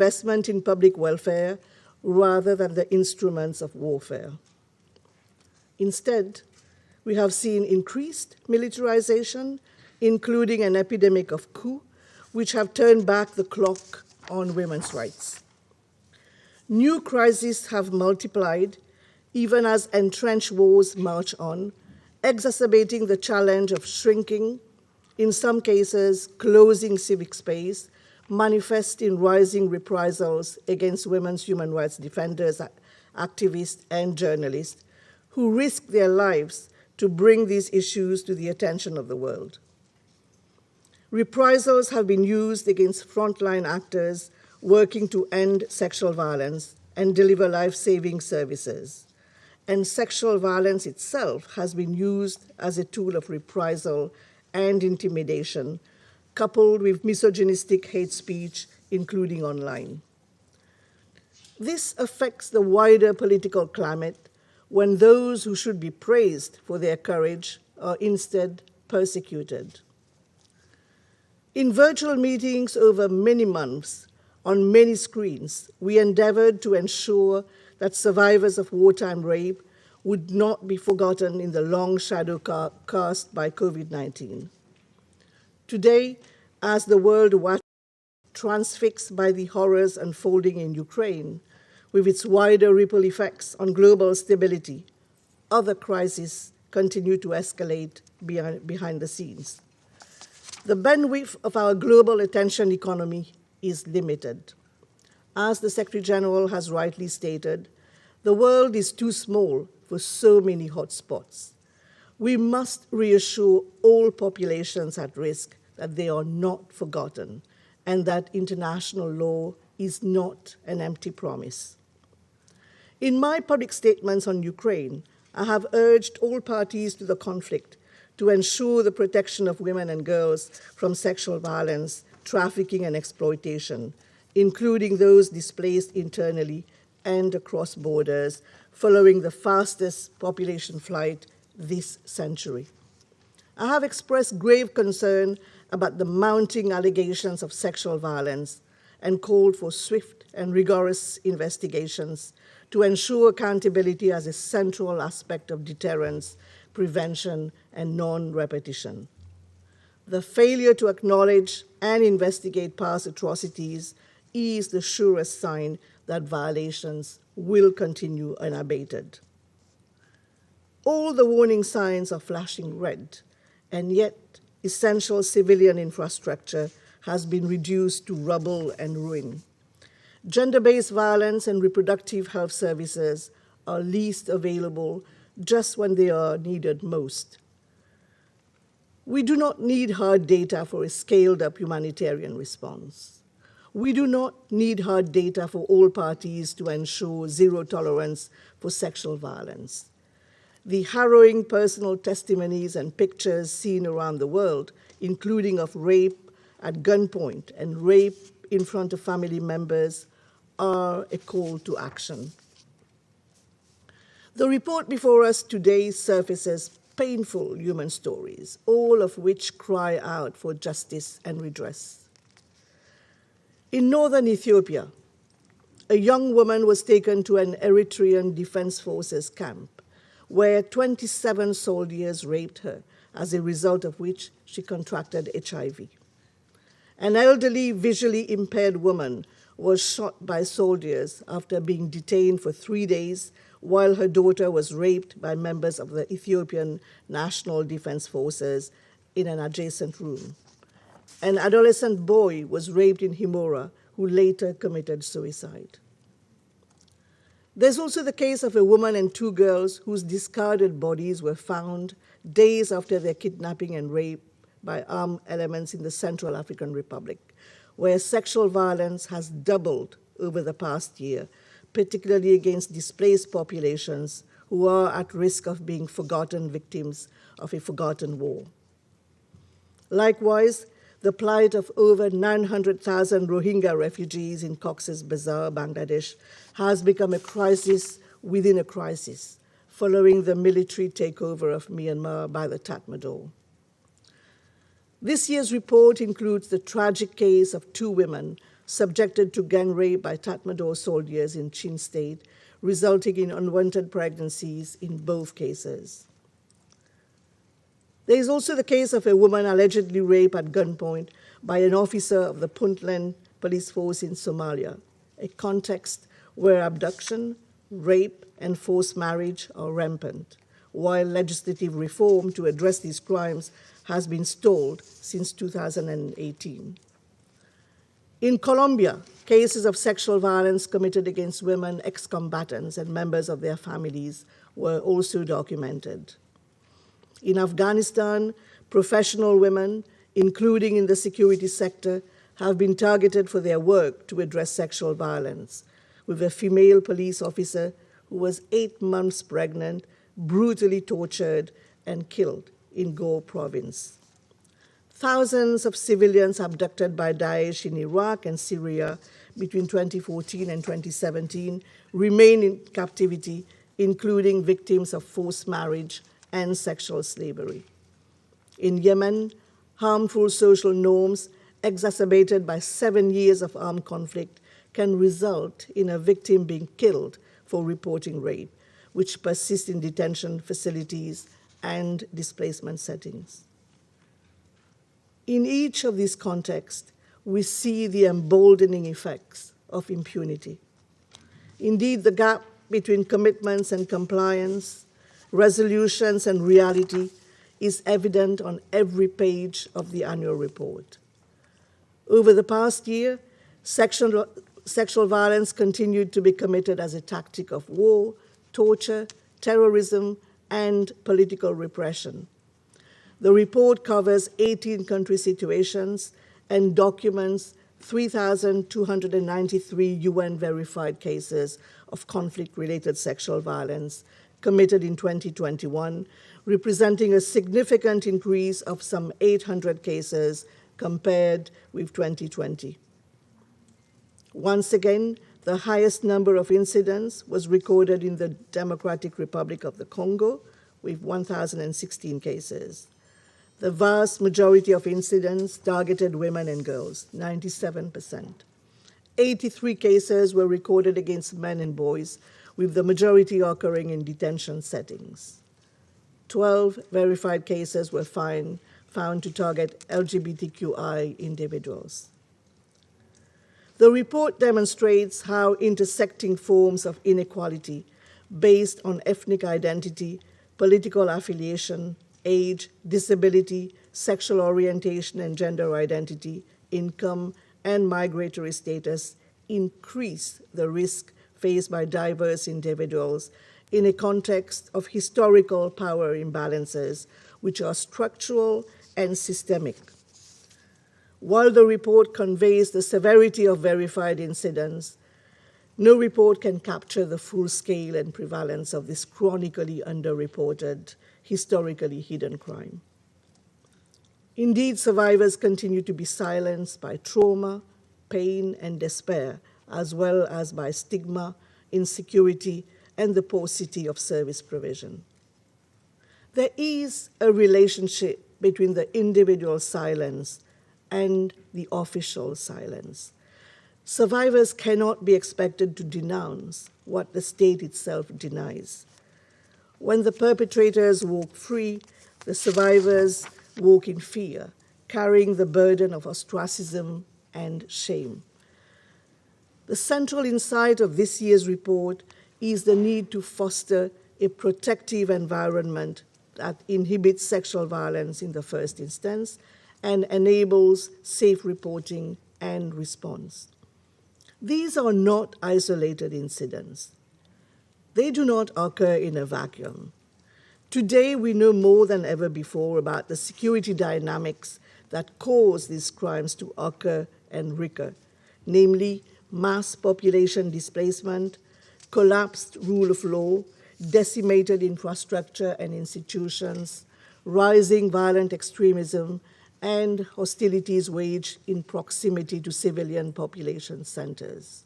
investment in public welfare rather than the instruments of warfare. Instead, we have seen increased militarization, including an epidemic of coup, which have turned back the clock on women's rights. New crises have multiplied, even as entrenched wars march on, exacerbating the challenge of shrinking, in some cases closing civic space, manifest in rising reprisals against women's human rights defenders, activists, and journalists who risk their lives to bring these issues to the attention of the world. Reprisals have been used against frontline actors working to end sexual violence and deliver life-saving services. And sexual violence itself has been used as a tool of reprisal and intimidation, coupled with misogynistic hate speech, including online. This affects the wider political climate when those who should be praised for their courage are instead persecuted. In virtual meetings over many months, on many screens, we endeavored to ensure that survivors of wartime rape would not be forgotten in the long shadow cast by COVID-19. Today, as the world watches, transfixed by the horrors unfolding in Ukraine, with its wider ripple effects on global stability, other crises continue to escalate behind the scenes. The bandwidth of our global attention economy is limited. As the Secretary General has rightly stated, the world is too small for so many hotspots. We must reassure all populations at risk that they are not forgotten and that international law is not an empty promise. In my public statements on Ukraine, I have urged all parties to the conflict to ensure the protection of women and girls from sexual violence, trafficking, and exploitation, including those displaced internally and across borders, following the fastest population flight this century. I have expressed grave concern about the mounting allegations of sexual violence and called for swift and rigorous investigations to ensure accountability as a central aspect of deterrence, prevention, and non-repetition. The failure to acknowledge and investigate past atrocities is the surest sign that violations will continue unabated. All the warning signs are flashing red, and yet essential civilian infrastructure has been reduced to rubble and ruin. Gender-based violence and reproductive health services are least available just when they are needed most. We do not need hard data for a scaled-up humanitarian response. We do not need hard data for all parties to ensure zero tolerance for sexual violence. The harrowing personal testimonies and pictures seen around the world, including of rape at gunpoint and rape in front of family members, are a call to action. The report before us today surfaces painful human stories, all of which cry out for justice and redress. In northern Ethiopia, a young woman was taken to an Eritrean Defense Forces camp, where 27 soldiers raped her, as a result of which she contracted HIV. An elderly, visually impaired woman was shot by soldiers after being detained for 3 days while her daughter was raped by members of the Ethiopian National Defense Forces in an adjacent room. An adolescent boy was raped in Himora, who later committed suicide. There's also the case of a woman and 2 girls whose discarded bodies were found days after their kidnapping and rape by armed elements in the Central African Republic, where sexual violence has doubled over the past year, particularly against displaced populations who are at risk of being forgotten victims of a forgotten war. Likewise, the plight of over 900,000 Rohingya refugees in Cox's Bazar, Bangladesh, has become a crisis within a crisis, following the military takeover of Myanmar by the Tatmadaw. This year's report includes the tragic case of 2 women subjected to gang rape by Tatmadaw soldiers in Chin State, resulting in unwanted pregnancies in both cases. There is also the case of a woman allegedly raped at gunpoint by an officer of the Puntland police force in Somalia, a context where abduction, rape, and forced marriage are rampant, while legislative reform to address these crimes has been stalled since 2018. In Colombia, cases of sexual violence committed against women, ex-combatants, and members of their families were also documented. In Afghanistan, professional women, including in the security sector, have been targeted for their work to address sexual violence, with a female police officer who was 8 months pregnant, brutally tortured and killed in Ghor province. Thousands of civilians abducted by Daesh in Iraq and Syria between 2014 and 2017 remain in captivity, including victims of forced marriage and sexual slavery. In Yemen, harmful social norms exacerbated by 7 years of armed conflict can result in a victim being killed for reporting rape, which persists in detention facilities and displacement settings. In each of these contexts, we see the emboldening effects of impunity. Indeed, the gap between commitments and compliance, resolutions and reality is evident on every page of the annual report. Over the past year, sexual violence continued to be committed as a tactic of war, torture, terrorism, and political repression. The report covers 18 country situations and documents 3,293 UN-verified cases of conflict-related sexual violence committed in 2021, representing a significant increase of some 800 cases compared with 2020. Once again, the highest number of incidents was recorded in the Democratic Republic of the Congo, with 1,016 cases. The vast majority of incidents targeted women and girls, 97%. 83 cases were recorded against men and boys, with the majority occurring in detention settings. 12 verified cases were found to target LGBTQI individuals. The report demonstrates how intersecting forms of inequality based on ethnic identity, political affiliation, age, disability, sexual orientation and gender identity, income, and migratory status increase the risk faced by diverse individuals in a context of historical power imbalances, which are structural and systemic. While the report conveys the severity of verified incidents, no report can capture the full scale and prevalence of this chronically underreported, historically hidden crime. Indeed, survivors continue to be silenced by trauma, pain, and despair, as well as by stigma, insecurity, and the paucity of service provision. There is a relationship between the individual silence and the official silence. Survivors cannot be expected to denounce what the state itself denies. When the perpetrators walk free, the survivors walk in fear, carrying the burden of ostracism and shame. The central insight of this year's report is the need to foster a protective environment that inhibits sexual violence in the first instance and enables safe reporting and response. These are not isolated incidents. They do not occur in a vacuum. Today, we know more than ever before about the security dynamics that cause these crimes to occur and recur, namely mass population displacement, collapsed rule of law, decimated infrastructure and institutions, rising violent extremism, and hostilities waged in proximity to civilian population centers.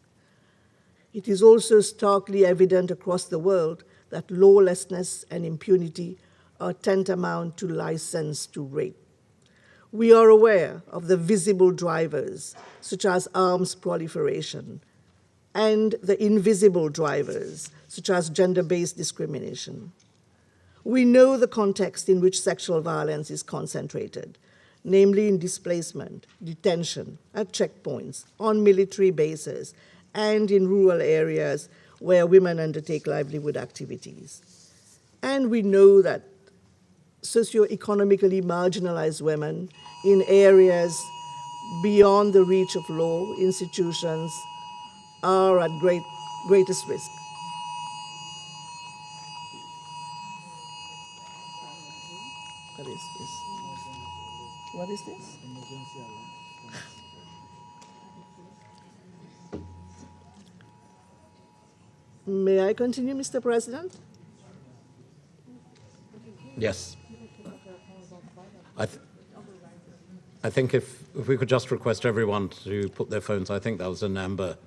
It is also starkly evident across the world that lawlessness and impunity are tantamount to license to rape. We are aware of the visible drivers, such as arms proliferation, and the invisible drivers, such as gender-based discrimination. We know the context in which sexual violence is concentrated, namely in displacement, detention, at checkpoints, on military bases, and in rural areas where women undertake livelihood activities. And we know that socioeconomically marginalized women in areas beyond the reach of law institutions are at greatest risk. What is this? What is this? May I continue, Mr. President? Yes. I think if we could just request everyone to put their phones, I think that was an Amber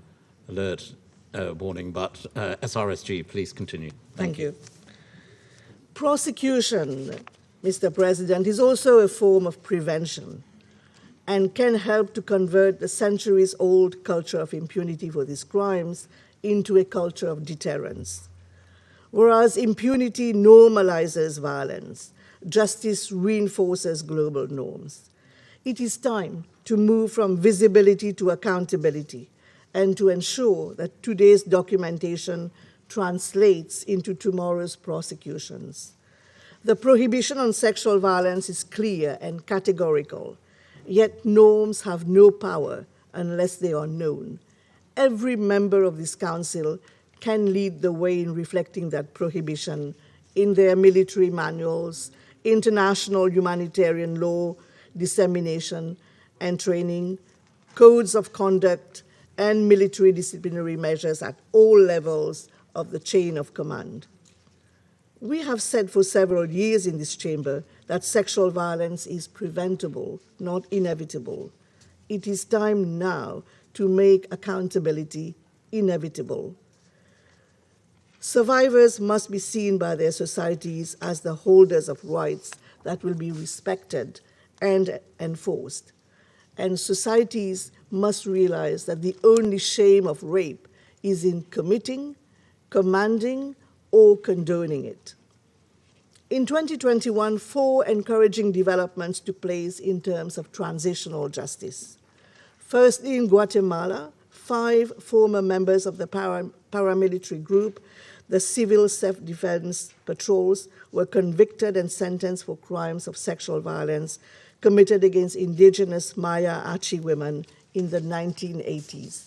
Alert warning, but SRSG, please continue. Thank you. Prosecution, Mr. President, is also a form of prevention and can help to convert the centuries-old culture of impunity for these crimes into a culture of deterrence. Whereas impunity normalizes violence, justice reinforces global norms. It is time to move from visibility to accountability and to ensure that today's documentation translates into tomorrow's prosecutions. The prohibition on sexual violence is clear and categorical, yet norms have no power unless they are known. Every member of this council can lead the way in reflecting that prohibition in their military manuals, international humanitarian law dissemination and training, codes of conduct, and military disciplinary measures at all levels of the chain of command. We have said for several years in this chamber that sexual violence is preventable, not inevitable. It is time now to make accountability inevitable. Survivors must be seen by their societies as the holders of rights that will be respected and enforced. And societies must realize that the only shame of rape is in committing, commanding, or condoning it. In 2021, 4 encouraging developments took place in terms of transitional justice. Firstly, in Guatemala, 5 former members of the paramilitary group, the Civil Self-Defense Patrols, were convicted and sentenced for crimes of sexual violence committed against indigenous Maya Achi women in the 1980s.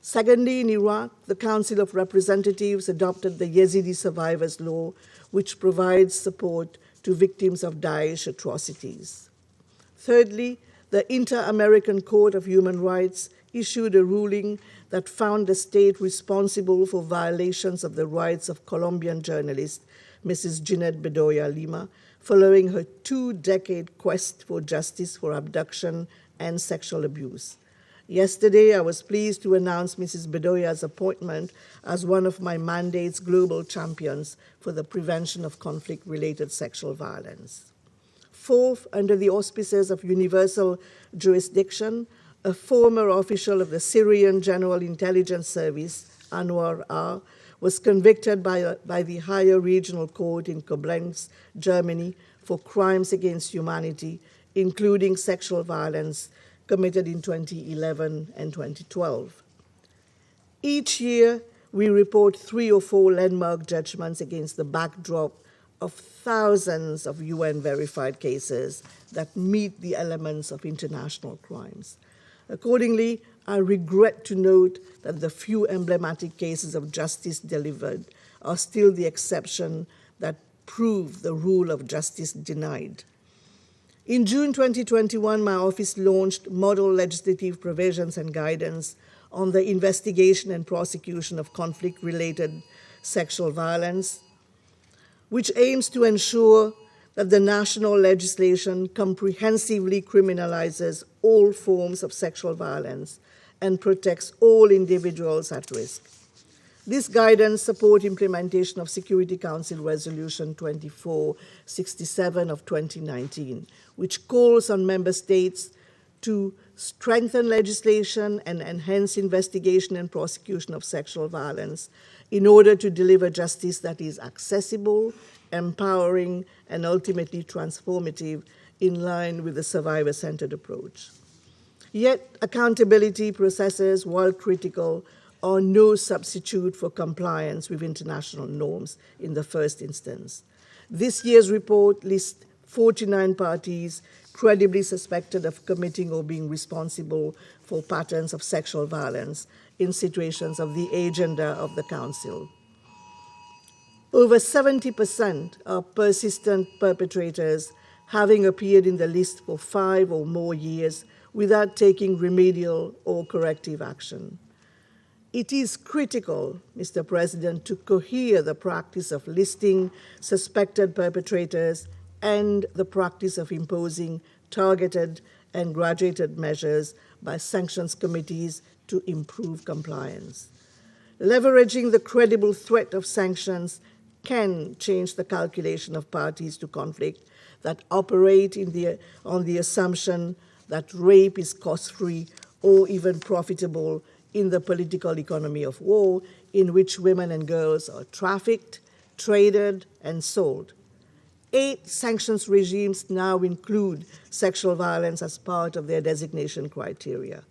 Secondly, in Iraq, the Council of Representatives adopted the Yazidi Survivors Law, which provides support to victims of Daesh atrocities. Thirdly, the Inter-American Court of Human Rights issued a ruling that found the state responsible for violations of the rights of Colombian journalist Mrs. Ginette Bedoya Lima, following her 2-decade quest for justice for abduction and sexual abuse. Yesterday, I was pleased to announce Mrs. Bedoya's appointment as one of my mandate's global champions for the prevention of conflict-related sexual violence. Fourth, under the auspices of universal jurisdiction, a former official of the Syrian General Intelligence Service, Anwar R., was convicted by the Higher Regional Court in Koblenz, Germany, for crimes against humanity, including sexual violence committed in 2011 and 2012. Each year, we report 3 or 4 landmark judgments against the backdrop of thousands of UN-verified cases that meet the elements of international crimes. Accordingly, I regret to note that the few emblematic cases of justice delivered are still the exception that prove the rule of justice denied. In June 2021, my office launched model legislative provisions and guidance on the investigation and prosecution of conflict-related sexual violence, which aims to ensure that the national legislation comprehensively criminalizes all forms of sexual violence and protects all individuals at risk. This guidance supports implementation of Security Council Resolution 2467 of 2019, which calls on member states to strengthen legislation and enhance investigation and prosecution of sexual violence in order to deliver justice that is accessible, empowering, and ultimately transformative in line with the survivor-centered approach. Yet, accountability processes, while critical, are no substitute for compliance with international norms in the first instance. This year's report lists 49 parties credibly suspected of committing or being responsible for patterns of sexual violence in situations of the agenda of the Council. Over 70% are persistent perpetrators, having appeared in the list for 5 or more years without taking remedial or corrective action. It is critical, Mr. President, to cohere the practice of listing suspected perpetrators and the practice of imposing targeted and graduated measures by sanctions committees to improve compliance. Leveraging the credible threat of sanctions can change the calculation of parties to conflict that operate on the assumption that rape is cost-free or even profitable in the political economy of war, in which women and girls are trafficked, traded, and sold. 8 sanctions regimes now include sexual violence as part of their designation criteria.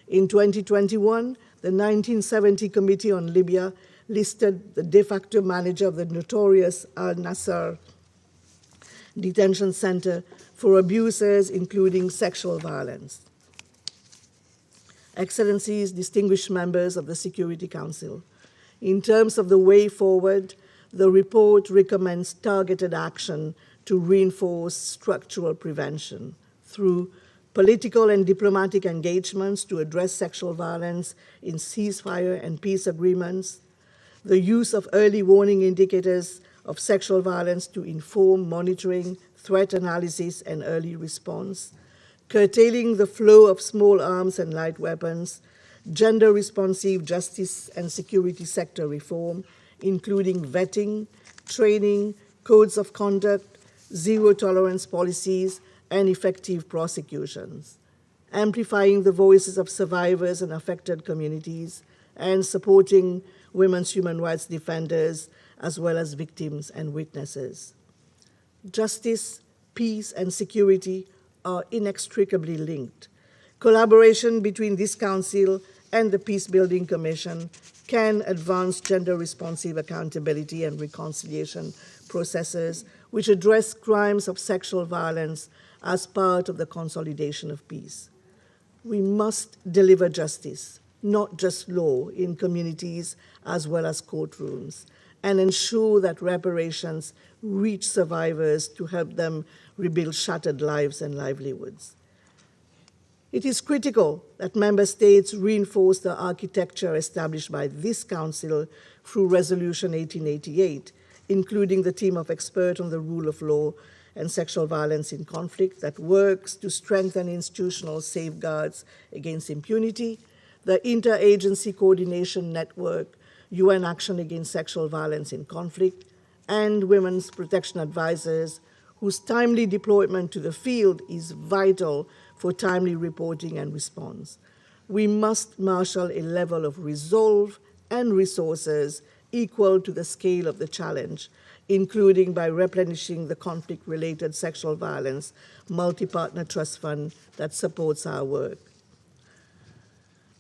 In 2021, the 1970 Committee on Libya listed the de facto manager of the notorious Al-Nasser detention center for abuses, including sexual violence. Excellencies, distinguished members of the Security Council, in terms of the way forward, the report recommends targeted action to reinforce structural prevention through political and diplomatic engagements to address sexual violence in ceasefire and peace agreements, the use of early warning indicators of sexual violence to inform monitoring, threat analysis, and early response, curtailing the flow of small arms and light weapons, gender-responsive justice and security sector reform, including vetting, training, codes of conduct, zero-tolerance policies, and effective prosecutions, amplifying the voices of survivors and affected communities, and supporting women's human rights defenders, as well as victims and witnesses. Justice, peace, and security are inextricably linked. Collaboration between this Council and the Peacebuilding Commission can advance gender-responsive accountability and reconciliation processes which address crimes of sexual violence as part of the consolidation of peace. We must deliver justice, not just law, in communities as well as courtrooms, and ensure that reparations reach survivors to help them rebuild shattered lives and livelihoods. It is critical that member states reinforce the architecture established by this Council through Resolution 1888, including the team of experts on the rule of law and sexual violence in conflict that works to strengthen institutional safeguards against impunity, the Interagency Coordination Network, UN Action Against Sexual Violence in Conflict, and Women's Protection Advisors, whose timely deployment to the field is vital for timely reporting and response. We must marshal a level of resolve and resources equal to the scale of the challenge, including by replenishing the conflict-related sexual violence multi-partner trust fund that supports our work.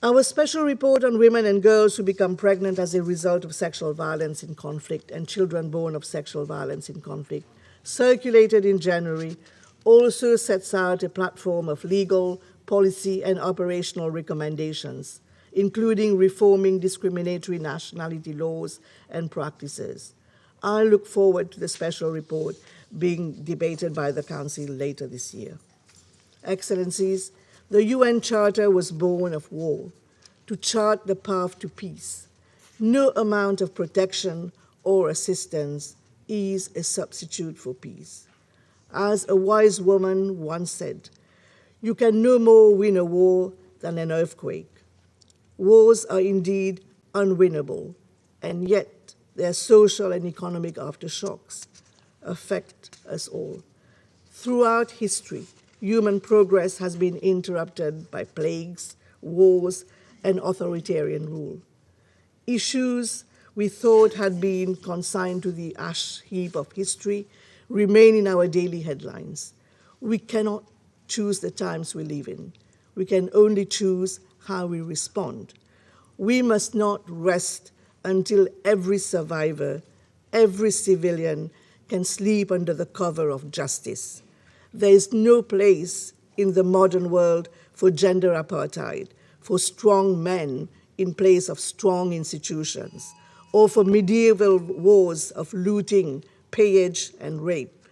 Our special report on women and girls who become pregnant as a result of sexual violence in conflict and children born of sexual violence in conflict, circulated in January, also sets out a platform of legal, policy, and operational recommendations, including reforming discriminatory nationality laws and practices. I look forward to the special report being debated by the Council later this year. Excellencies, the UN Charter was born of war, to chart the path to peace. No amount of protection or assistance is a substitute for peace. As a wise woman once said, "You can no more win a war than an earthquake." Wars are indeed unwinnable, and yet their social and economic aftershocks affect us all. Throughout history, human progress has been interrupted by plagues, wars, and authoritarian rule. Issues we thought had been consigned to the ash heap of history remain in our daily headlines. We cannot choose the times we live in. We can only choose how we respond. We must not rest until every survivor, every civilian can sleep under the cover of justice. There is no place in the modern world for gender apartheid, for strong men in place of strong institutions, or for medieval wars of looting, pillage, and rape.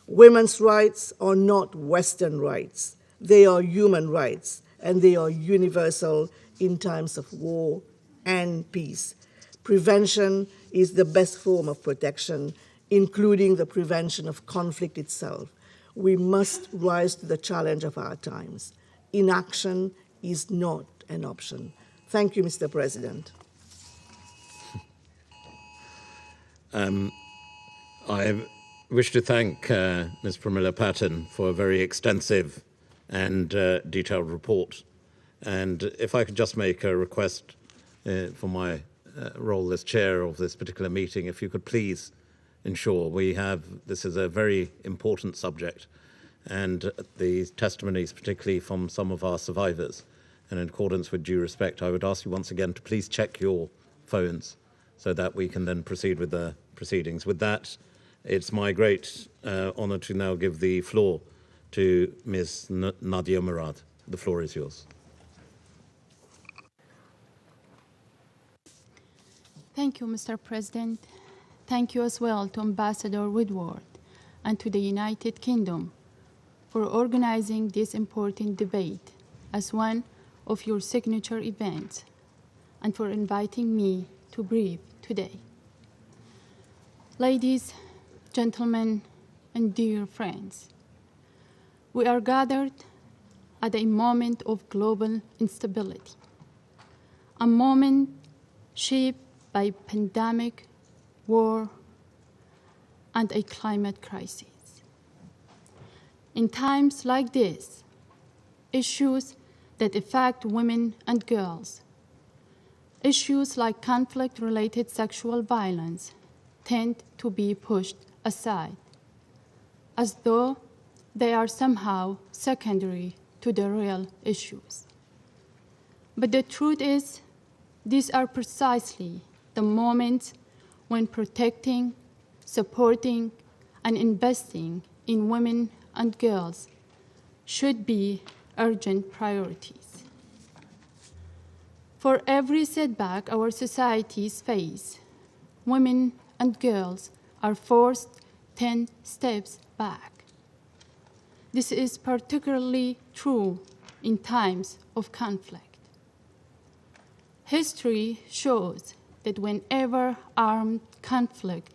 Women's rights are not Western rights. They are human rights, and they are universal in times of war and peace. Prevention is the best form of protection, including the prevention of conflict itself. We must rise to the challenge of our times. Inaction is not an option. Thank you, Mr. President. I wish to thank Ms. Pramila Patten for a very extensive and detailed report. And if I could just make a request for my role as chair of this particular meeting, if you could please ensure this is a very important subject, and the testimonies, particularly from some of our survivors, and in accordance with due respect, I would ask you once again to please check your phones so that we can then proceed with the proceedings. With that, it's my great honor to now give the floor to Ms. Nadia Murad. The floor is yours. Thank you, Mr. President. Thank you as well to Ambassador Woodward and to the United Kingdom for organizing this important debate as one of your signature events and for inviting me to brief today. Ladies, gentlemen, and dear friends, we are gathered at a moment of global instability, a moment shaped by pandemic, war, and a climate crisis. In times like this, issues that affect women and girls, issues like conflict-related sexual violence, tend to be pushed aside, as though they are somehow secondary to the real issues. But the truth is, these are precisely the moments when protecting, supporting, and investing in women and girls should be urgent priorities. For every setback our societies face, women and girls are forced 10 steps back. This is particularly true in times of conflict. History shows that whenever armed conflict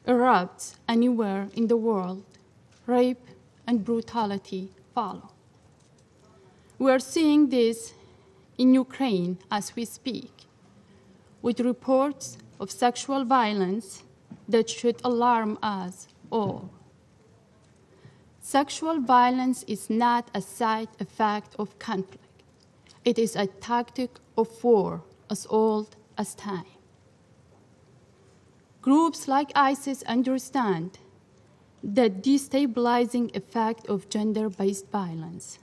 erupts anywhere in the world, rape and brutality follow. We are seeing this in Ukraine as we speak, with reports of sexual violence that should alarm us all. Sexual violence is not a side effect of conflict. It is a tactic of war as old as time. Groups like ISIS understand the destabilizing effect of gender-based violence,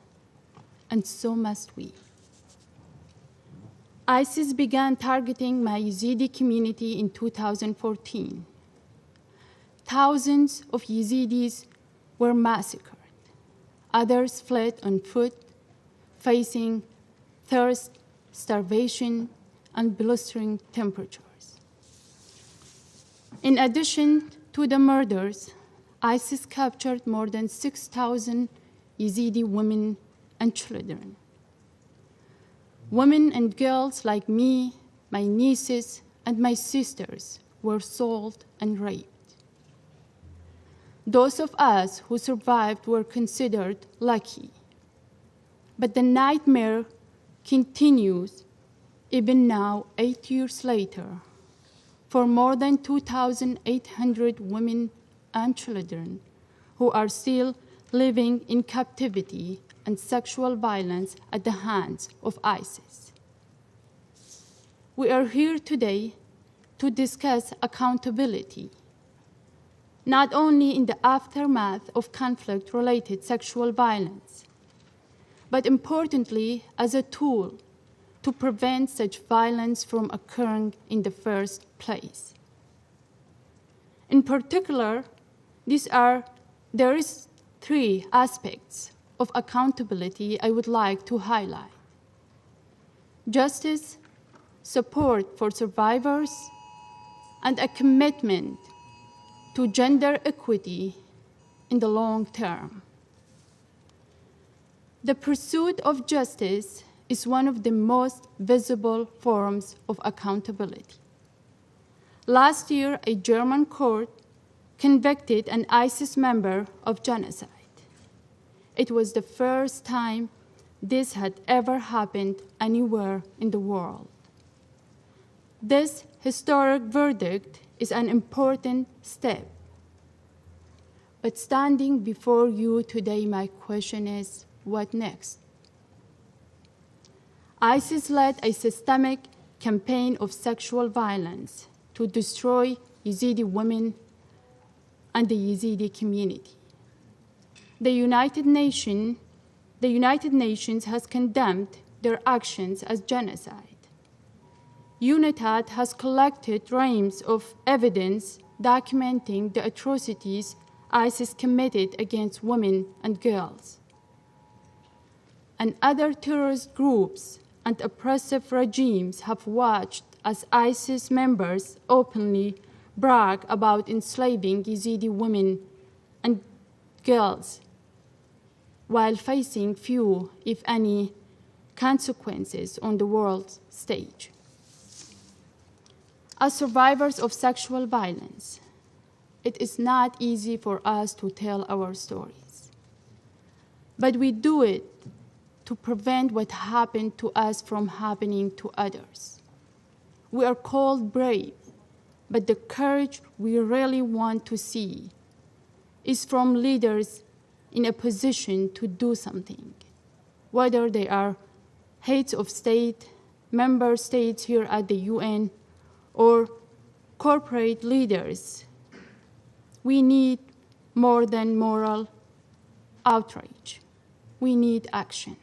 and so must we. ISIS began targeting my Yazidi community in 2014. Thousands of Yazidis were massacred. Others fled on foot, facing thirst, starvation, and blistering temperatures. In addition to the murders, ISIS captured more than 6,000 Yazidi women and children. Women and girls like me, my nieces, and my sisters were sold and raped. Those of us who survived were considered lucky. But the nightmare continues even now, 8 years later, for more than 2,800 women and children who are still living in captivity and sexual violence at the hands of ISIS. We are here today to discuss accountability, not only in the aftermath of conflict-related sexual violence, but importantly as a tool to prevent such violence from occurring in the first place. In particular, there is three aspects of accountability I would like to highlight: justice, support for survivors, and a commitment to gender equity in the long term. The pursuit of justice is one of the most visible forms of accountability. Last year, a German court convicted an ISIS member of genocide. It was the first time this had ever happened anywhere in the world. This historic verdict is an important step. But standing before you today, my question is, what next? ISIS led a systemic campaign of sexual violence to destroy Yazidi women and the Yazidi community. The United Nations has condemned their actions as genocide. UNITAD has collected reams of evidence documenting the atrocities ISIS committed against women and girls. And other terrorist groups and oppressive regimes have watched as ISIS members openly brag about enslaving Yazidi women and girls while facing few, if any, consequences on the world stage. As survivors of sexual violence, it is not easy for us to tell our stories. But we do it to prevent what happened to us from happening to others. We are called brave, but the courage we really want to see is from leaders in a position to do something, whether they are heads of state, member states here at the UN, or corporate leaders. We need more than moral outrage. We need action.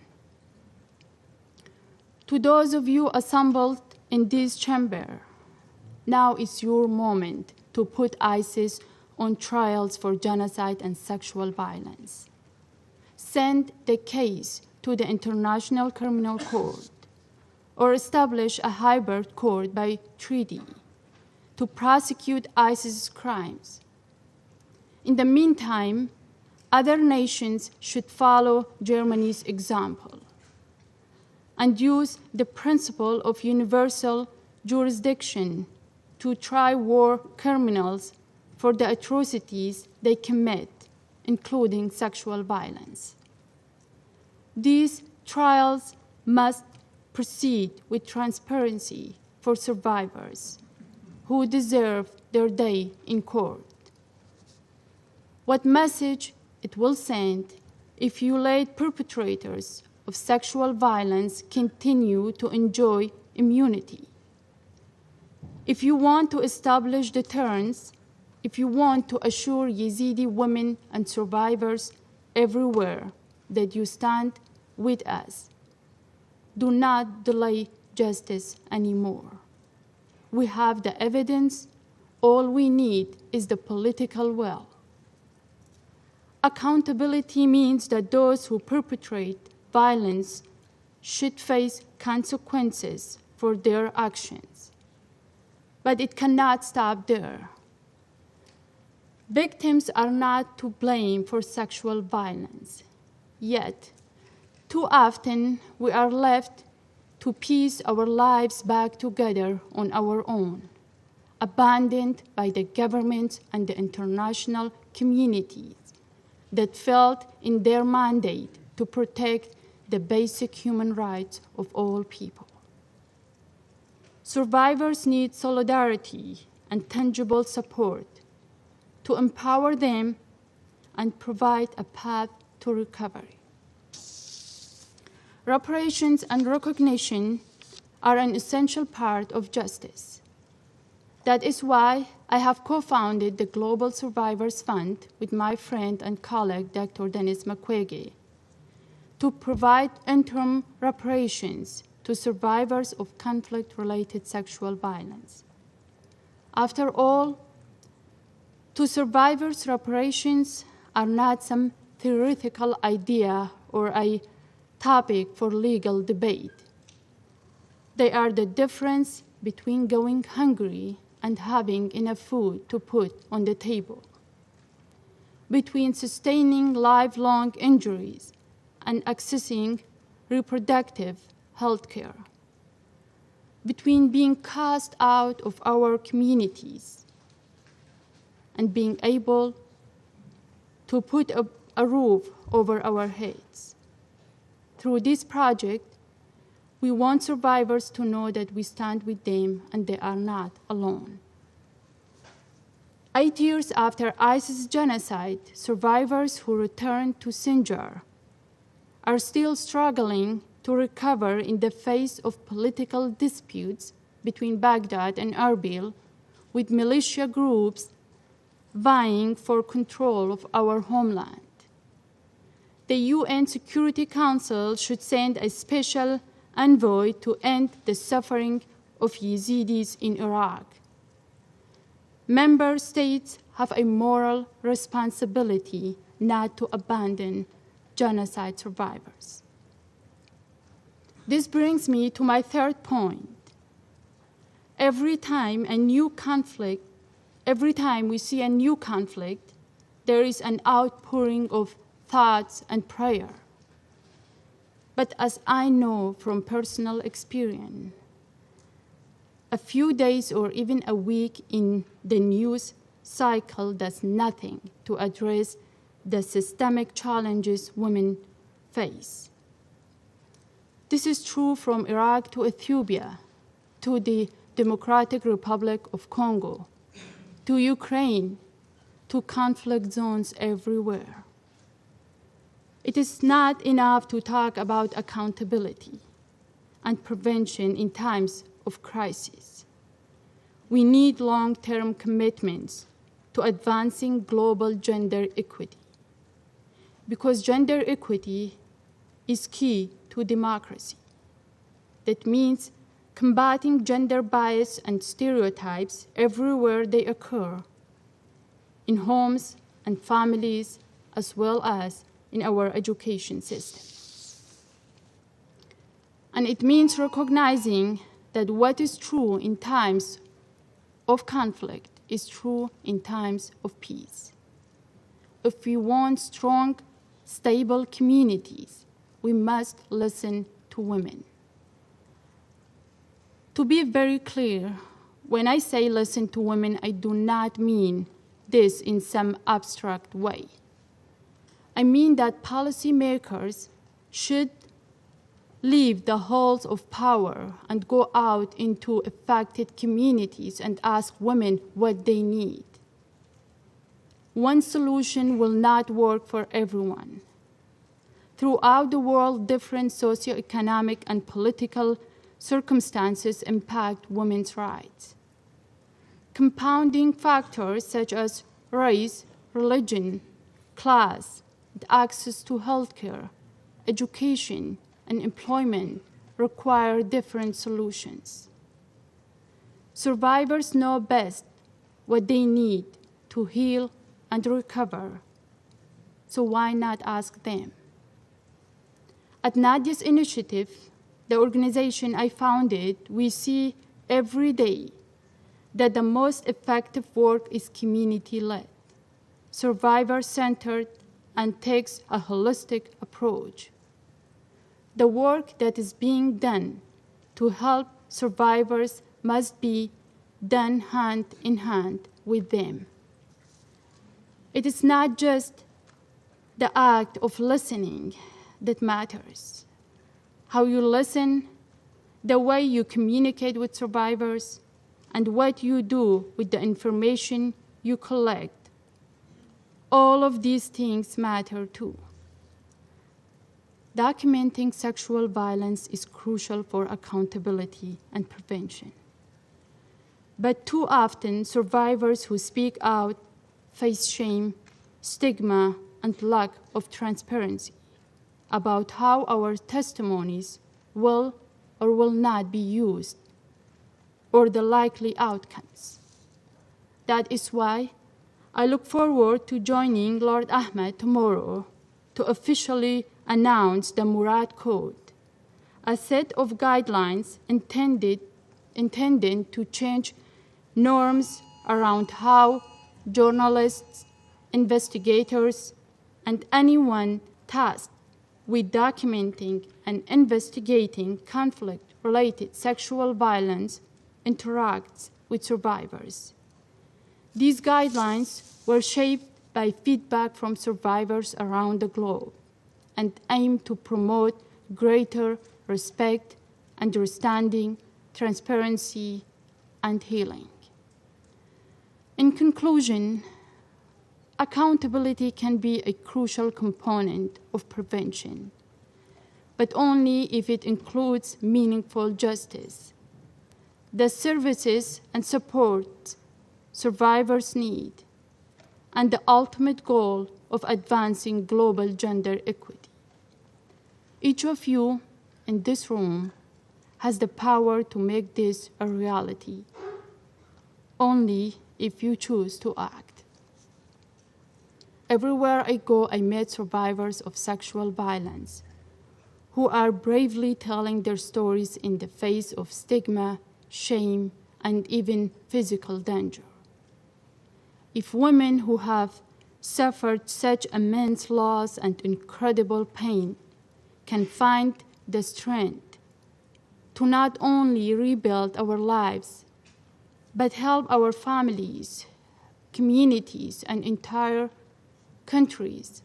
To those of you assembled in this chamber, now is your moment to put ISIS on trials for genocide and sexual violence. Send the case to the International Criminal Court, or establish a hybrid court by treaty to prosecute ISIS crimes. In the meantime, other nations should follow Germany's example and use the principle of universal jurisdiction to try war criminals for the atrocities they commit, including sexual violence. These trials must proceed with transparency for survivors who deserve their day in court. What message it will send if violent perpetrators of sexual violence continue to enjoy immunity? If you want to establish deterrence, if you want to assure Yazidi women and survivors everywhere that you stand with us, do not delay justice anymore. We have the evidence. All we need is the political will. Accountability means that those who perpetrate violence should face consequences for their actions. But it cannot stop there. Victims are not to blame for sexual violence. Yet, too often, we are left to piece our lives back together on our own, abandoned by the government and the international communities that felt in their mandate to protect the basic human rights of all people. Survivors need solidarity and tangible support to empower them and provide a path to recovery. Reparations and recognition are an essential part of justice. That is why I have co-founded the Global Survivors Fund with my friend and colleague, Dr. Dennis Mukwege, to provide interim reparations to survivors of conflict-related sexual violence. After all, to survivors, reparations are not some theoretical idea or a topic for legal debate. They are the difference between going hungry and having enough food to put on the table, between sustaining lifelong injuries and accessing reproductive health care, between being cast out of our communities and being able to put a roof over our heads. Through this project, we want survivors to know that we stand with them and they are not alone. 8 years after ISIS genocide, survivors who returned to Sinjar are still struggling to recover in the face of political disputes between Baghdad and Erbil, with militia groups vying for control of our homeland. The UN Security Council should send a special envoy to end the suffering of Yazidis in Iraq. Member states have a moral responsibility not to abandon genocide survivors. This brings me to my third point. Every time we see a new conflict, there is an outpouring of thoughts and prayer. But as I know from personal experience, a few days or even a week in the news cycle does nothing to address the systemic challenges women face. This is true from Iraq to Ethiopia, to the Democratic Republic of Congo, to Ukraine, to conflict zones everywhere. It is not enough to talk about accountability and prevention in times of crisis. We need long-term commitments to advancing global gender equity, because gender equity is key to democracy. That means combating gender bias and stereotypes everywhere they occur, in homes and families, as well as in our education system. And it means recognizing that what is true in times of conflict is true in times of peace. If we want strong, stable communities, we must listen to women. To be very clear, when I say listen to women, I do not mean this in some abstract way. I mean that policymakers should leave the halls of power and go out into affected communities and ask women what they need. One solution will not work for everyone. Throughout the world, different socioeconomic and political circumstances impact women's rights. Compounding factors such as race, religion, class, and access to healthcare, education, and employment require different solutions. Survivors know best what they need to heal and recover, so why not ask them? At Nadia's initiative, the organization I founded, we see every day that the most effective work is community-led, survivor-centered, and takes a holistic approach. The work that is being done to help survivors must be done hand in hand with them. It is not just the act of listening that matters. How you listen, the way you communicate with survivors, and what you do with the information you collect. All of these things matter too. Documenting sexual violence is crucial for accountability and prevention. But too often, survivors who speak out face shame, stigma, and lack of transparency about how our testimonies will or will not be used, or the likely outcomes. That is why I look forward to joining Lord Ahmed tomorrow to officially announce the Murad Code, a set of guidelines intended to change norms around how journalists, investigators, and anyone tasked with documenting and investigating conflict-related sexual violence interacts with survivors. These guidelines were shaped by feedback from survivors around the globe and aim to promote greater respect, understanding, transparency, and healing. In conclusion, accountability can be a crucial component of prevention, but only if it includes meaningful justice. The services and support survivors need, and the ultimate goal of advancing global gender equity. Each of you in this room has the power to make this a reality, only if you choose to act. Everywhere I go, I meet survivors of sexual violence who are bravely telling their stories in the face of stigma, shame, and even physical danger. If women who have suffered such immense loss and incredible pain can find the strength to not only rebuild our lives, but help our families, communities, and entire countries,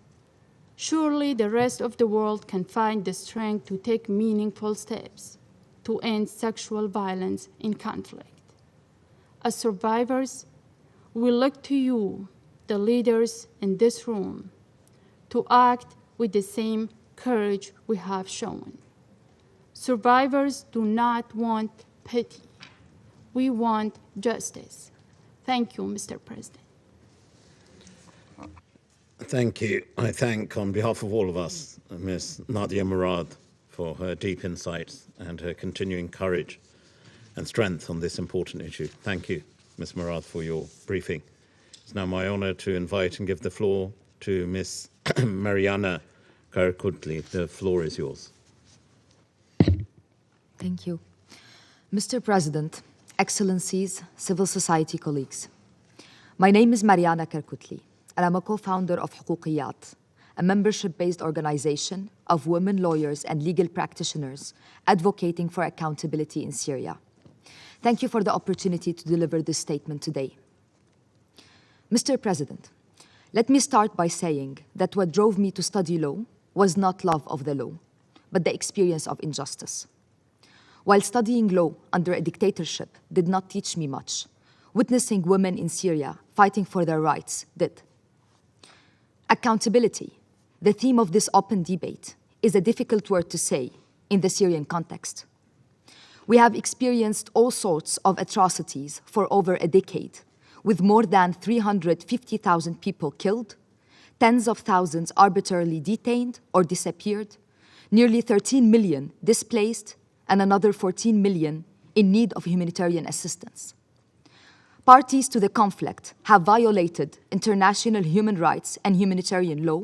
surely the rest of the world can find the strength to take meaningful steps to end sexual violence in conflict. As survivors, we look to you, the leaders in this room, to act with the same courage we have shown. Survivors do not want pity. We want justice. Thank you, Mr. President. Thank you. I thank, on behalf of all of us, Ms. Nadia Murad for her deep insights and her continuing courage and strength on this important issue. Thank you, Ms. Murad, for your briefing. It's now my honor to invite and give the floor to Ms. Mariana Karkutli. The floor is yours. Thank you. Mr. President, Excellencies, civil society colleagues. My name is Mariana Karkutli, and I'm a co-founder of Huquqiyat, a membership-based organization of women lawyers and legal practitioners advocating for accountability in Syria. Thank you for the opportunity to deliver this statement today. Mr. President, let me start by saying that what drove me to study law was not love of the law, but the experience of injustice. While studying law under a dictatorship did not teach me much, witnessing women in Syria fighting for their rights did. Accountability, the theme of this open debate, is a difficult word to say in the Syrian context. We have experienced all sorts of atrocities for over a decade, with more than 350,000 people killed, tens of thousands arbitrarily detained or disappeared, nearly 13 million displaced, and another 14 million in need of humanitarian assistance. Parties to the conflict have violated international human rights and humanitarian law,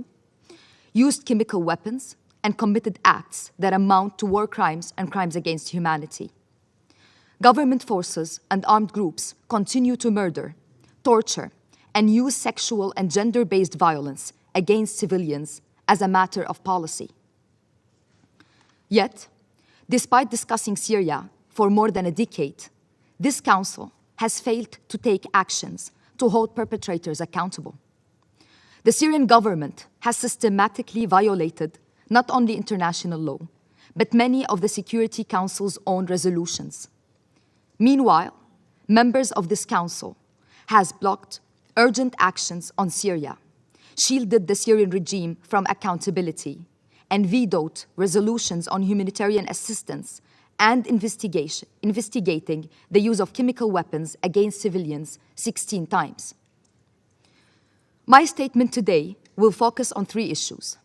used chemical weapons, and committed acts that amount to war crimes and crimes against humanity. Government forces and armed groups continue to murder, torture, and use sexual and gender-based violence against civilians as a matter of policy. Yet, despite discussing Syria for more than a decade, this Council has failed to take actions to hold perpetrators accountable. The Syrian government has systematically violated not only international law, but many of the Security Council's own resolutions. Meanwhile, members of this council has blocked urgent actions on Syria, shielded the Syrian regime from accountability, and vetoed resolutions on humanitarian assistance and investigating the use of chemical weapons against civilians 16 times. My statement today will focus on 3 issues: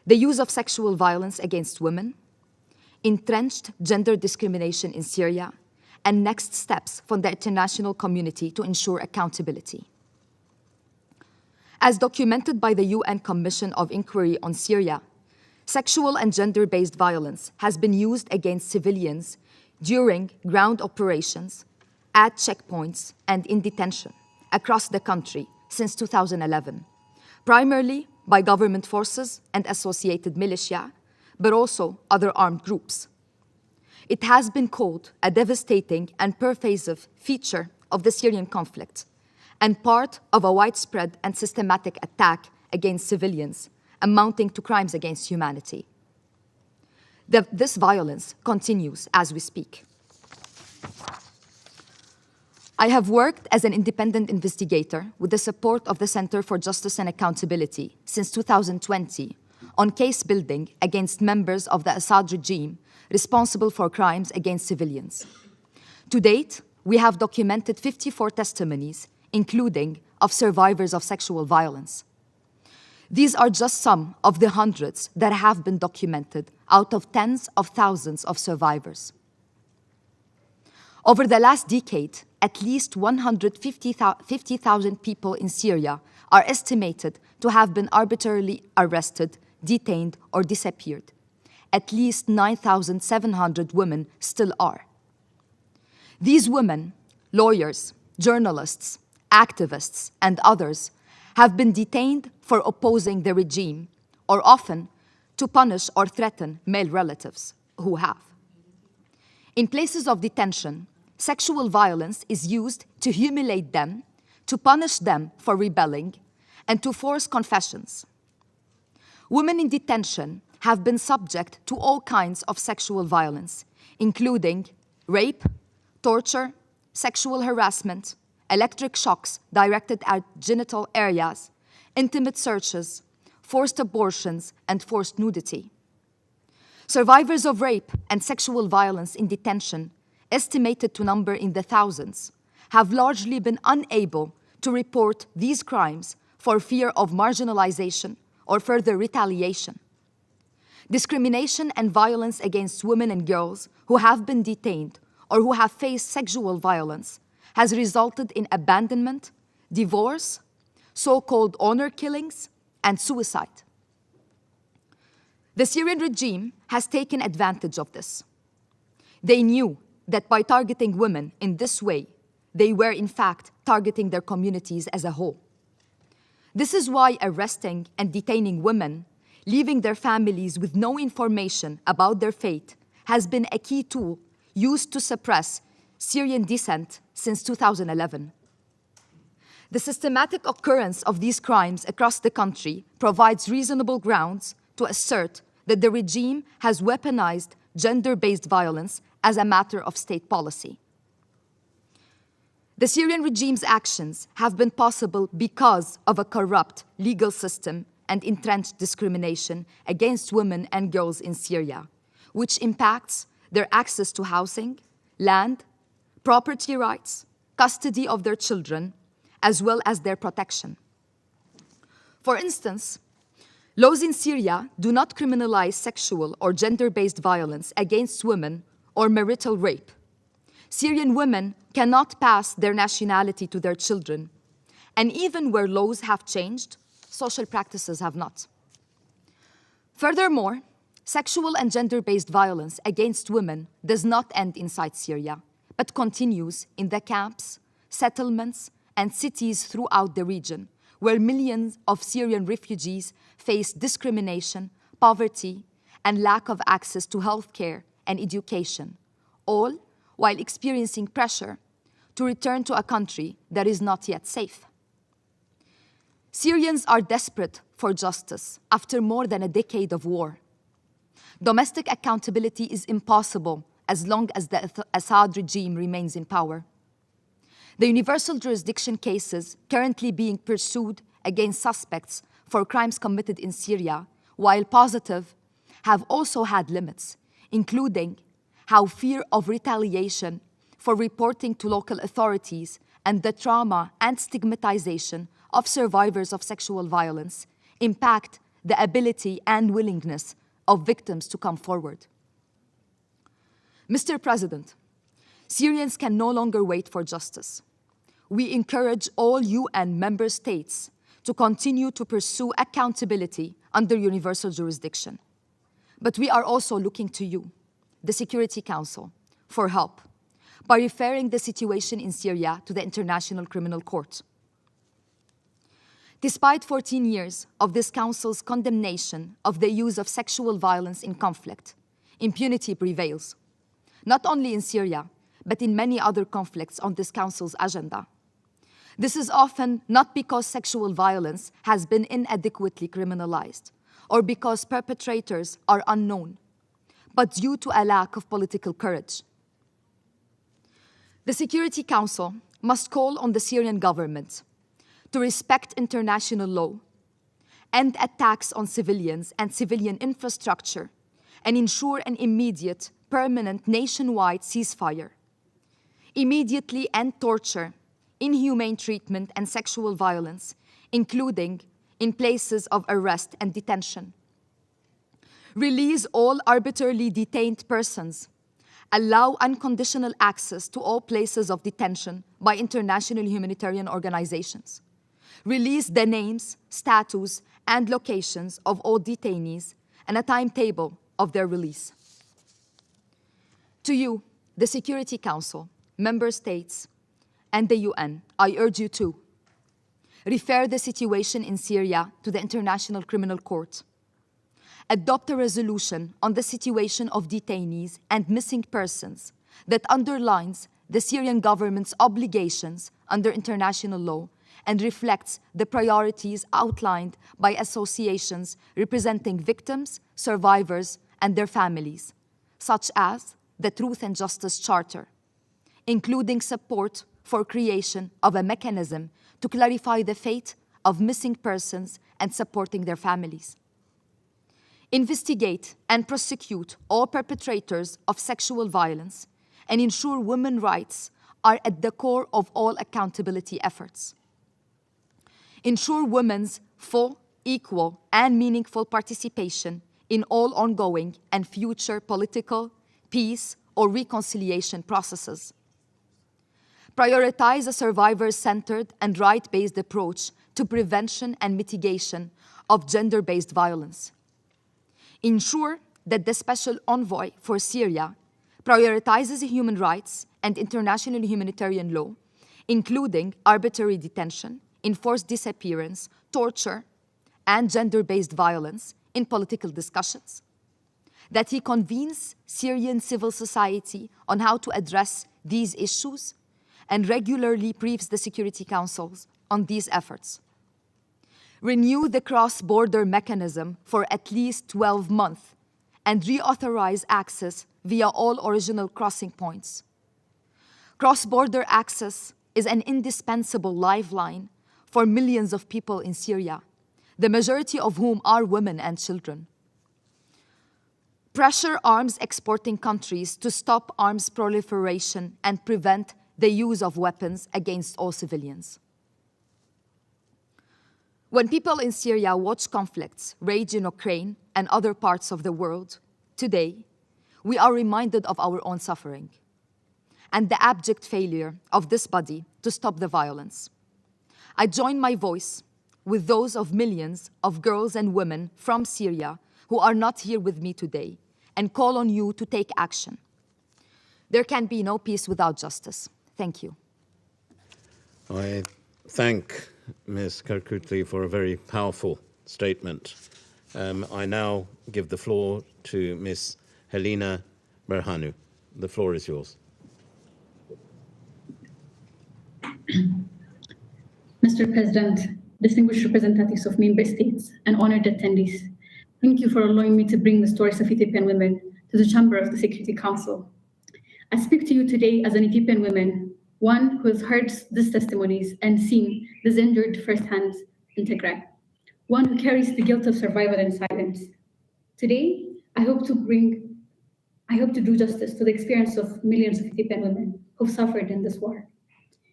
the use of sexual violence against women, entrenched gender discrimination in Syria, and next steps from the international community to ensure accountability. As documented by the UN Commission of Inquiry on Syria, sexual and gender-based violence has been used against civilians during ground operations, at checkpoints, and in detention across the country since 2011, primarily by government forces and associated militia, but also other armed groups. It has been called a devastating and pervasive feature of the Syrian conflict and part of a widespread and systematic attack against civilians, amounting to crimes against humanity. This violence continues as we speak. I have worked as an independent investigator with the support of the Center for Justice and Accountability since 2020 on case building against members of the Assad regime responsible for crimes against civilians. To date, we have documented 54 testimonies, including of survivors of sexual violence. These are just some of the hundreds that have been documented out of tens of thousands of survivors. Over the last decade, at least 150,000 people in Syria are estimated to have been arbitrarily arrested, detained, or disappeared. At least 9,700 women still are. These women, lawyers, journalists, activists, and others have been detained for opposing the regime, or often to punish or threaten male relatives who have. In places of detention, sexual violence is used to humiliate them, to punish them for rebelling, and to force confessions. Women in detention have been subject to all kinds of sexual violence, including rape, torture, sexual harassment, electric shocks directed at genital areas, intimate searches, forced abortions, and forced nudity. Survivors of rape and sexual violence in detention, estimated to number in the thousands, have largely been unable to report these crimes for fear of marginalization or further retaliation. Discrimination and violence against women and girls who have been detained or who have faced sexual violence has resulted in abandonment, divorce, so-called honor killings, and suicide. The Syrian regime has taken advantage of this. They knew that by targeting women in this way, they were in fact targeting their communities as a whole. This is why arresting and detaining women, leaving their families with no information about their fate, has been a key tool used to suppress Syrian dissent since 2011. The systematic occurrence of these crimes across the country provides reasonable grounds to assert that the regime has weaponized gender-based violence as a matter of state policy. The Syrian regime's actions have been possible because of a corrupt legal system and entrenched discrimination against women and girls in Syria, which impacts their access to housing, land, property rights, custody of their children, as well as their protection. For instance, laws in Syria do not criminalize sexual or gender-based violence against women or marital rape. Syrian women cannot pass their nationality to their children, and even where laws have changed, social practices have not. Furthermore, sexual and gender-based violence against women does not end inside Syria, but continues in the camps, settlements, and cities throughout the region, where millions of Syrian refugees face discrimination, poverty, and lack of access to healthcare and education, all while experiencing pressure to return to a country that is not yet safe. Syrians are desperate for justice after more than a decade of war. Domestic accountability is impossible as long as the Assad regime remains in power. The universal jurisdiction cases currently being pursued against suspects for crimes committed in Syria, while positive, have also had limits, including how fear of retaliation for reporting to local authorities and the trauma and stigmatization of survivors of sexual violence impact the ability and willingness of victims to come forward. Mr. President, Syrians can no longer wait for justice. We encourage all UN member states to continue to pursue accountability under universal jurisdiction. But we are also looking to you, the Security Council, for help by referring the situation in Syria to the International Criminal Court. Despite 14 years of this Council's condemnation of the use of sexual violence in conflict, impunity prevails, not only in Syria, but in many other conflicts on this Council's agenda. This is often not because sexual violence has been inadequately criminalized or because perpetrators are unknown, but due to a lack of political courage. The Security Council must call on the Syrian government to respect international law, end attacks on civilians and civilian infrastructure, and ensure an immediate, permanent nationwide ceasefire. Immediately end torture, inhumane treatment, and sexual violence, including in places of arrest and detention. Release all arbitrarily detained persons. Allow unconditional access to all places of detention by international humanitarian organizations. Release the names, status, and locations of all detainees and a timetable of their release. To you, the Security Council, member states, and the UN, I urge you to refer the situation in Syria to the International Criminal Court. Adopt a resolution on the situation of detainees and missing persons that underlines the Syrian government's obligations under international law and reflects the priorities outlined by associations representing victims, survivors, and their families, such as the Truth and Justice Charter, including support for creation of a mechanism to clarify the fate of missing persons and supporting their families. Investigate and prosecute all perpetrators of sexual violence and ensure women's rights are at the core of all accountability efforts. Ensure women's full, equal, and meaningful participation in all ongoing and future political, peace, or reconciliation processes. Prioritize a survivor-centered and right-based approach to prevention and mitigation of gender-based violence. Ensure that the Special Envoy for Syria prioritizes human rights and international humanitarian law, including arbitrary detention, enforced disappearance, torture, and gender-based violence in political discussions. That he convenes Syrian civil society on how to address these issues and regularly briefs the Security Councils on these efforts. Renew the cross-border mechanism for at least 12 months and reauthorize access via all original crossing points. Cross-border access is an indispensable lifeline for millions of people in Syria, the majority of whom are women and children. Pressure arms exporting countries to stop arms proliferation and prevent the use of weapons against all civilians. When people in Syria watch conflicts rage in Ukraine and other parts of the world, today, we are reminded of our own suffering and the abject failure of this body to stop the violence. I join my voice with those of millions of girls and women from Syria who are not here with me today and call on you to take action. There can be no peace without justice. Thank you. I thank Ms. Karkutli for a very powerful statement. I now give the floor to Ms. Helena Berhanu. The floor is yours. Mr. President, distinguished representatives of member states, and honored attendees, thank you for allowing me to bring the stories of Ethiopian women to the chamber of the Security Council. I speak to you today as an Ethiopian woman one who has heard these testimonies and seen this injured firsthand in Tigray, one who carries the guilt of survival in silence. Today, I hope to do justice to the experience of millions of Ethiopian women who've suffered in this war.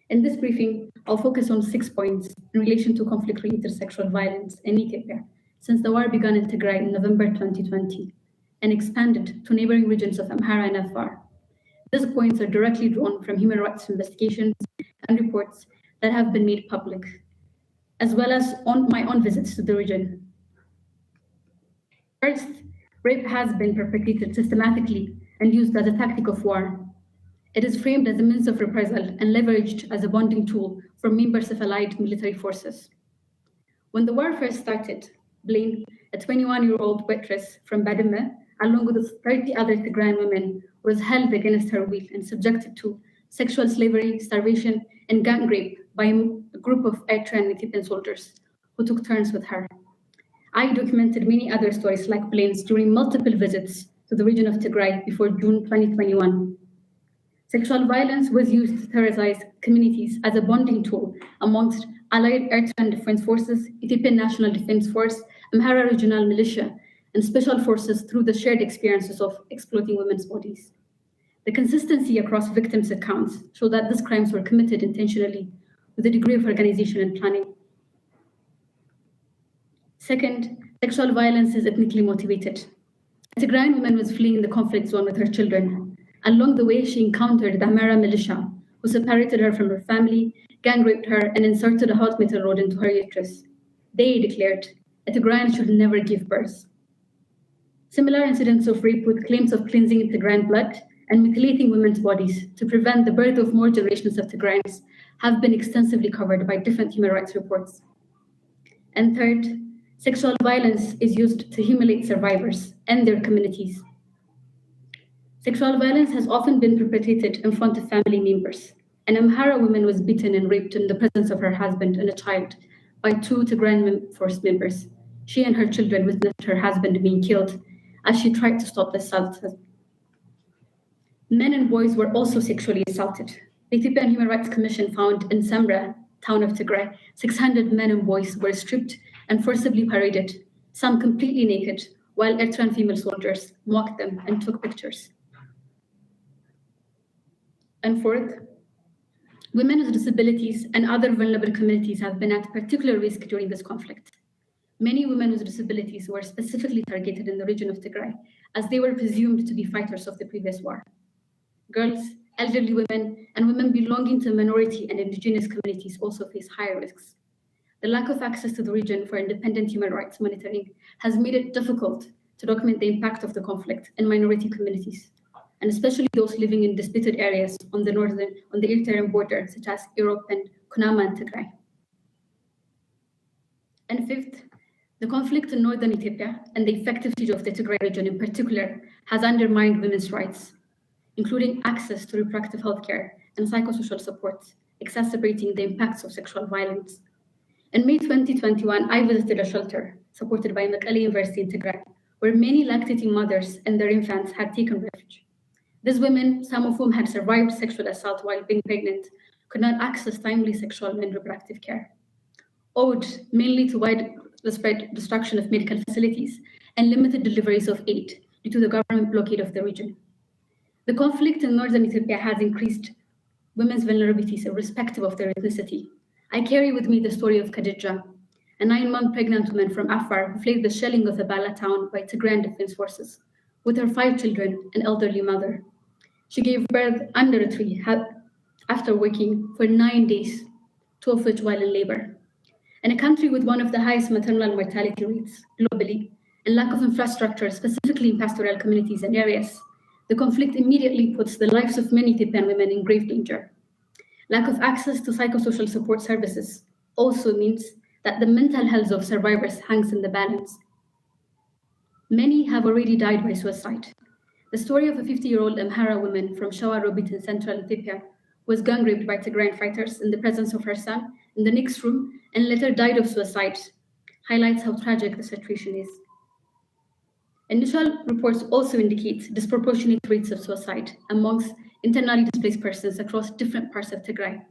In this briefing, I'll focus on 6 points in relation to conflict-related sexual violence in Ethiopia since the war began in Tigray in November 2020 and expanded to neighboring regions of Amhara and Afar. These points are directly drawn from human rights investigations and reports that have been made public, as well as on my own visits to the region. First, rape has been perpetrated systematically and used as a tactic of war. It is framed as a means of reprisal and leveraged as a bonding tool for members of allied military forces. When the war first started, Blaine, a 21-year-old waitress from Badime, along with 30 other Tigrayan women, was held against her will and subjected to sexual slavery, starvation, and gang rape by a group of Eritrean Ethiopian soldiers who took turns with her. I documented many other stories like Blaine's during multiple visits to the region of Tigray before June 2021. Sexual violence was used to terrorize communities as a bonding tool amongst allied Eritrean Defense Forces, Ethiopian National Defense Force, Amhara Regional Militia, and special forces through the shared experiences of exploiting women's bodies. The consistency across victims' accounts show that these crimes were committed intentionally with a degree of organization and planning. Second, sexual violence is ethnically motivated. A Tigrayan woman was fleeing the conflict zone with her children. Along the way, she encountered the Amhara militia, who separated her from her family, gang raped her, and inserted a hot metal rod into her uterus. They declared, a Tigrayan should never give birth. Similar incidents of rape with claims of cleansing Tigrayan blood and mutilating women's bodies to prevent the birth of more generations of Tigrayans have been extensively covered by different human rights reports. And third, sexual violence is used to humiliate survivors and their communities. Sexual violence has often been perpetrated in front of family members. An Amhara woman was beaten and raped in the presence of her husband and a child by 2 Tigrayan force members. She and her children witnessed her husband being killed as she tried to stop the assault. Men and boys were also sexually assaulted. The Ethiopian Human Rights Commission found in Samra, town of Tigray, 600 men and boys were stripped and forcibly paraded, some completely naked, while Eritrean female soldiers mocked them and took pictures. And fourth, women with disabilities and other vulnerable communities have been at particular risk during this conflict. Many women with disabilities were specifically targeted in the region of Tigray, as they were presumed to be fighters of the previous war. Girls, elderly women, and women belonging to minority and indigenous communities also face higher risks. The lack of access to the region for independent human rights monitoring has made it difficult to document the impact of the conflict in minority communities, and especially those living in disputed areas on the Eritrean border, such as Europe and Kunama and Tigray. And fifth, the conflict in northern Ethiopia and the effective siege of the Tigray region in particular has undermined women's rights, including access to reproductive health care and psychosocial support, exacerbating the impacts of sexual violence. In May 2021, I visited a shelter supported by Mekelle University in Tigray, where many lactating mothers and their infants had taken refuge. These women, some of whom had survived sexual assault while being pregnant, could not access timely sexual and reproductive care, owed mainly to widespread destruction of medical facilities and limited deliveries of aid due to the government blockade of the region. The conflict in northern Ethiopia has increased women's vulnerabilities irrespective of their ethnicity. I carry with me the story of Khadija, a 9-month pregnant woman from Afar who fled the shelling of Abala town by Tigrayan Defense Forces with her 5 children and elderly mother. She gave birth under a tree after working for 9 days, 2 of which while in labor. In a country with one of the highest maternal mortality rates globally and lack of infrastructure, specifically in pastoral communities and areas, the conflict immediately puts the lives of many Ethiopian women in grave danger. Lack of access to psychosocial support services also means that the mental health of survivors hangs in the balance. Many have already died by suicide. The story of a 50-year-old Amhara woman from Shawa Robit in central Ethiopia was gang raped by Tigrayan fighters in the presence of her son in the next room and later died of suicide, highlights how tragic the situation is. Initial reports also indicate disproportionate rates of suicide amongst internally displaced persons across different parts of Tigray.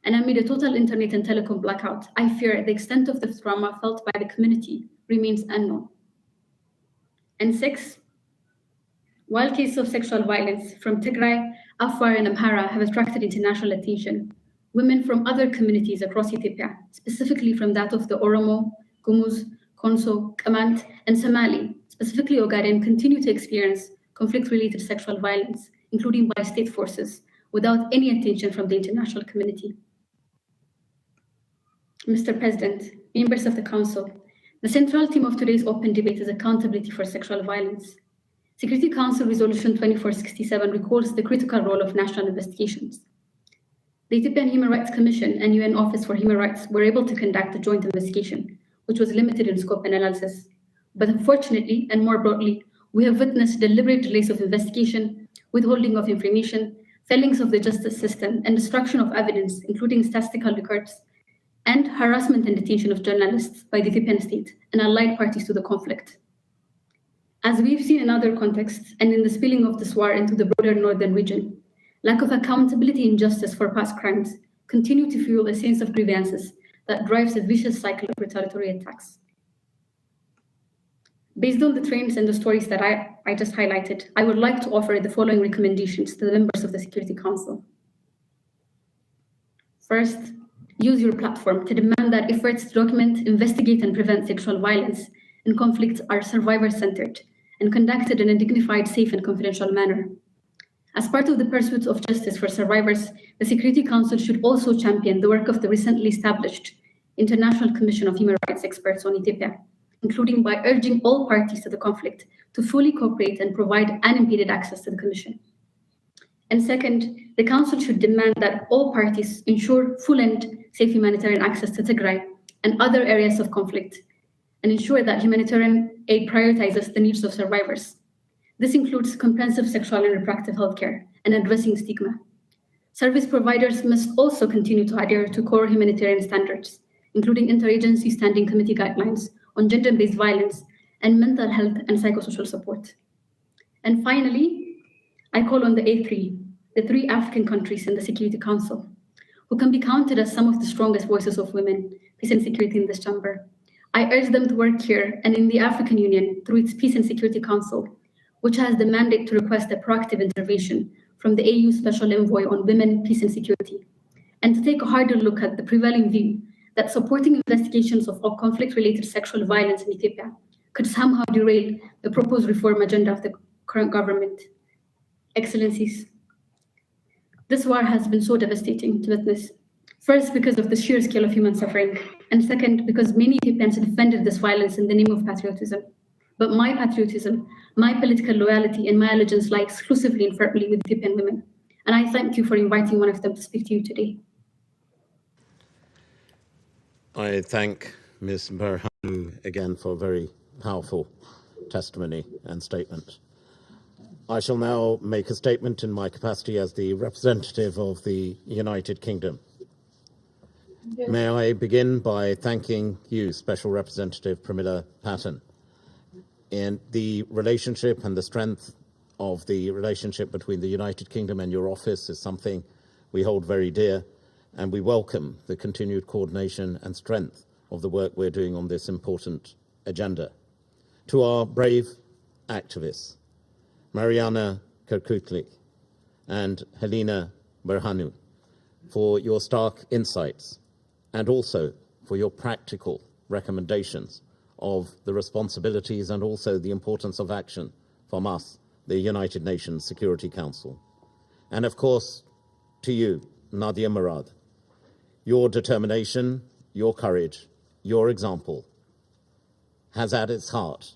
And amid a total internet and telecom blackout, I fear the extent of the trauma felt by the community remains unknown. And 6, while cases of sexual violence from Tigray, Afar, and Amhara have attracted international attention, women from other communities across Ethiopia, specifically from that of the Oromo, Gumuz, Konso, Kamant, and Somali, specifically Ogaden, continue to experience conflict-related sexual violence, including by state forces, without any attention from the international community. Mr. President, members of the Council, the central theme of today's open debate is accountability for sexual violence. Security Council Resolution 2467 recalls the critical role of national investigations. The Ethiopian Human Rights Commission and UN Office for Human Rights were able to conduct a joint investigation, which was limited in scope and analysis. But unfortunately, and more broadly, we have witnessed deliberate delays of investigation, withholding of information, failings of the justice system, and destruction of evidence, including statistical records, and harassment and detention of journalists by the Ethiopian state and allied parties to the conflict. As we've seen in other contexts and in the spilling of this war into the broader northern region, lack of accountability and justice for past crimes continue to fuel a sense of grievances that drives a vicious cycle of retaliatory attacks. Based on the trends and the stories that I just highlighted, I would like to offer the following recommendations to the members of the Security Council. First, use your platform to demand that efforts to document, investigate, and prevent sexual violence and conflicts are survivor-centered and conducted in a dignified, safe, and confidential manner. As part of the pursuit of justice for survivors, the Security Council should also champion the work of the recently established International Commission of Human Rights Experts on Ethiopia, including by urging all parties to the conflict to fully cooperate and provide unimpeded access to the Commission. And second, the Council should demand that all parties ensure full and safe humanitarian access to Tigray and other areas of conflict, and ensure that humanitarian aid prioritizes the needs of survivors. This includes comprehensive sexual and reproductive health care and addressing stigma. Service providers must also continue to adhere to core humanitarian standards, including interagency standing committee guidelines on gender-based violence and mental health and psychosocial support. And finally, I call on the A3, the 3 African countries in the Security Council, who can be counted as some of the strongest voices of women, peace and security in this chamber. I urge them to work here and in the African Union through its Peace and Security Council, which has the mandate to request a proactive intervention from the AU Special Envoy on Women, Peace and Security, and to take a harder look at the prevailing view that supporting investigations of conflict-related sexual violence in Ethiopia could somehow derail the proposed reform agenda of the current government. Excellencies, this war has been so devastating to witness. First, because of the sheer scale of human suffering, and second, because many Ethiopians defended this violence in the name of patriotism. But my patriotism, my political loyalty, and my allegiance lie exclusively and firmly with Ethiopian women. And I thank you for inviting one of them to speak to you today. I thank Ms. Berhanu again for a very powerful testimony and statement. I shall now make a statement in my capacity as the representative of the United Kingdom. Yes. May I begin by thanking you, Special Representative Pramila Patten, in the relationship and the strength of the relationship between the United Kingdom and your office is something we hold very dear, and we welcome the continued coordination and strength of the work we're doing on this important agenda. To our brave activists, Mariana Kirkukli and Helena Berhanu, for your stark insights and also for your practical recommendations of the responsibilities and also the importance of action from us, the United Nations Security Council. And of course, to you, Nadia Murad, your determination, your courage, your example has at its heart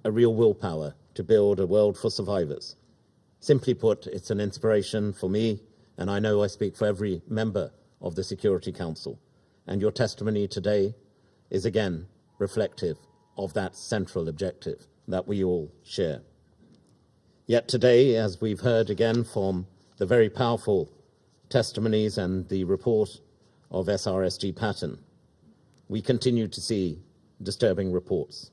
a real willpower to build a world for survivors. Simply put, it's an inspiration for me, and I know I speak for every member of the Security Council. And your testimony today is again reflective of that central objective that we all share. Yet today, as we've heard again from the very powerful testimonies and the report of SRSG Patten, we continue to see disturbing reports.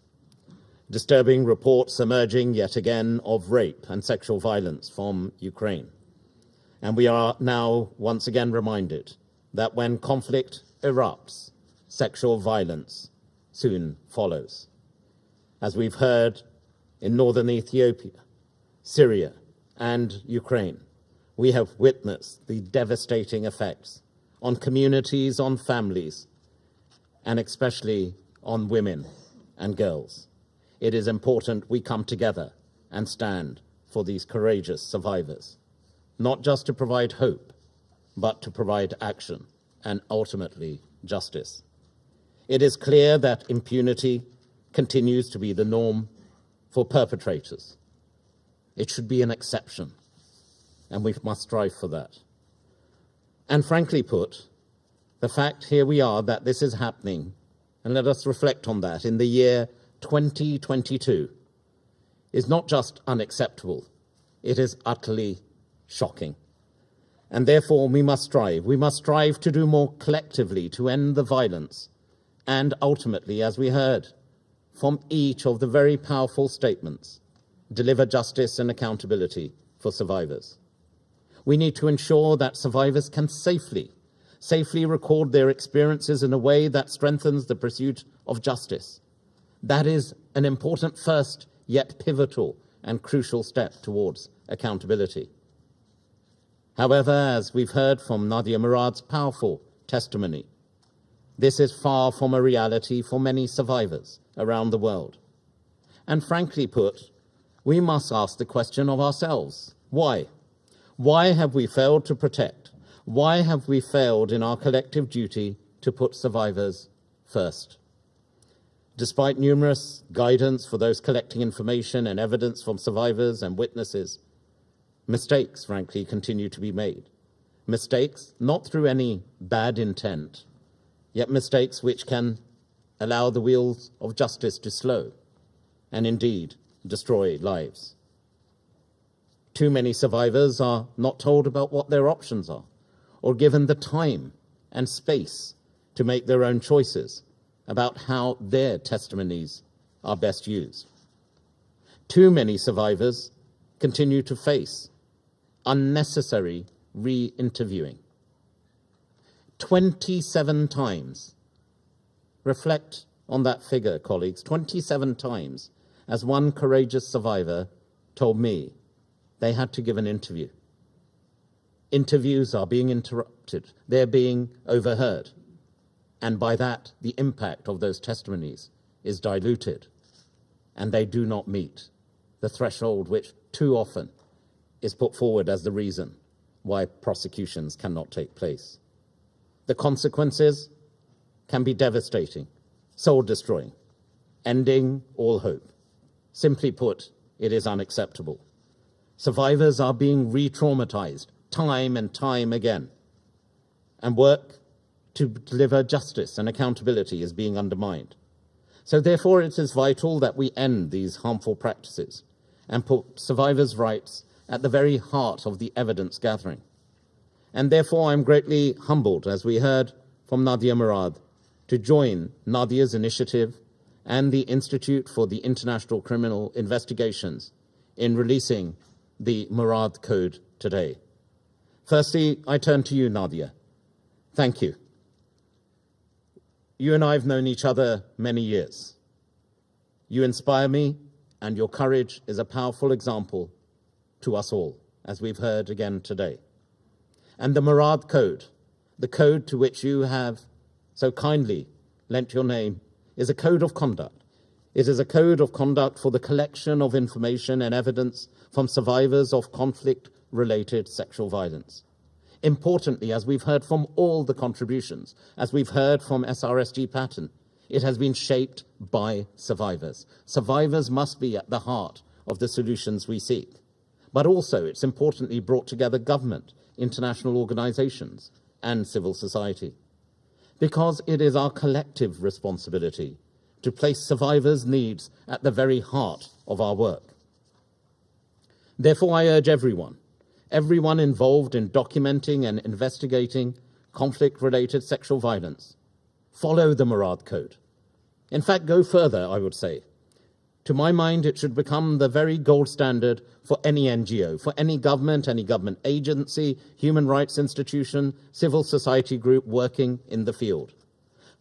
Disturbing reports emerging yet again of rape and sexual violence from Ukraine. And we are now once again reminded that when conflict erupts, sexual violence soon follows. As we've heard in northern Ethiopia, Syria, and Ukraine, we have witnessed the devastating effects on communities, on families, and especially on women and girls. It is important we come together and stand for these courageous survivors, not just to provide hope, but to provide action and ultimately justice. It is clear that impunity continues to be the norm for perpetrators. It should be an exception, and we must strive for that. And frankly put, the fact here we are that this is happening, and let us reflect on that, in the year 2022, is not just unacceptable, it is utterly shocking. And therefore we must strive to do more collectively to end the violence, and ultimately, as we heard from each of the very powerful statements, deliver justice and accountability for survivors. We need to ensure that survivors can safely record their experiences in a way that strengthens the pursuit of justice. That is an important first, yet pivotal and crucial step towards accountability. However, as we've heard from Nadia Murad's powerful testimony, this is far from a reality for many survivors around the world. And frankly put, we must ask the question of ourselves, why? Why have we failed to protect? Why have we failed in our collective duty to put survivors first? Despite numerous guidance for those collecting information and evidence from survivors and witnesses, mistakes, frankly, continue to be made. Mistakes not through any bad intent, yet mistakes which can allow the wheels of justice to slow and indeed destroy lives. Too many survivors are not told about what their options are or given the time and space to make their own choices about how their testimonies are best used. Too many survivors continue to face unnecessary re-interviewing. 27 times. Reflect on that figure, colleagues. 27 times, as one courageous survivor told me, they had to give an interview. Interviews are being interrupted. They're being overheard. And by that, the impact of those testimonies is diluted. And they do not meet the threshold which too often is put forward as the reason why prosecutions cannot take place. The consequences can be devastating, soul-destroying, ending all hope. Simply put, it is unacceptable. Survivors are being re-traumatized time and time again, and work to deliver justice and accountability is being undermined. So therefore, it is vital that we end these harmful practices and put survivors' rights at the very heart of the evidence gathering. And therefore, I'm greatly humbled, as we heard from Nadia Murad, to join Nadia's initiative and the Institute for the International Criminal Investigations in releasing the Murad Code today. Firstly, I turn to you, Nadia. Thank you. You and I have known each other many years. You inspire me, and your courage is a powerful example to us all, as we've heard again today. And the Murad Code, the code to which you have so kindly lent your name, is a code of conduct. It is a code of conduct for the collection of information and evidence from survivors of conflict-related sexual violence. Importantly, as we've heard from all the contributions, as we've heard from SRSG Pattern, it has been shaped by survivors. Survivors must be at the heart of the solutions we seek. But also, it's importantly brought together government, international organizations, and civil society. Because it is our collective responsibility to place survivors' needs at the very heart of our work. Therefore, I urge everyone involved in documenting and investigating conflict-related sexual violence, follow the Murad Code. In fact, go further, I would say. To my mind, it should become the very gold standard for any NGO, for any government agency, human rights institution, civil society group working in the field.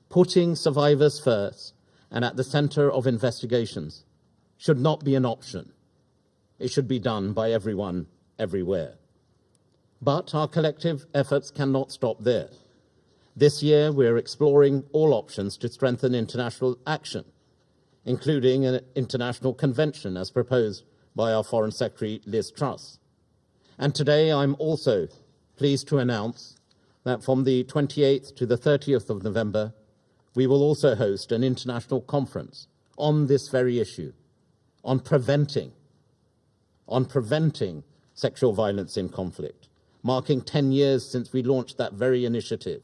Putting survivors first and at the center of investigations should not be an option. It should be done by everyone, everywhere. But our collective efforts cannot stop there. This year, we're exploring all options to strengthen international action, including an international convention as proposed by our Foreign Secretary, Liz Truss. And today, I'm also pleased to announce that from the 28th to the 30th of November, we will also host an international conference on this very issue, on preventing sexual violence in conflict, marking 10 years since we launched that very initiative.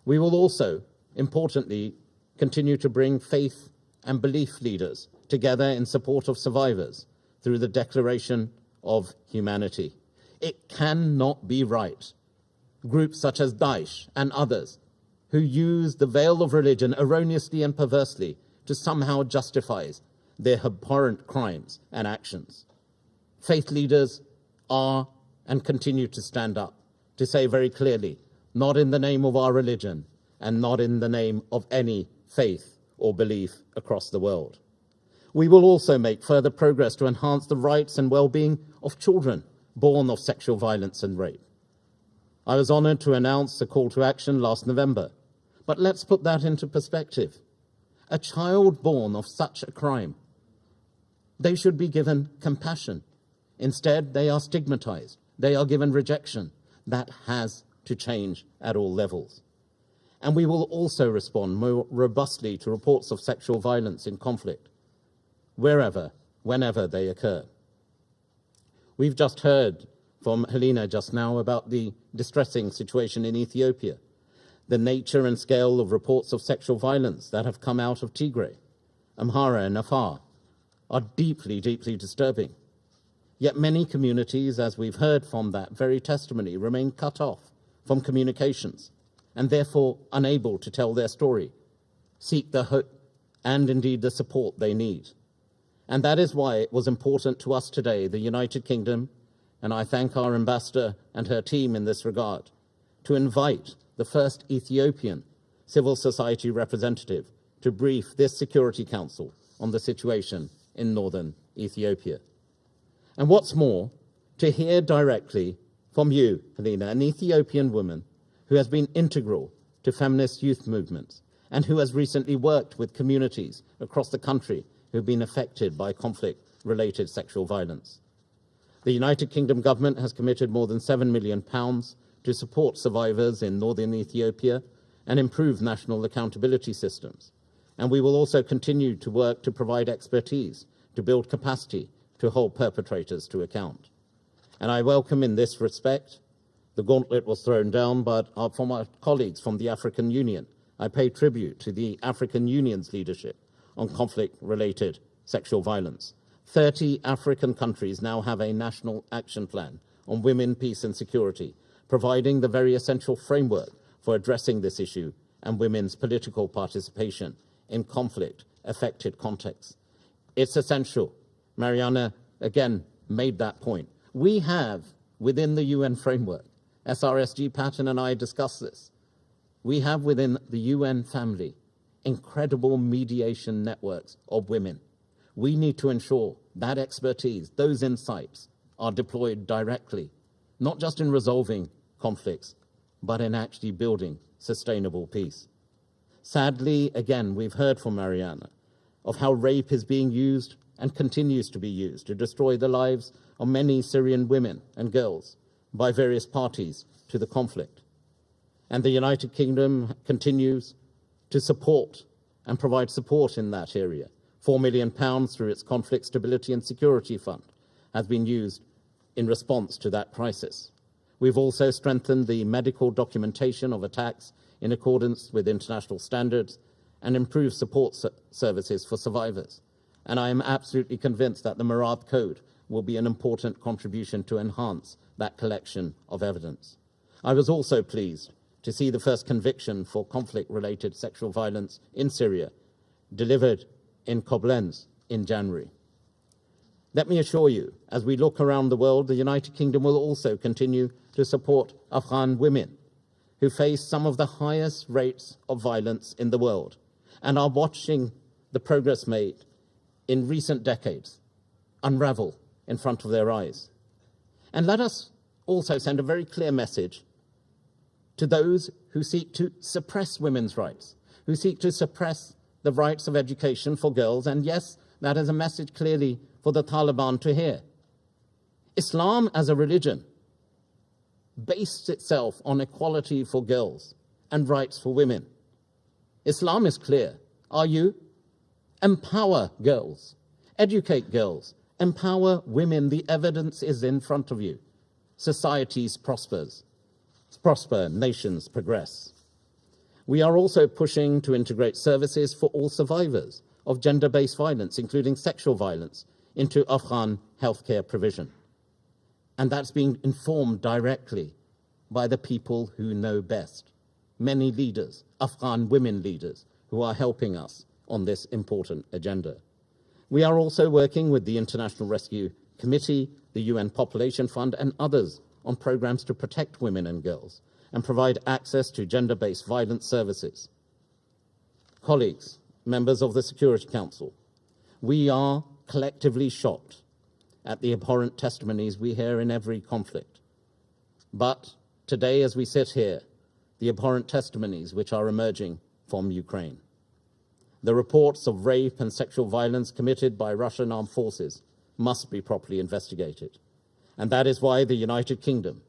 We will also, importantly, continue to bring faith and belief leaders together in support of survivors through the Declaration of Humanity. It cannot be right. Groups such as Daesh and others who use the veil of religion erroneously and perversely to somehow justify their abhorrent crimes and actions. Faith leaders are and continue to stand up to say very clearly, not in the name of our religion and not in the name of any faith or belief across the world. We will also make further progress to enhance the rights and well-being of children born of sexual violence and rape. I was honored to announce a call to action last November, but let's put that into perspective. A child born of such a crime, they should be given compassion. Instead, they are stigmatized. They are given rejection. That has to change at all levels. And we will also respond more robustly to reports of sexual violence in conflict, wherever, whenever they occur. We've just heard from Helena just now about the distressing situation in Ethiopia, the nature and scale of reports of sexual violence that have come out of Tigray, Amhara and Afar are deeply, deeply disturbing. Yet many communities, as we've heard from that very testimony, remain cut off from communications and therefore unable to tell their story, seek the hope and indeed the support they need. And that is why it was important to us today, the United Kingdom, and I thank our ambassador and her team in this regard, to invite the first Ethiopian civil society representative to brief this Security Council on the situation in northern Ethiopia. And what's more, to hear directly from you, Helena, an Ethiopian woman who has been integral to feminist youth movements and who has recently worked with communities across the country who have been affected by conflict-related sexual violence. The United Kingdom government has committed more than £7 million to support survivors in northern Ethiopia and improve national accountability systems. And we will also continue to work to provide expertise, to build capacity, to hold perpetrators to account. And I welcome in this respect, the gauntlet was thrown down, but from our colleagues from the African Union, I pay tribute to the African Union's leadership on conflict-related sexual violence. 30 African countries now have a national action plan on women, peace and security, providing the very essential framework for addressing this issue and women's political participation in conflict-affected contexts. It's essential. Mariana, again, made that point. We have, within the UN framework, SRSG Patton and I discussed this, we have within the UN family incredible mediation networks of women. We need to ensure that expertise, those insights, are deployed directly, not just in resolving conflicts, but in actually building sustainable peace. Sadly, again, we've heard from Mariana of how rape is being used and continues to be used to destroy the lives of many Syrian women and girls by various parties to the conflict. And the United Kingdom continues to support and provide support in that area. £4 million through its Conflict Stability and Security Fund has been used in response to that crisis. We've also strengthened the medical documentation of attacks in accordance with international standards and improved support services for survivors. And I am absolutely convinced that the Murad Code will be an important contribution to enhance that collection of evidence. I was also pleased to see the first conviction for conflict-related sexual violence in Syria delivered in Koblenz in January. Let me assure you, as we look around the world, the United Kingdom will also continue to support Afghan women who face some of the highest rates of violence in the world and are watching the progress made in recent decades unravel in front of their eyes. And let us also send a very clear message to those who seek to suppress women's rights, who seek to suppress the rights of education for girls. And yes, that is a message clearly for the Taliban to hear. Islam as a religion based itself on equality for girls and rights for women. Islam is clear. Are you? Empower girls, educate girls, empower women. The evidence is in front of you. Societies prosper, nations progress. We are also pushing to integrate services for all survivors of gender-based violence, including sexual violence, into Afghan healthcare provision. And that's being informed directly by the people who know best. Many leaders, Afghan women leaders, who are helping us on this important agenda. We are also working with the International Rescue Committee, the UN Population Fund, and others on programs to protect women and girls and provide access to gender-based violence services. Colleagues, members of the Security Council, we are collectively shocked at the abhorrent testimonies we hear in every conflict. But today, as we sit here, the abhorrent testimonies which are emerging from Ukraine, the reports of rape and sexual violence committed by Russian armed forces must be properly investigated. And that is why the United Kingdom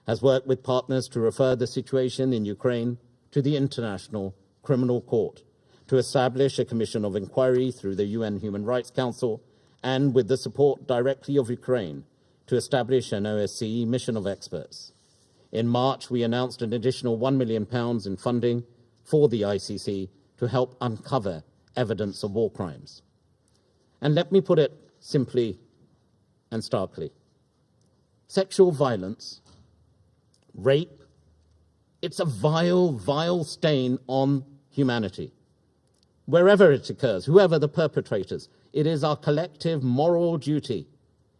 has worked with partners to refer the situation in Ukraine to the International Criminal Court, to establish a commission of inquiry through the UN Human Rights Council, and with the support directly of Ukraine, to establish an OSCE mission of experts. In March, we announced an additional £1 million in funding for the ICC to help uncover evidence of war crimes. And let me put it simply and starkly. Sexual violence, rape, it's a vile, vile stain on humanity. Wherever it occurs, whoever the perpetrators, it is our collective moral duty.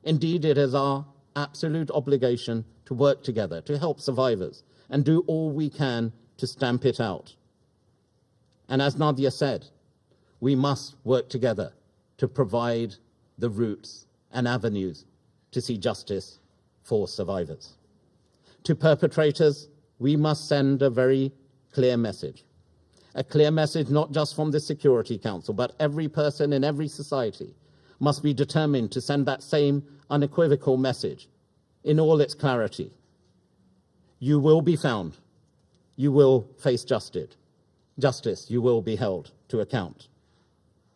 Indeed, it is our absolute obligation to work together, to help survivors, and do all we can to stamp it out. And as Nadia said, we must work together to provide the routes and avenues to see justice for survivors. To perpetrators, we must send a very clear message. A clear message not just from the Security Council, but every person in every society must be determined to send that same unequivocal message in all its clarity. You will be found. You will face justice. You will be held to account.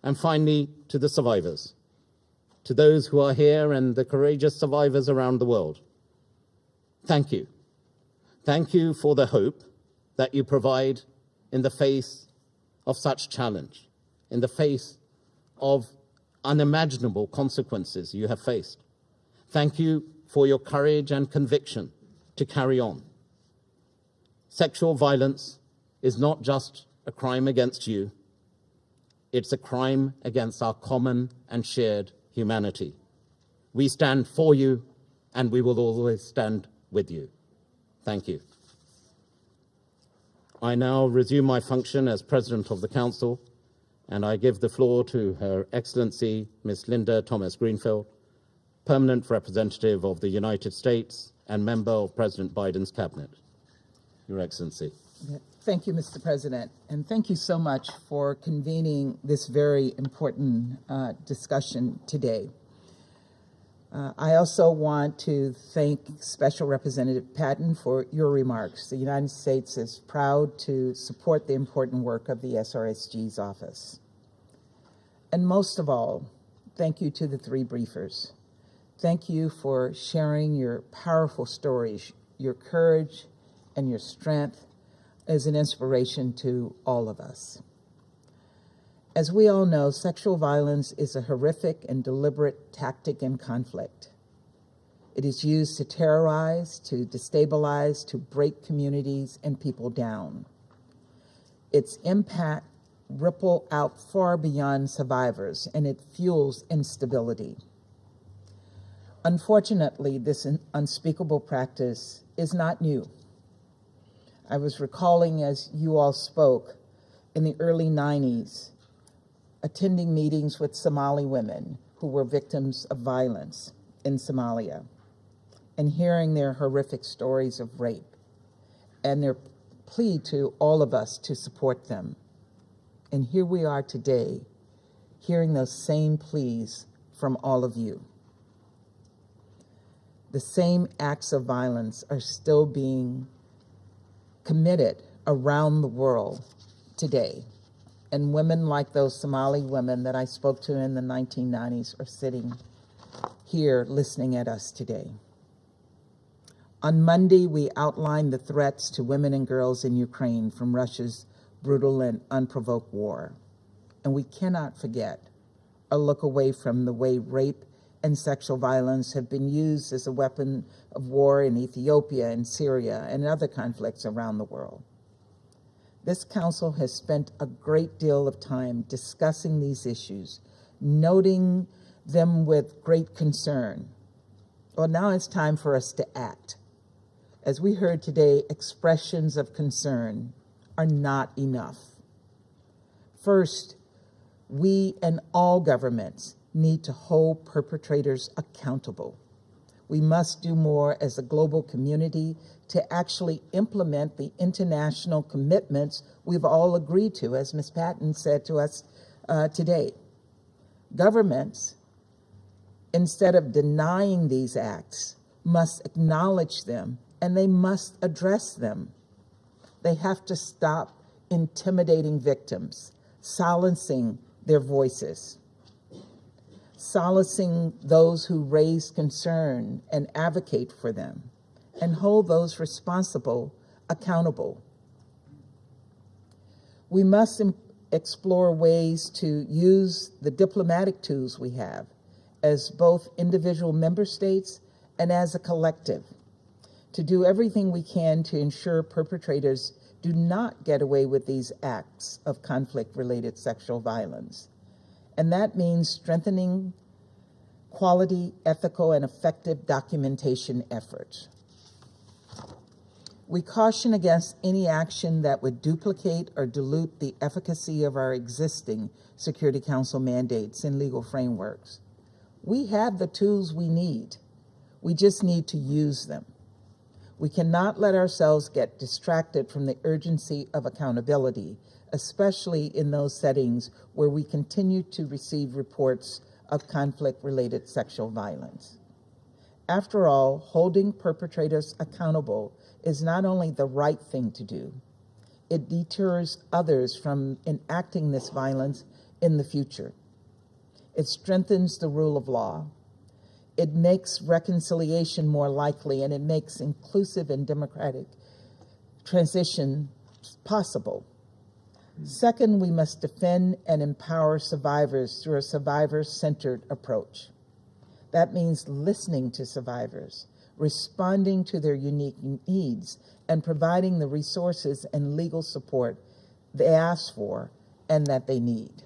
And finally, to the survivors, to those who are here and the courageous survivors around the world, thank you. Thank you for the hope that you provide in the face of such challenge, in the face of unimaginable consequences you have faced. Thank you for your courage and conviction to carry on. Sexual violence is not just a crime against you, it's a crime against our common and shared humanity. We stand for you, and we will always stand with you. Thank you. I now resume my function as President of the Council, and I give the floor to Her Excellency, Ms. Linda Thomas-Greenfield, Permanent Representative of the United States and member of President Biden's Cabinet. Your Excellency. Thank you, Mr. President, and thank you so much for convening this very important discussion today. I also want to thank Special Representative Patton for your remarks. The United States is proud to support the important work of the SRSG's office. And most of all, thank you to the three briefers. Thank you for sharing your powerful stories. Your courage and your strength is an inspiration to all of us. As we all know, sexual violence is a horrific and deliberate tactic in conflict. It is used to terrorize, to destabilize, to break communities and people down. Its impact ripple out far beyond survivors, and it fuels instability. Unfortunately, this unspeakable practice is not new. I was recalling as you all spoke in the early 90s, attending meetings with Somali women who were victims of violence in Somalia and hearing their horrific stories of rape and their plea to all of us to support them. And here we are today, hearing those same pleas from all of you. The same acts of violence are still being committed around the world today. And women like those Somali women that I spoke to in the 1990s are sitting here listening at us today. On Monday, we outlined the threats to women and girls in Ukraine from Russia's brutal and unprovoked war. And we cannot forget or look away from the way rape and sexual violence have been used as a weapon of war in Ethiopia and Syria and other conflicts around the world. This council has spent a great deal of time discussing these issues, noting them with great concern. Well, now it's time for us to act. As we heard today, expressions of concern are not enough. First, we and all governments need to hold perpetrators accountable. We must do more as a global community to actually implement the international commitments we've all agreed to, as Ms. Patton said to us today. Governments, instead of denying these acts, must acknowledge them and they must address them. They have to stop intimidating victims, silencing their voices, solacing those who raise concern and advocate for them, and hold those responsible accountable. We must explore ways to use the diplomatic tools we have as both individual member states and as a collective to do everything we can to ensure perpetrators do not get away with these acts of conflict-related sexual violence. And that means strengthening quality, ethical, and effective documentation efforts. We caution against any action that would duplicate or dilute the efficacy of our existing Security Council mandates and legal frameworks. We have the tools we need. We just need to use them. We cannot let ourselves get distracted from the urgency of accountability, especially in those settings where we continue to receive reports of conflict-related sexual violence. After all, holding perpetrators accountable is not only the right thing to do, it deters others from enacting this violence in the future. It strengthens the rule of law. It makes reconciliation more likely, and it makes inclusive and democratic transition possible. Second, we must defend and empower survivors through a survivor-centered approach. That means listening to survivors, responding to their unique needs, and providing the resources and legal support they ask for and that they need.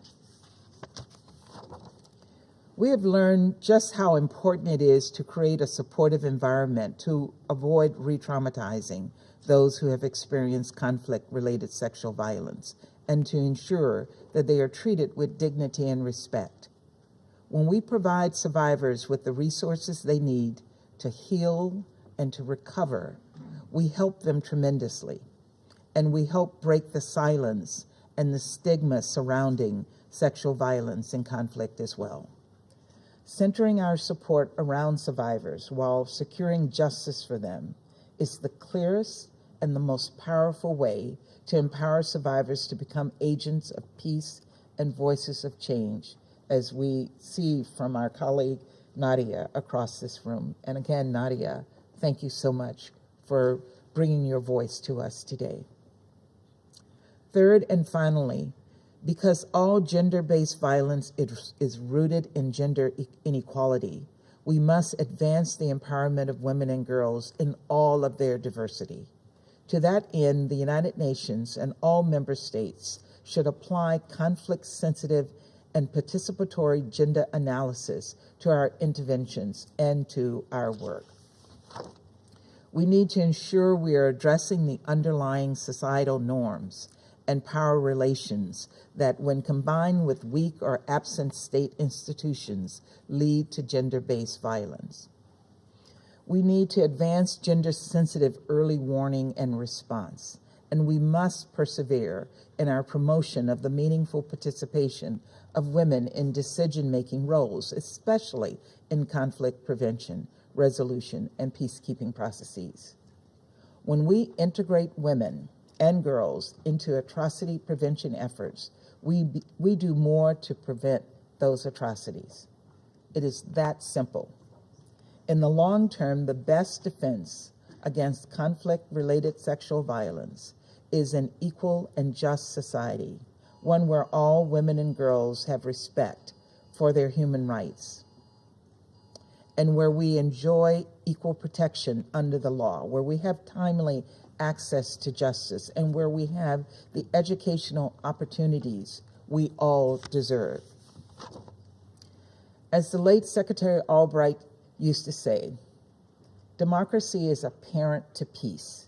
We have learned just how important it is to create a supportive environment to avoid re-traumatizing those who have experienced conflict-related sexual violence and to ensure that they are treated with dignity and respect. When we provide survivors with the resources they need to heal and to recover, we help them tremendously, and we help break the silence and the stigma surrounding sexual violence and conflict as well. Centering our support around survivors while securing justice for them is the clearest and the most powerful way to empower survivors to become agents of peace and voices of change, as we see from our colleague Nadia across this room. And again, Nadia, thank you so much for bringing your voice to us today. Third and finally, because all gender-based violence is rooted in gender inequality, we must advance the empowerment of women and girls in all of their diversity. To that end, the United Nations and all member states should apply conflict-sensitive and participatory gender analysis to our interventions and to our work. We need to ensure we are addressing the underlying societal norms and power relations that, when combined with weak or absent state institutions, lead to gender-based violence. We need to advance gender-sensitive early warning and response, and we must persevere in our promotion of the meaningful participation of women in decision-making roles, especially in conflict prevention, resolution, and peacekeeping processes. When we integrate women and girls into atrocity prevention efforts, we do more to prevent those atrocities. It is that simple. In the long term, the best defense against conflict-related sexual violence is an equal and just society, one where all women and girls have respect for their human rights, and where we enjoy equal protection under the law, where we have timely access to justice, and where we have the educational opportunities we all deserve. As the late Secretary Albright used to say, democracy is a parent to peace,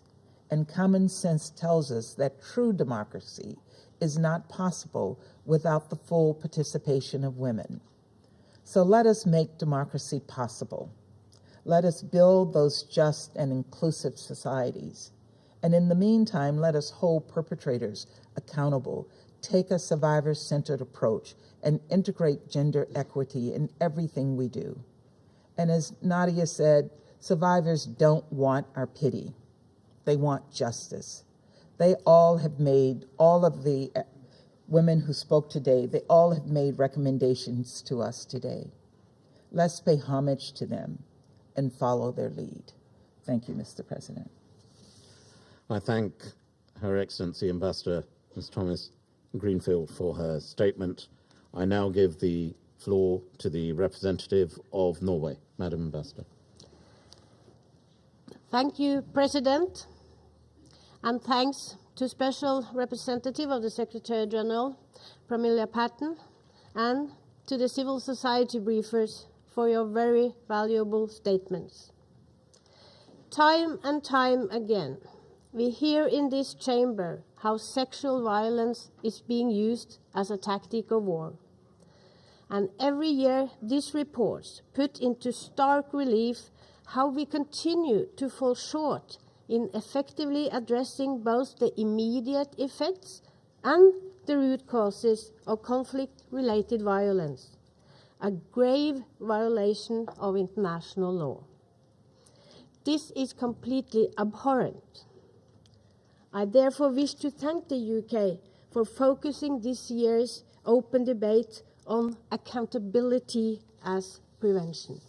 and common sense tells us that true democracy is not possible without the full participation of women. So let us make democracy possible. Let us build those just and inclusive societies. And in the meantime, let us hold perpetrators accountable, take a survivor-centered approach, and integrate gender equity in everything we do. And as Nadia said, survivors don't want our pity. They want justice. They all have made, all of the women who spoke today, they all have made recommendations to us today. Let's pay homage to them and follow their lead. Thank you, Mr. President. I thank Her Excellency Ambassador Ms. Thomas Greenfield for her statement. I now give the floor to the representative of Norway. Madam Ambassador. Thank you, President, and thanks to Special Representative of the Secretary General, Pramila Patten, and to the civil society briefers for your very valuable statements. Time and time again, we hear in this chamber how sexual violence is being used as a tactic of war. And every year, these reports put into stark relief how we continue to fall short in effectively addressing both the immediate effects and the root causes of conflict-related violence, a grave violation of international law. This is completely abhorrent. I therefore wish to thank the UK for focusing this year's open debate on accountability as prevention.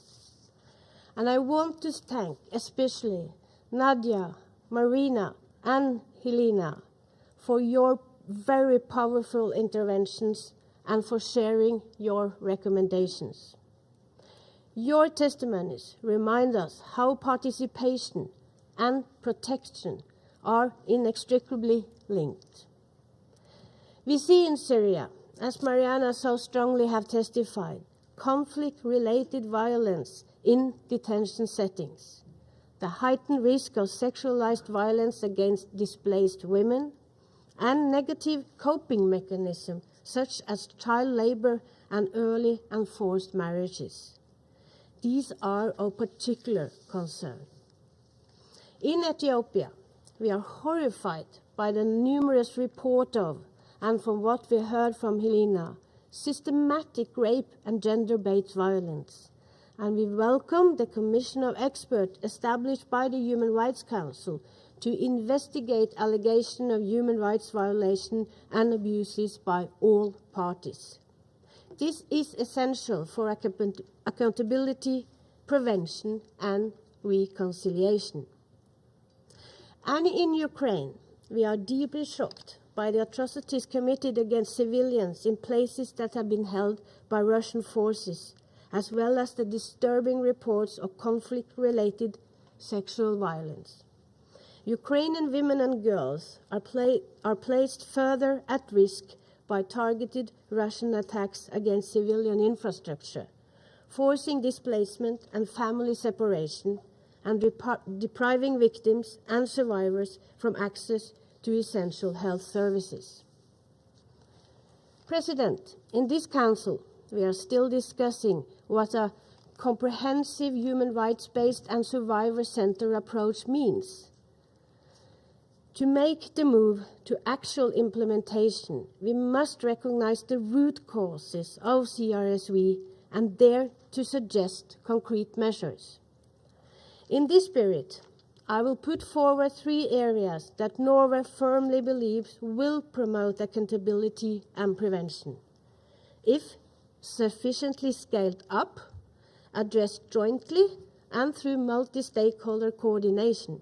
And I want to thank especially Nadia, Marina, and Helena for your very powerful interventions and for sharing your recommendations. Your testimonies remind us how participation and protection are inextricably linked. We see in Syria, as Mariana so strongly have testified, conflict-related violence in detention settings, the heightened risk of sexualized violence against displaced women, and negative coping mechanisms such as child labor and early and forced marriages. These are of particular concern. In Ethiopia, we are horrified by the numerous reports of, and from what we heard from Helena, systematic rape and gender-based violence. And we welcome the Commission of Experts established by the Human Rights Council to investigate allegations of human rights violation and abuses by all parties. This is essential for accountability, prevention, and reconciliation. And in Ukraine, we are deeply shocked by the atrocities committed against civilians in places that have been held by Russian forces, as well as the disturbing reports of conflict-related sexual violence. Ukrainian women and girls are placed further at risk by targeted Russian attacks against civilian infrastructure, forcing displacement and family separation, and depriving victims and survivors from access to essential health services. President, in this Council, we are still discussing what a comprehensive human rights-based and survivor-centered approach means. To make the move to actual implementation, we must recognize the root causes of CRSV and dare to suggest concrete measures. In this spirit, I will put forward 3 areas that Norway firmly believes will promote accountability and prevention. If sufficiently scaled up, addressed jointly and through multi-stakeholder coordination.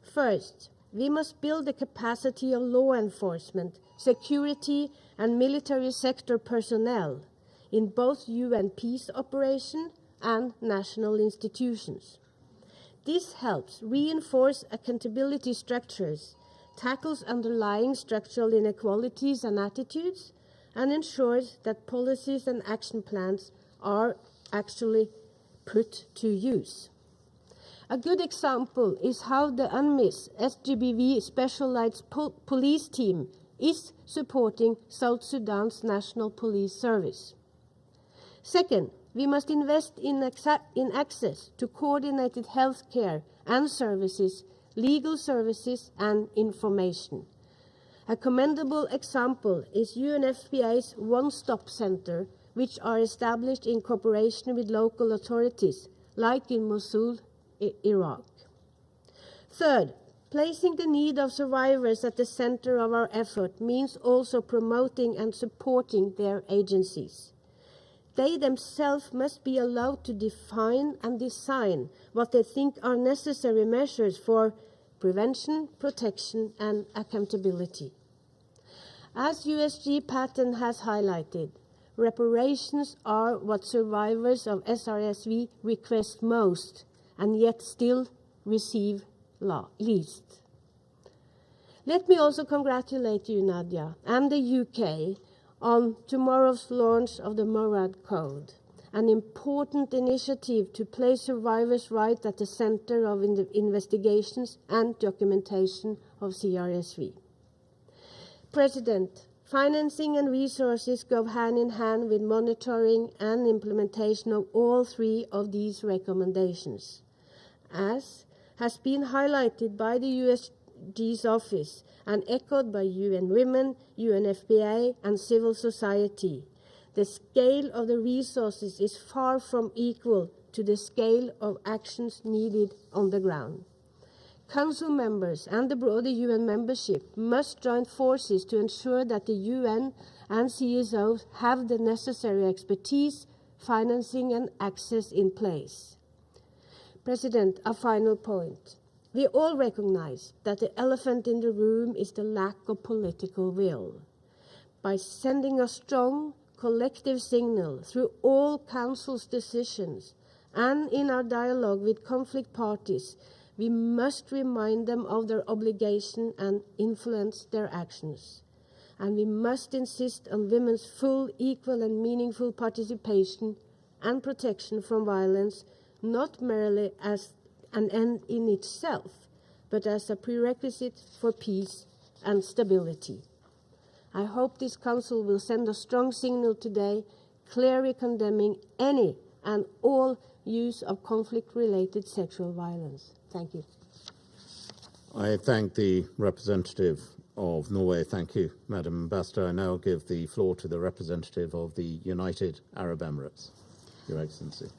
First, we must build the capacity of law enforcement, security and military sector personnel in both UN peace operation and national institutions. This helps reinforce accountability structures, tackles underlying structural inequalities and attitudes, and ensures that policies and action plans are actually put to use. A good example is how the UNMISS SGBV Specialized Police Team is supporting South Sudan's National Police Service. Second, we must invest in access to coordinated health care and services, legal services and information. A commendable example is UNFPA's one-stop center, which are established in cooperation with local authorities, like in Mosul, Iraq. Third, placing the need of survivors at the center of our effort means also promoting and supporting their agencies. They themselves must be allowed to define and design what they think are necessary measures for prevention, protection, and accountability. As USG Patton has highlighted, reparations are what survivors of SRSV request most and yet still receive least. Let me also congratulate you, Nadia, and the UK on tomorrow's launch of the MORAD Code, an important initiative to place survivors' rights at the center of investigations and documentation of CRSV. President, financing and resources go hand in hand with monitoring and implementation of all 3 of these recommendations. As has been highlighted by the USG's office and echoed by UN Women, UNFPA, and civil society, the scale of the resources is far from equal to the scale of actions needed on the ground. Council members and the broader UN membership must join forces to ensure that the UN and CSOs have the necessary expertise, financing, and access in place. President, a final point. We all recognize that the elephant in the room is the lack of political will. By sending a strong, collective signal through all Council's decisions and in our dialogue with conflict parties, we must remind them of their obligation and influence their actions. And we must insist on women's full, equal, and meaningful participation and protection from violence, not merely as an end in itself, but as a prerequisite for peace and stability. I hope this Council will send a strong signal today, clearly condemning any and all use of conflict-related sexual violence. Thank you. I thank the representative of Norway. Thank you, Madam Ambassador. I now give the floor to the representative of the United Arab Emirates, Your Excellency.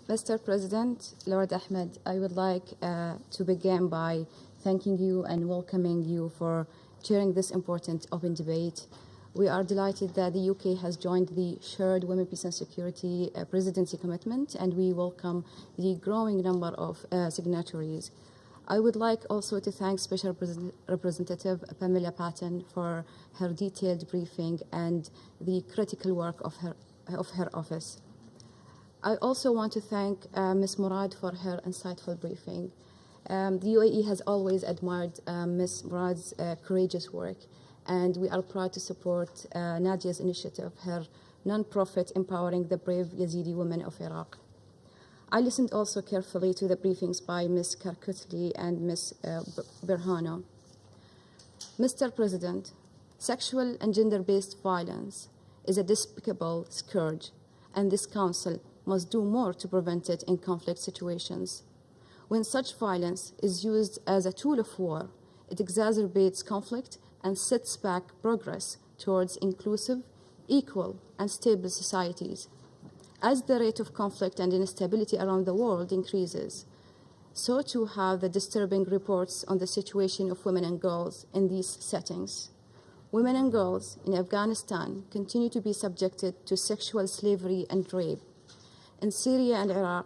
Mr. President, Lord Ahmed, I would like to begin by thanking you and welcoming you for chairing this important open debate. We are delighted that the UK has joined the Shared Women, Peace and Security Presidency Commitment, and we welcome the growing number of signatories. I would like also to thank Special Representative Pamela Patton for her detailed briefing and the critical work of her office. I also want to thank Ms. Morad for her insightful briefing. The UAE has always admired Ms. Murad's courageous work, and we are proud to support Nadia's initiative, her non-profit empowering the brave Yazidi women of Iraq. I listened also carefully to the briefings by Ms. Karkutli and Ms. Berhano. Mr. President, sexual and gender-based violence is a despicable scourge, and this Council must do more to prevent it in conflict situations. When such violence is used as a tool of war, it exacerbates conflict and sets back progress towards inclusive, equal, and stable societies. As the rate of conflict and instability around the world increases, so too have the disturbing reports on the situation of women and girls in these settings. Women and girls in Afghanistan continue to be subjected to sexual slavery and rape. In Syria and Iraq,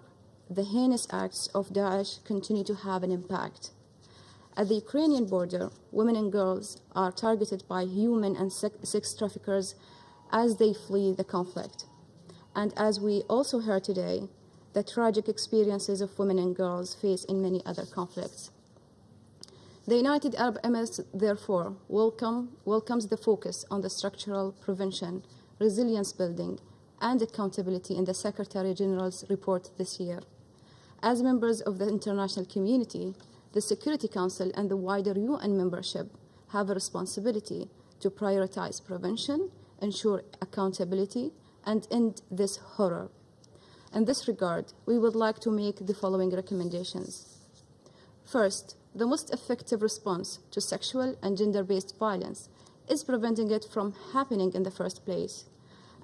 the heinous acts of Daesh continue to have an impact. At the Ukrainian border, women and girls are targeted by human and sex traffickers as they flee the conflict. And as we also heard today, the tragic experiences of women and girls face in many other conflicts. The United Arab Emirates, therefore, welcomes the focus on the structural prevention, resilience building, and accountability in the Secretary General's report this year. As members of the international community, the Security Council and the wider UN membership have a responsibility to prioritize prevention, ensure accountability, and end this horror. In this regard, we would like to make the following recommendations. First, the most effective response to sexual and gender-based violence is preventing it from happening in the first place.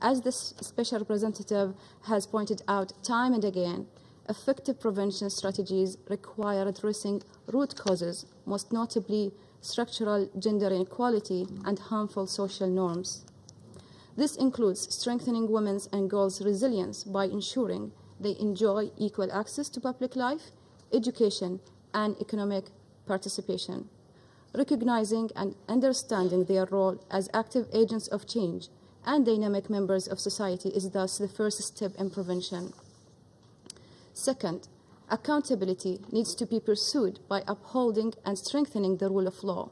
As this Special Representative has pointed out time and again, effective prevention strategies require addressing root causes, most notably structural gender inequality and harmful social norms. This includes strengthening women's and girls' resilience by ensuring they enjoy equal access to public life, education, and economic participation. Recognizing and understanding their role as active agents of change and dynamic members of society is thus the first step in prevention. Second, accountability needs to be pursued by upholding and strengthening the rule of law.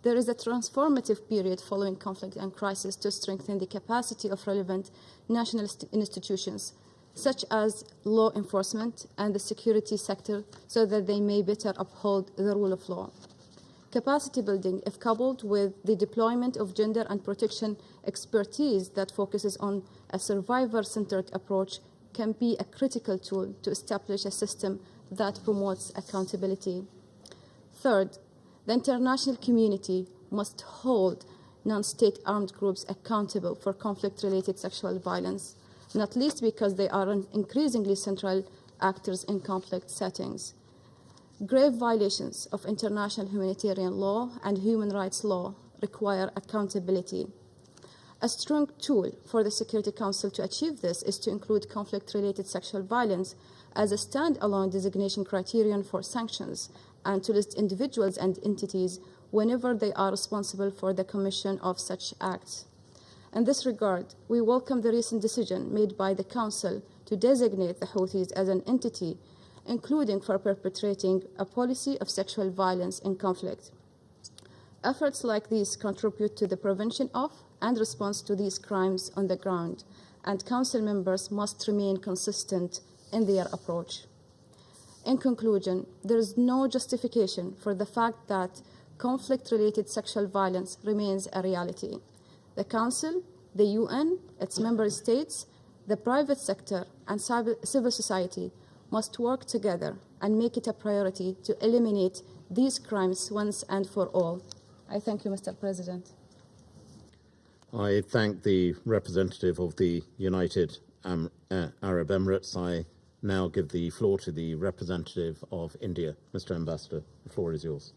There is a transformative period following conflict and crisis to strengthen the capacity of relevant national institutions, such as law enforcement and the security sector, so that they may better uphold the rule of law. Capacity building, if coupled with the deployment of gender and protection expertise that focuses on a survivor-centered approach, can be a critical tool to establish a system that promotes accountability. Third, the international community must hold non-state armed groups accountable for conflict-related sexual violence, not least because they are increasingly central actors in conflict settings. Grave violations of international humanitarian law and human rights law require accountability. A strong tool for the Security Council to achieve this is to include conflict-related sexual violence as a standalone designation criterion for sanctions and to list individuals and entities whenever they are responsible for the commission of such acts. In this regard, we welcome the recent decision made by the Council to designate the Houthis as an entity, including for perpetrating a policy of sexual violence in conflict. Efforts like these contribute to the prevention of and response to these crimes on the ground, and Council members must remain consistent in their approach. In conclusion, there is no justification for the fact that conflict-related sexual violence remains a reality. The Council, the UN, its member states, the private sector, and civil society must work together and make it a priority to eliminate these crimes once and for all. I thank you, Mr. President. I thank the representative of the United Arab Emirates. I now give the floor to the representative of India. Mr. Ambassador, the floor is yours.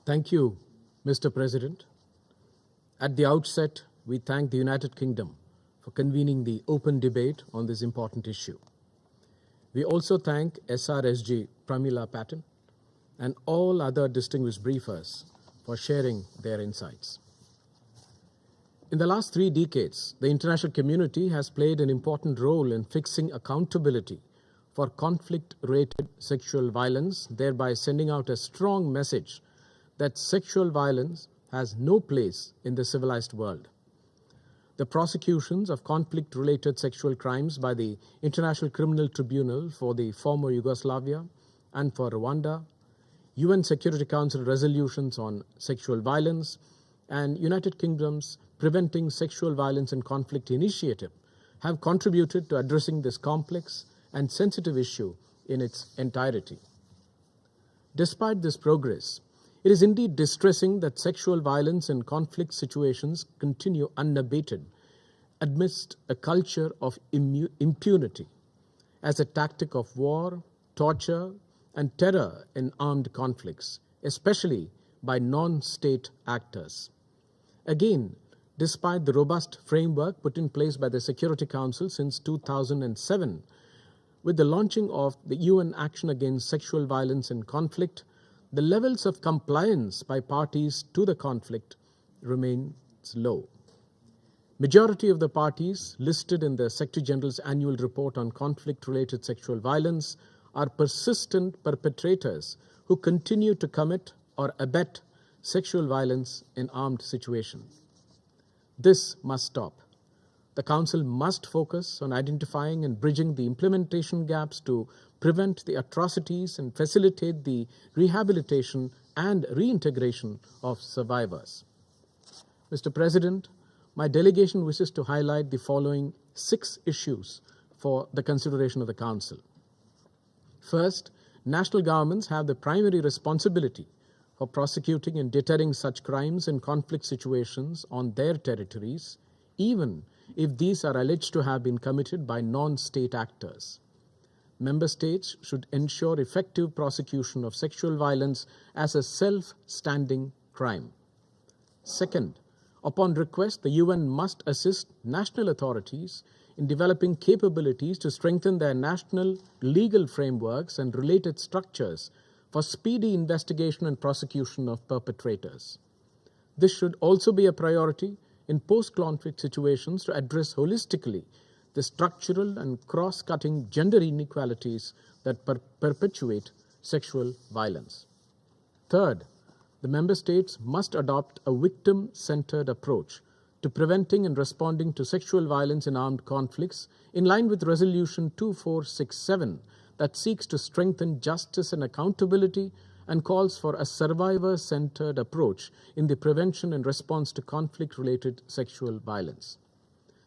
Thank you, Mr. President. At the outset, we thank the United Kingdom for convening the open debate on this important issue. We also thank SRSG Pramila Patten and all other distinguished briefers for sharing their insights. In the last 3 decades, the international community has played an important role in fixing accountability for conflict-related sexual violence, thereby sending out a strong message that sexual violence has no place in the civilized world. The prosecutions of conflict-related sexual crimes by the International Criminal Tribunal for the former Yugoslavia and for Rwanda, UN Security Council resolutions on sexual violence, and United Kingdom's Preventing Sexual Violence and Conflict Initiative have contributed to addressing this complex and sensitive issue in its entirety. Despite this progress, it is indeed distressing that sexual violence and conflict situations continue unabated amidst a culture of impunity as a tactic of war, torture, and terror in armed conflicts, especially by non-state actors. Again, despite the robust framework put in place by the Security Council since 2007, with the launching of the UN Action Against Sexual Violence and Conflict, the levels of compliance by parties to the conflict remains low. Majority of the parties listed in the Secretary General's annual report on conflict-related sexual violence are persistent perpetrators who continue to commit or abet sexual violence in armed situations. This must stop. The Council must focus on identifying and bridging the implementation gaps to prevent the atrocities and facilitate the rehabilitation and reintegration of survivors. Mr. President, my delegation wishes to highlight the following 6 issues for the consideration of the Council. First, national governments have the primary responsibility for prosecuting and deterring such crimes and conflict situations on their territories, even if these are alleged to have been committed by non-state actors. Member states should ensure effective prosecution of sexual violence as a self-standing crime. Second, upon request, the UN must assist national authorities in developing capabilities to strengthen their national legal frameworks and related structures for speedy investigation and prosecution of perpetrators. This should also be a priority in post-conflict situations to address holistically the structural and cross-cutting gender inequalities that perpetuate sexual violence. Third, the member states must adopt a victim-centered approach to preventing and responding to sexual violence in armed conflicts in line with Resolution 2467 that seeks to strengthen justice and accountability and calls for a survivor-centered approach in the prevention and response to conflict-related sexual violence.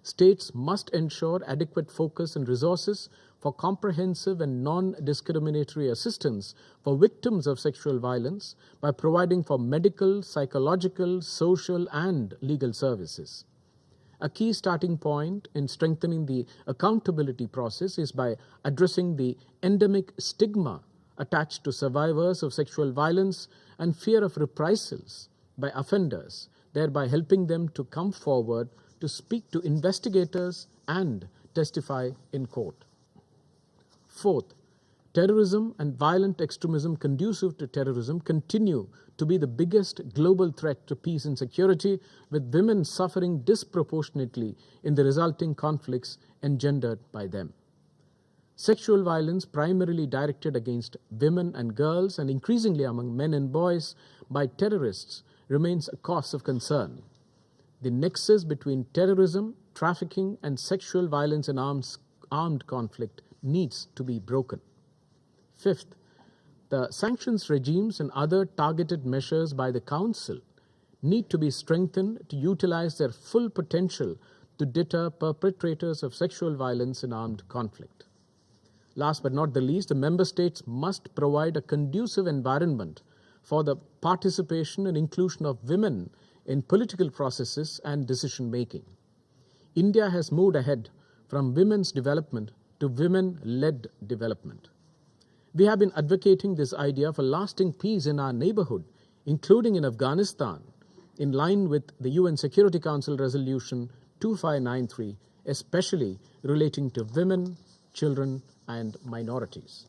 States must ensure adequate focus and resources for comprehensive and non-discriminatory assistance for victims of sexual violence by providing for medical, psychological, social, and legal services. A key starting point in strengthening the accountability process is by addressing the endemic stigma attached to survivors of sexual violence and fear of reprisals by offenders, thereby helping them to come forward to speak to investigators and testify in court. Fourth, terrorism and violent extremism conducive to terrorism continue to be the biggest global threat to peace and security, with women suffering disproportionately in the resulting conflicts engendered by them. Sexual violence primarily directed against women and girls and increasingly among men and boys by terrorists remains a cause of concern. The nexus between terrorism, trafficking, and sexual violence in armed conflict needs to be broken. Fifth, the sanctions regimes and other targeted measures by the Council need to be strengthened to utilize their full potential to deter perpetrators of sexual violence in armed conflict. Last but not the least, the member states must provide a conducive environment for the participation and inclusion of women in political processes and decision-making. India has moved ahead from women's development to women-led development. We have been advocating this idea for lasting peace in our neighborhood, including in Afghanistan, in line with the UN Security Council Resolution 2593, especially relating to women, children, and minorities.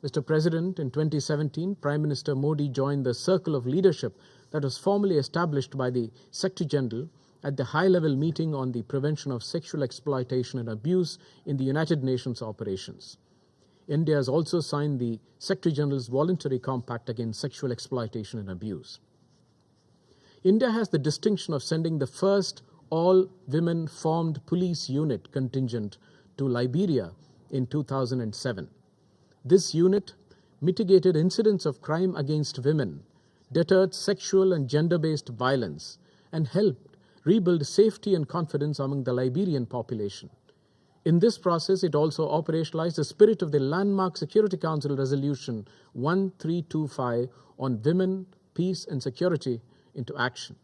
Mr. President, in 2017, Prime Minister Modi joined the Circle of Leadership that was formally established by the Secretary General at the high-level meeting on the prevention of sexual exploitation and abuse in the United Nations operations. India has also signed the Secretary General's Voluntary Compact Against Sexual Exploitation and Abuse. India has the distinction of sending the first all-women formed police unit contingent to Liberia in 2007. This unit mitigated incidents of crime against women, deterred sexual and gender-based violence, and helped rebuild safety and confidence among the Liberian population. In this process, it also operationalized the spirit of the landmark Security Council Resolution 1325 on women, peace, and security into action.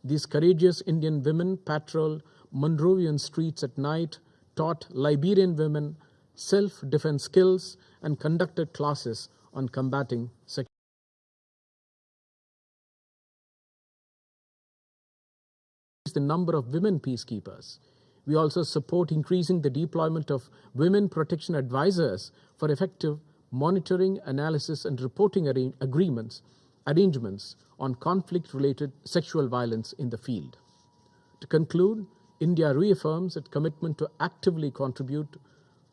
These courageous Indian women patrolled Monrovian streets at night, taught Liberian women self-defense skills, and conducted classes on combating sexual. The number of women peacekeepers. We also support increasing the deployment of women protection advisors for effective monitoring, analysis, and reporting arrangements on conflict-related sexual violence in the field. To conclude, India reaffirms its commitment to actively contribute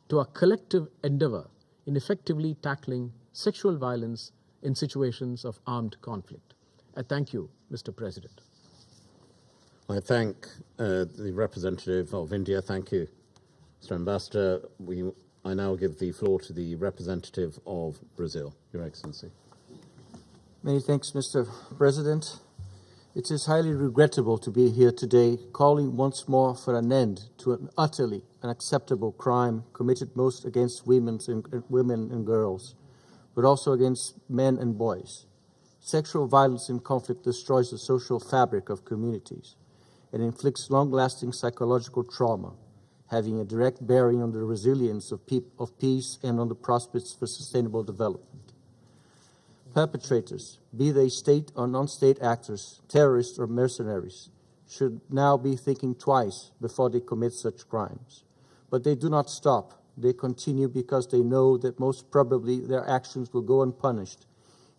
to a collective endeavor in effectively tackling sexual violence in situations of armed conflict. I thank you, Mr. President. I thank the representative of India. Thank you, Mr. Ambassador. I now give the floor to the representative of Brazil, Your Excellency. Many thanks, Mr. President. It is highly regrettable to be here today calling once more for an end to an utterly unacceptable crime committed most against women and girls, but also against men and boys. Sexual violence in conflict destroys the social fabric of communities and inflicts long-lasting psychological trauma, having a direct bearing on the resilience of peace and on the prospects for sustainable development. Perpetrators, be they state or non-state actors, terrorists or mercenaries, should now be thinking twice before they commit such crimes. But they do not stop. They continue because they know that most probably their actions will go unpunished,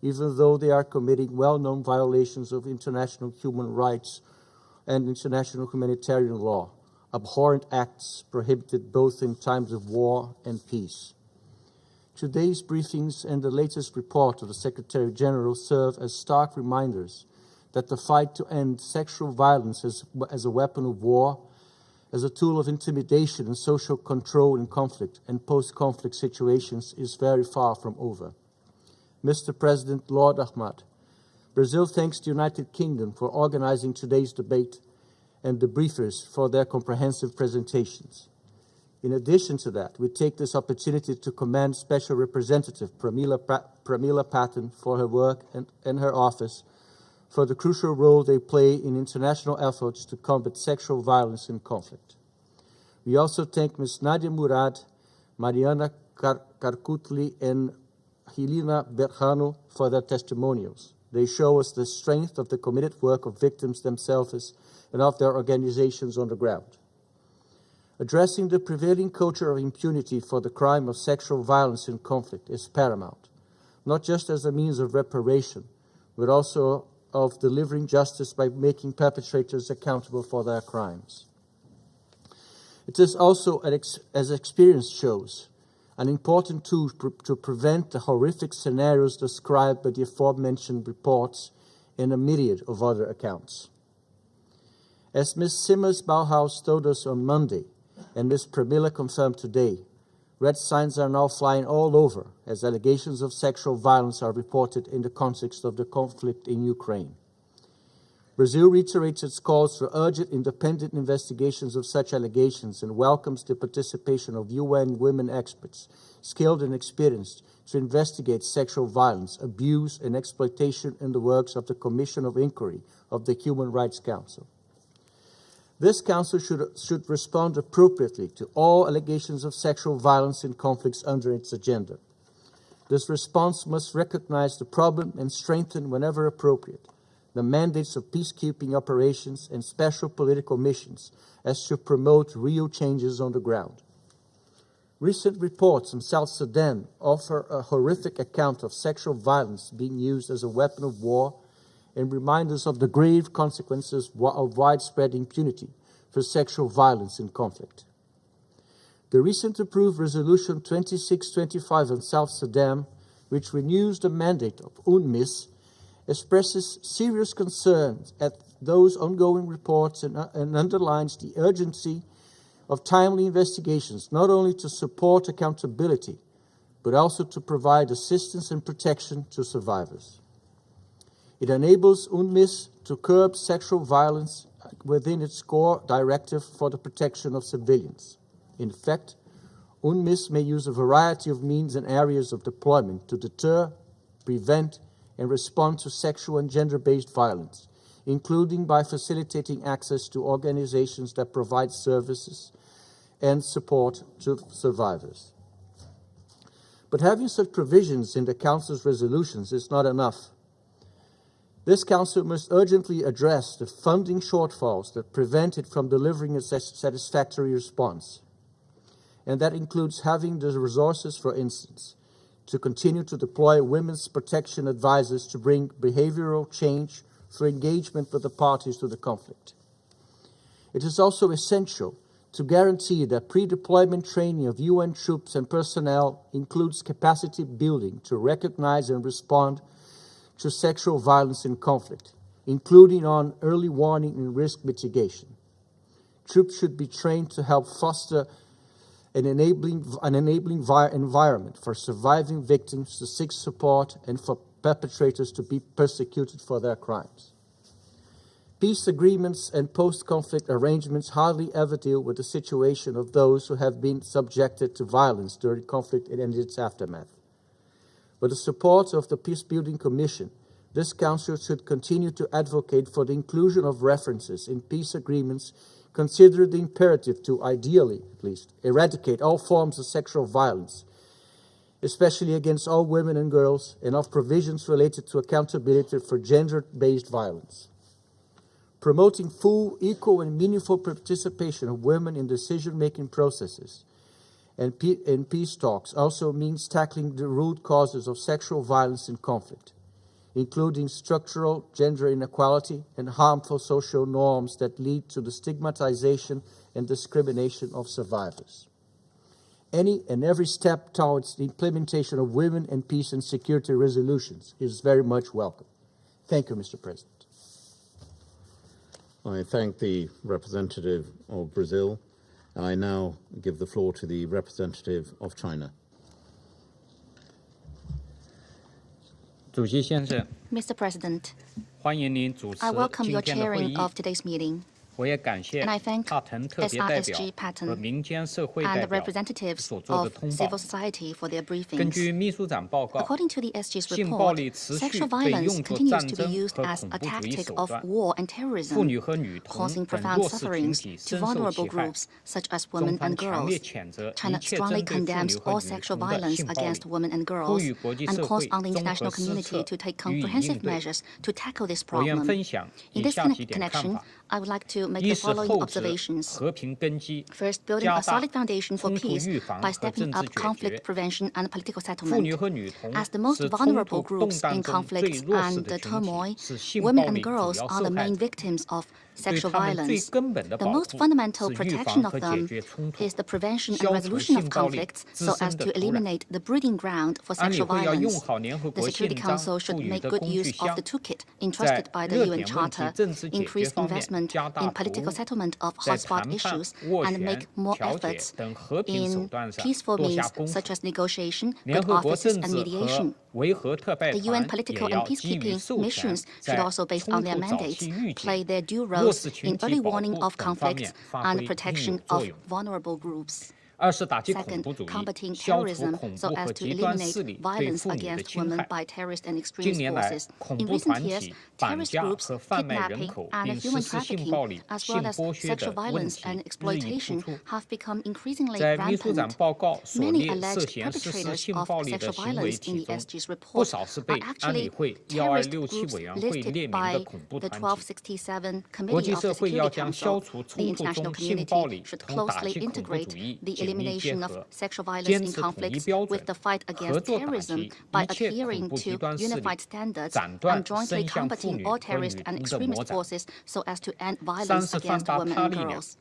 even though they are committing well-known violations of international human rights and international humanitarian law, abhorrent acts prohibited both in times of war and peace. Today's briefings and the latest report of the Secretary General serve as stark reminders that the fight to end sexual violence as a weapon of war, as a tool of intimidation and social control in conflict and post-conflict situations is very far from over. Mr. President, Lord Ahmad, Brazil thanks the United Kingdom for organizing today's debate and the briefers for their comprehensive presentations. In addition to that, we take this opportunity to commend Special Representative Pramila Patten for her work and her office for the crucial role they play in international efforts to combat sexual violence in conflict. We also thank Ms. Nadia Murad, Mariana Karkutli, and Helena Berjano for their testimonials. They show us the strength of the committed work of victims themselves and of their organizations on the ground. Addressing the prevailing culture of impunity for the crime of sexual violence in conflict is paramount, not just as a means of reparation, but also of delivering justice by making perpetrators accountable for their crimes. It is also, as experience shows, an important tool to prevent the horrific scenarios described by the aforementioned reports and a myriad of other accounts. As Ms. Simmers Bauhaus told us on Monday, and Ms. Pramila confirmed today, red signs are now flying all over as allegations of sexual violence are reported in the context of the conflict in Ukraine. Brazil reiterates its calls for urgent independent investigations of such allegations and welcomes the participation of UN women experts, skilled and experienced, to investigate sexual violence, abuse, and exploitation in the works of the Commission of Inquiry of the Human Rights Council. This council should respond appropriately to all allegations of sexual violence in conflicts under its agenda. This response must recognize the problem and strengthen, whenever appropriate, the mandates of peacekeeping operations and special political missions as to promote real changes on the ground. Recent reports from South Sudan offer a horrific account of sexual violence being used as a weapon of war and remind us of the grave consequences of widespread impunity for sexual violence in conflict. The recent approved Resolution 2625 on South Sudan, which renews the mandate of UNMISS, expresses serious concerns at those ongoing reports and underlines the urgency of timely investigations, not only to support accountability, but also to provide assistance and protection to survivors. It enables UNMISS to curb sexual violence within its core directive for the protection of civilians. In fact, UNMISS may use a variety of means and areas of deployment to deter, prevent, and respond to sexual and gender-based violence, including by facilitating access to organizations that provide services and support to survivors. But having such provisions in the Council's resolutions is not enough. This Council must urgently address the funding shortfalls that prevent it from delivering a satisfactory response. And that includes having the resources, for instance, to continue to deploy women's protection advisors to bring behavioral change through engagement with the parties to the conflict. It is also essential to guarantee that pre-deployment training of UN troops and personnel includes capacity building to recognize and respond to sexual violence in conflict, including on early warning and risk mitigation. Troops should be trained to help foster an enabling environment for surviving victims to seek support and for perpetrators to be persecuted for their crimes. Peace agreements and post-conflict arrangements hardly ever deal with the situation of those who have been subjected to violence during conflict and its aftermath. With the support of the Peacebuilding Commission, this Council should continue to advocate for the inclusion of references in peace agreements, consider the imperative to, ideally at least, eradicate all forms of sexual violence, especially against all women and girls, and of provisions related to accountability for gender-based violence. Promoting full, equal, and meaningful participation of women in decision-making processes and peace talks also means tackling the root causes of sexual violence in conflict, including structural gender inequality and harmful social norms that lead to the stigmatization and discrimination of survivors. Any and every step towards the implementation of women and peace and security resolutions is very much welcome. Thank you, Mr. President. I thank the representative of Brazil. I now give the floor to the representative of China. Mr. President, I welcome your chairing of today's meeting. And I thank SRSG Patton and the representatives of civil society for their briefings. According to the SG's report, sexual violence continues to be used as a tactic of war and terrorism, causing profound sufferings to vulnerable groups such as women and girls. China strongly condemns all sexual violence against women and girls and calls on the international community to take comprehensive measures to tackle this problem. In this connection, I would like to make the following observations. First, building a solid foundation for peace by stepping up conflict prevention and political settlement. As the most vulnerable groups in conflict and turmoil, women and girls are the main victims of sexual violence. The most fundamental protection of them is the prevention and resolution of conflicts so as to eliminate the breeding ground for sexual violence. The Security Council should make good use of the toolkit entrusted by the UN Charter, increase investment in political settlement of hotspot issues, and make more efforts in peaceful means such as negotiation, good offices, and mediation. The UN political and peacekeeping missions should also, based on their mandates, play their due roles in early warning of conflicts and protection of vulnerable groups. Second, combating terrorism so as to eliminate violence against women by terrorist and extremist forces. In recent years, terrorist groups, kidnapping, and human trafficking, as well as sexual violence and exploitation, have become increasingly rampant. Many alleged perpetrators of sexual violence in the SG's report are actually terrorist groups listed by the 1267 Committee of the Security Council. The international community should closely integrate the elimination of sexual violence in conflicts with the fight against terrorism by adhering to unified standards and jointly combating all terrorist and extremist forces so as to end violence against women and girls.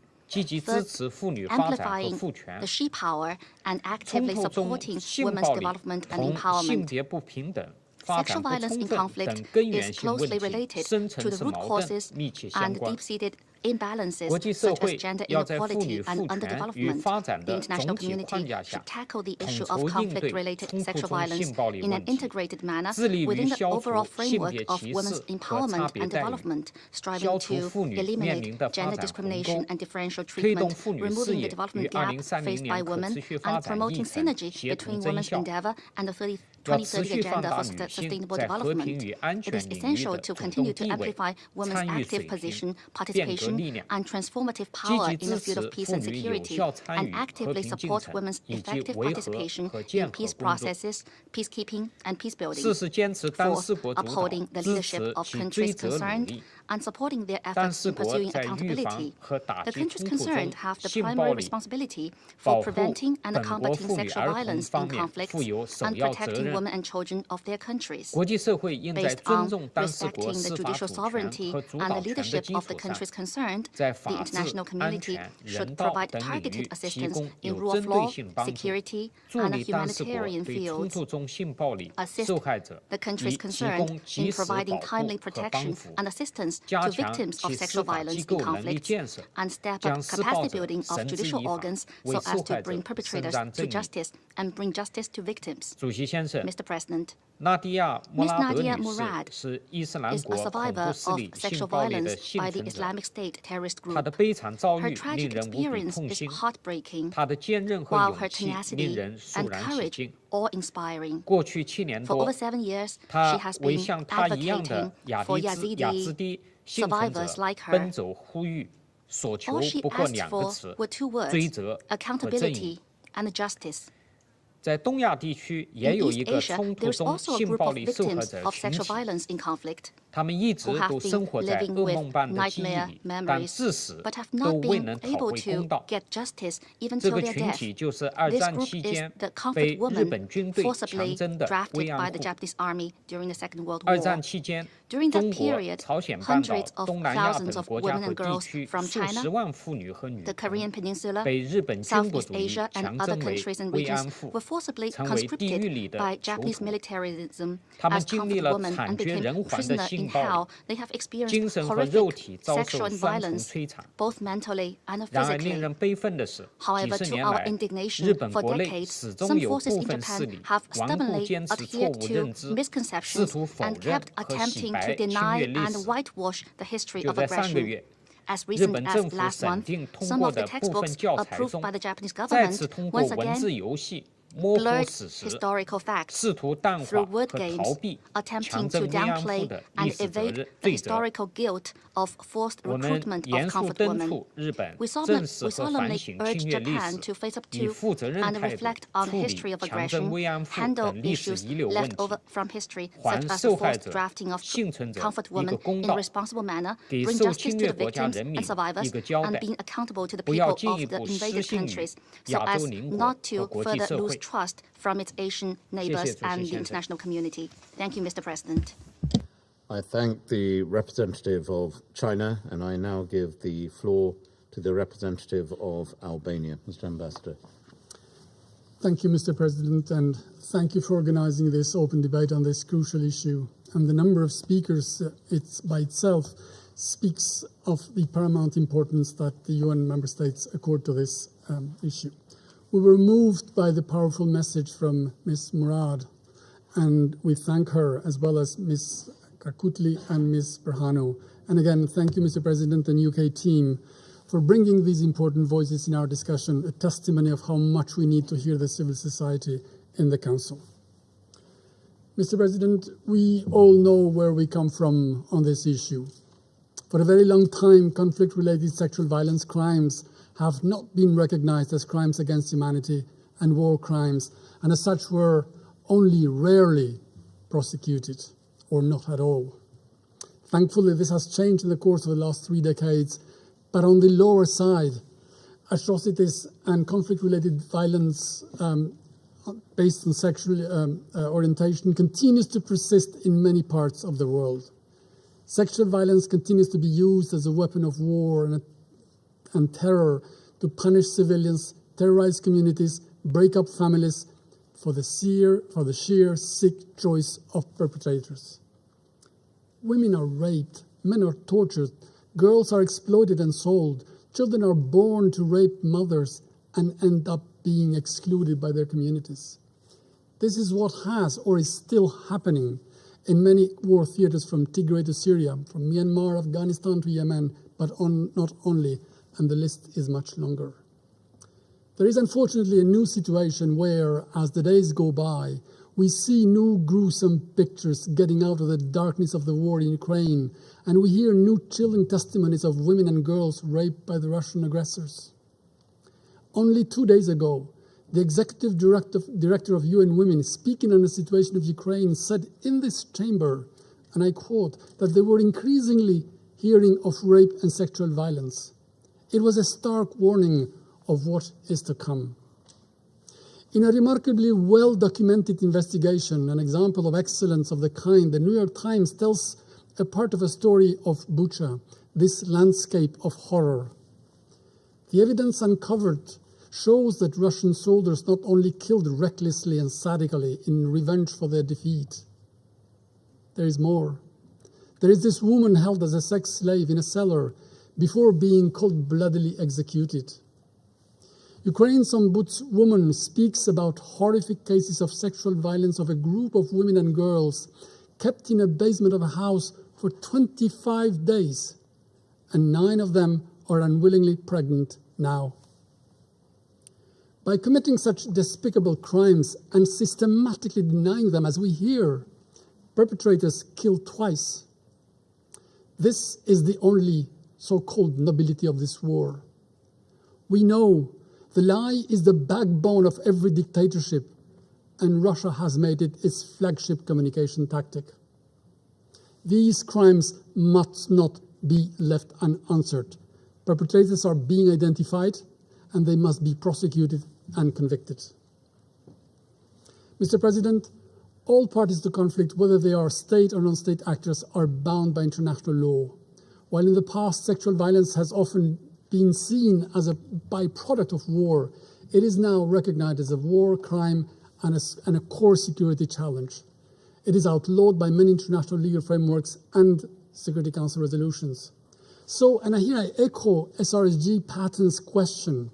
amplifying the she power and actively supporting women's development and empowerment. Sexual violence in conflict is closely related to the root causes and deep-seated imbalances such as gender inequality and underdevelopment. The international community should tackle the issue of conflict-related sexual violence in an integrated manner within the overall framework of women's empowerment and development, striving to eliminate gender discrimination and differential treatment, removing the development gap faced by women, and promoting synergy between women's endeavor and the 2030 Agenda for Sustainable Development. It is essential to continue to amplify women's active position, participation, and transformative power in the field of peace and security, and actively support women's effective participation in peace processes, peacekeeping, and peace building. 4. Upholding the leadership of countries concerned and supporting their efforts in pursuing accountability. The countries concerned have the primary responsibility for preventing and combating sexual violence in conflicts and protecting women and children of their countries. Based on respecting the judicial sovereignty and the leadership of the countries concerned, the international community should provide targeted assistance in rule of law, security, and the humanitarian fields, assist the countries concerned in providing timely protection and assistance to victims of sexual violence in conflicts, and step up capacity building of judicial organs so as to bring perpetrators to justice and bring justice to victims. Mr. President, Ms. Nadia Murad is a survivor of sexual violence by the Islamic State terrorist group. Her tragic experience is heartbreaking, while her tenacity and courage awe-inspiring. For over 7 years, she has been advocating for Yazidi survivors like her. All she asked for were 2 words: accountability and justice. In East Asia, there is also a group of victims of sexual violence in conflict who have been living with nightmare memories, but have not been able to get justice even till their death. This group is the comfort women forcibly drafted by the Japanese army during the Second World War. During that period, hundreds of thousands of women and girls from China, the Korean Peninsula, Southeast Asia, and other countries and regions were forcibly conscripted by Japanese militarism as comfort women and became prisoners in hell. They have experienced horrific sexual violence, both mentally and physically. However, to our indignation, for decades, some forces in Japan have stubbornly adhered to misconceptions and kept attempting to deny and whitewash the history of aggression. As recent as last month, some of the textbooks approved by the Japanese government once again blurred historical facts through word games, attempting to downplay and evade the historical guilt of forced recruitment of comfort women. We solemnly urge Japan to face up to and reflect on the history of aggression, handle issues left over from history, such as the forced drafting of comfort women in a responsible manner, bring justice to the victims and survivors, and being accountable to the people of the invaded countries, so as not to further lose trust from its Asian neighbors and the international community. Thank you, Mr. President. I thank the representative of China, and I now give the floor to the representative of Albania. Mr. Ambassador. Thank you, Mr. President, and thank you for organizing this open debate on this crucial issue. And the number of speakers by itself speaks of the paramount importance that the UN member states accord to this issue. We were moved by the powerful message from Ms. Murad, and we thank her, as well as Ms. Karkutli and Ms. Berhanu. And again, thank you, Mr. President and UK team, for bringing these important voices in our discussion, a testimony of how much we need to hear the civil society in the Council. Mr. President, we all know where we come from on this issue. For a very long time, conflict-related sexual violence crimes have not been recognized as crimes against humanity and war crimes, and as such were only rarely prosecuted, or not at all. Thankfully, this has changed in the course of the last 3 decades, but on the lower side, atrocities and conflict-related violence based on sexual orientation continues to persist in many parts of the world. Sexual violence continues to be used as a weapon of war and terror to punish civilians, terrorize communities, break up families for the sheer sick choice of perpetrators. Women are raped, men are tortured, girls are exploited and sold, children are born to rape mothers and end up being excluded by their communities. This is what has or is still happening in many war theaters from Tigray to Syria, from Myanmar, Afghanistan to Yemen, but not only, and the list is much longer. There is unfortunately a new situation where, as the days go by, we see new gruesome pictures getting out of the darkness of the war in Ukraine, and we hear new chilling testimonies of women and girls raped by the Russian aggressors. Only 2 days ago, the executive director of UN Women, speaking on the situation of Ukraine, said in this chamber, and I quote, that they were increasingly hearing of rape and sexual violence. It was a stark warning of what is to come. In a remarkably well-documented investigation, an example of excellence of the kind, the New York Times tells a part of a story of Bucha, this landscape of horror. The evidence uncovered shows that Russian soldiers not only killed recklessly and sadically in revenge for their defeat. There is more. There is this woman held as a sex slave in a cellar before being cold-bloodily executed. Ukraine's ombudswoman speaks about horrific cases of sexual violence of a group of women and girls kept in a basement of a house for 25 days, and 9 of them are unwillingly pregnant now. By committing such despicable crimes and systematically denying them, as we hear, perpetrators kill twice. This is the only so-called nobility of this war. We know the lie is the backbone of every dictatorship, and Russia has made it its flagship communication tactic. These crimes must not be left unanswered. Perpetrators are being identified, and they must be prosecuted and convicted. Mr. President, all parties to conflict, whether they are state or non-state actors, are bound by international law. While in the past sexual violence has often been seen as a byproduct of war, it is now recognized as a war crime and a core security challenge. It is outlawed by many international legal frameworks and Security Council resolutions. So, and here I echo SRSG Patton's question,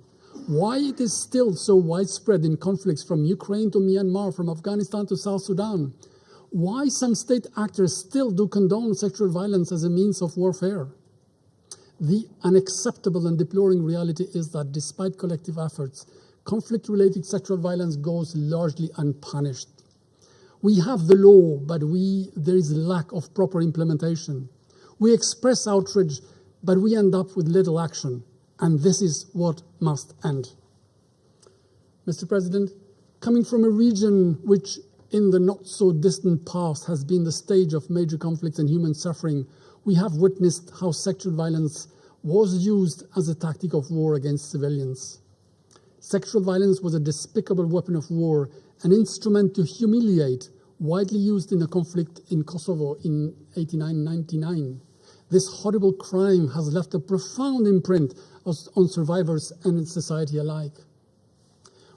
why it is still so widespread in conflicts from Ukraine to Myanmar, from Afghanistan to South Sudan? Why some state actors still do condone sexual violence as a means of warfare? The unacceptable and deploring reality is that despite collective efforts, conflict-related sexual violence goes largely unpunished. We have the law, but there is a lack of proper implementation. We express outrage, but we end up with little action. And this is what must end. Mr. President, coming from a region which in the not-so-distant past has been the stage of major conflicts and human suffering, we have witnessed how sexual violence was used as a tactic of war against civilians. Sexual violence was a despicable weapon of war, an instrument to humiliate, widely used in a conflict in Kosovo in 1989. This horrible crime has left a profound imprint on survivors and in society alike.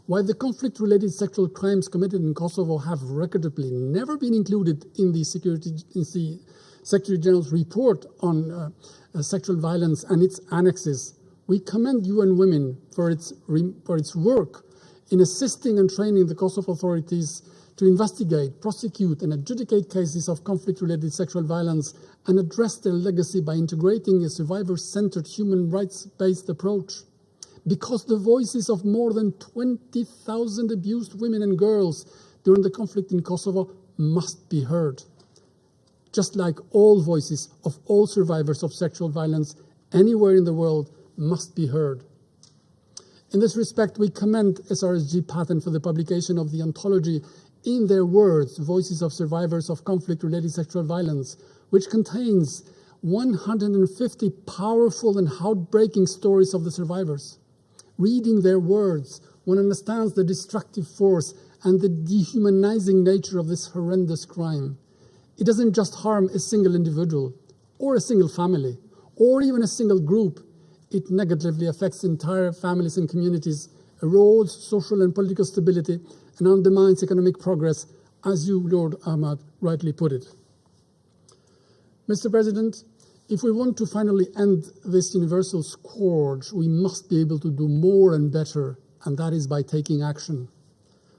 While the conflict-related sexual crimes committed in Kosovo have regrettably never been included in the Secretary General's report on sexual violence and its annexes, we commend UN Women for its work in assisting and training the Kosovo authorities to investigate, prosecute, and adjudicate cases of conflict-related sexual violence and address their legacy by integrating a survivor-centered, human rights-based approach. Because the voices of more than 20,000 abused women and girls during the conflict in Kosovo must be heard. Just like all voices of all survivors of sexual violence anywhere in the world must be heard. In this respect, we commend SRSG Patton for the publication of the anthology In Their Words, Voices of Survivors of Conflict-Related Sexual Violence, which contains 150 powerful and heartbreaking stories of the survivors. Reading their words, one understands the destructive force and the dehumanizing nature of this horrendous crime. It doesn't just harm a single individual, or a single family, or even a single group. it negatively affects entire families and communities, erodes social and political stability, and undermines economic progress, as you, Lord Ahmad, rightly put it. Mr. President, if we want to finally end this universal scourge, we must be able to do more and better, and that is by taking action.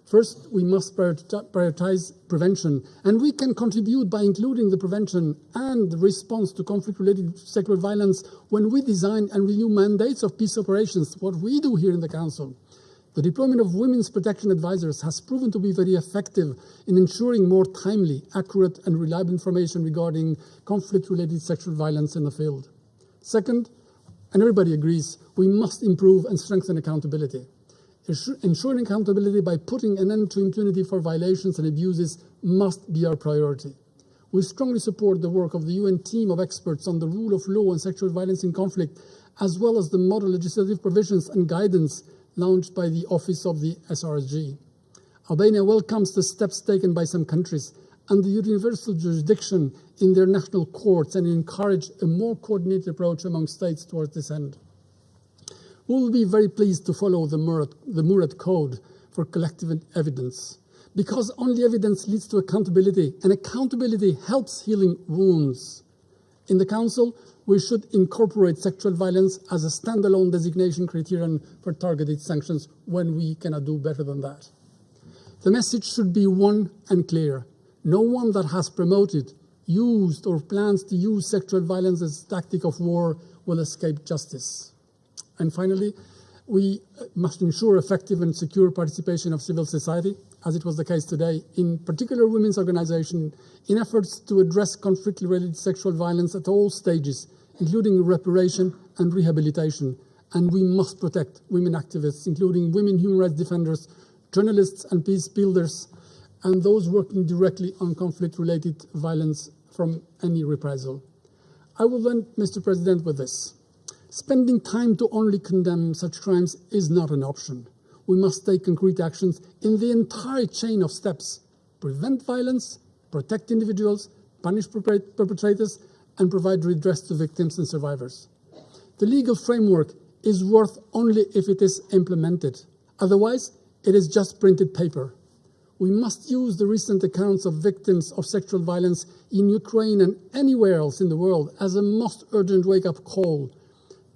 First, we must prioritize prevention, and we can contribute by including the prevention and the response to conflict-related sexual violence when we design and renew mandates of peace operations, what we do here in the Council. The deployment of women's protection advisors has proven to be very effective in ensuring more timely, accurate, and reliable information regarding conflict-related sexual violence in the field. Second, and everybody agrees, we must improve and strengthen accountability. Ensuring accountability by putting an end to impunity for violations and abuses must be our priority. We strongly support the work of the UN team of experts on the rule of law and sexual violence in conflict, as well as the model legislative provisions and guidance launched by the Office of the SRSG. Albania welcomes the steps taken by some countries and the universal jurisdiction in their national courts and encourage a more coordinated approach among states towards this end. We will be very pleased to follow the Murad Code for collective evidence, because only evidence leads to accountability, and accountability helps healing wounds. In the Council, we should incorporate sexual violence as a standalone designation criterion for targeted sanctions when we cannot do better than that. The message should be one and clear. No one that has promoted, used, or plans to use sexual violence as a tactic of war will escape justice. And finally, we must ensure effective and secure participation of civil society, as it was the case today, in particular women's organizations, in efforts to address conflict-related sexual violence at all stages, including reparation and rehabilitation. And we must protect women activists, including women human rights defenders, journalists and peace builders, and those working directly on conflict-related violence from any reprisal. I will end, Mr. President, with this. Spending time to only condemn such crimes is not an option. We must take concrete actions in the entire chain of steps. Prevent violence, protect individuals, punish perpetrators, and provide redress to victims and survivors. The legal framework is worth only if it is implemented. Otherwise, it is just printed paper. We must use the recent accounts of victims of sexual violence in Ukraine and anywhere else in the world as a most urgent wake-up call.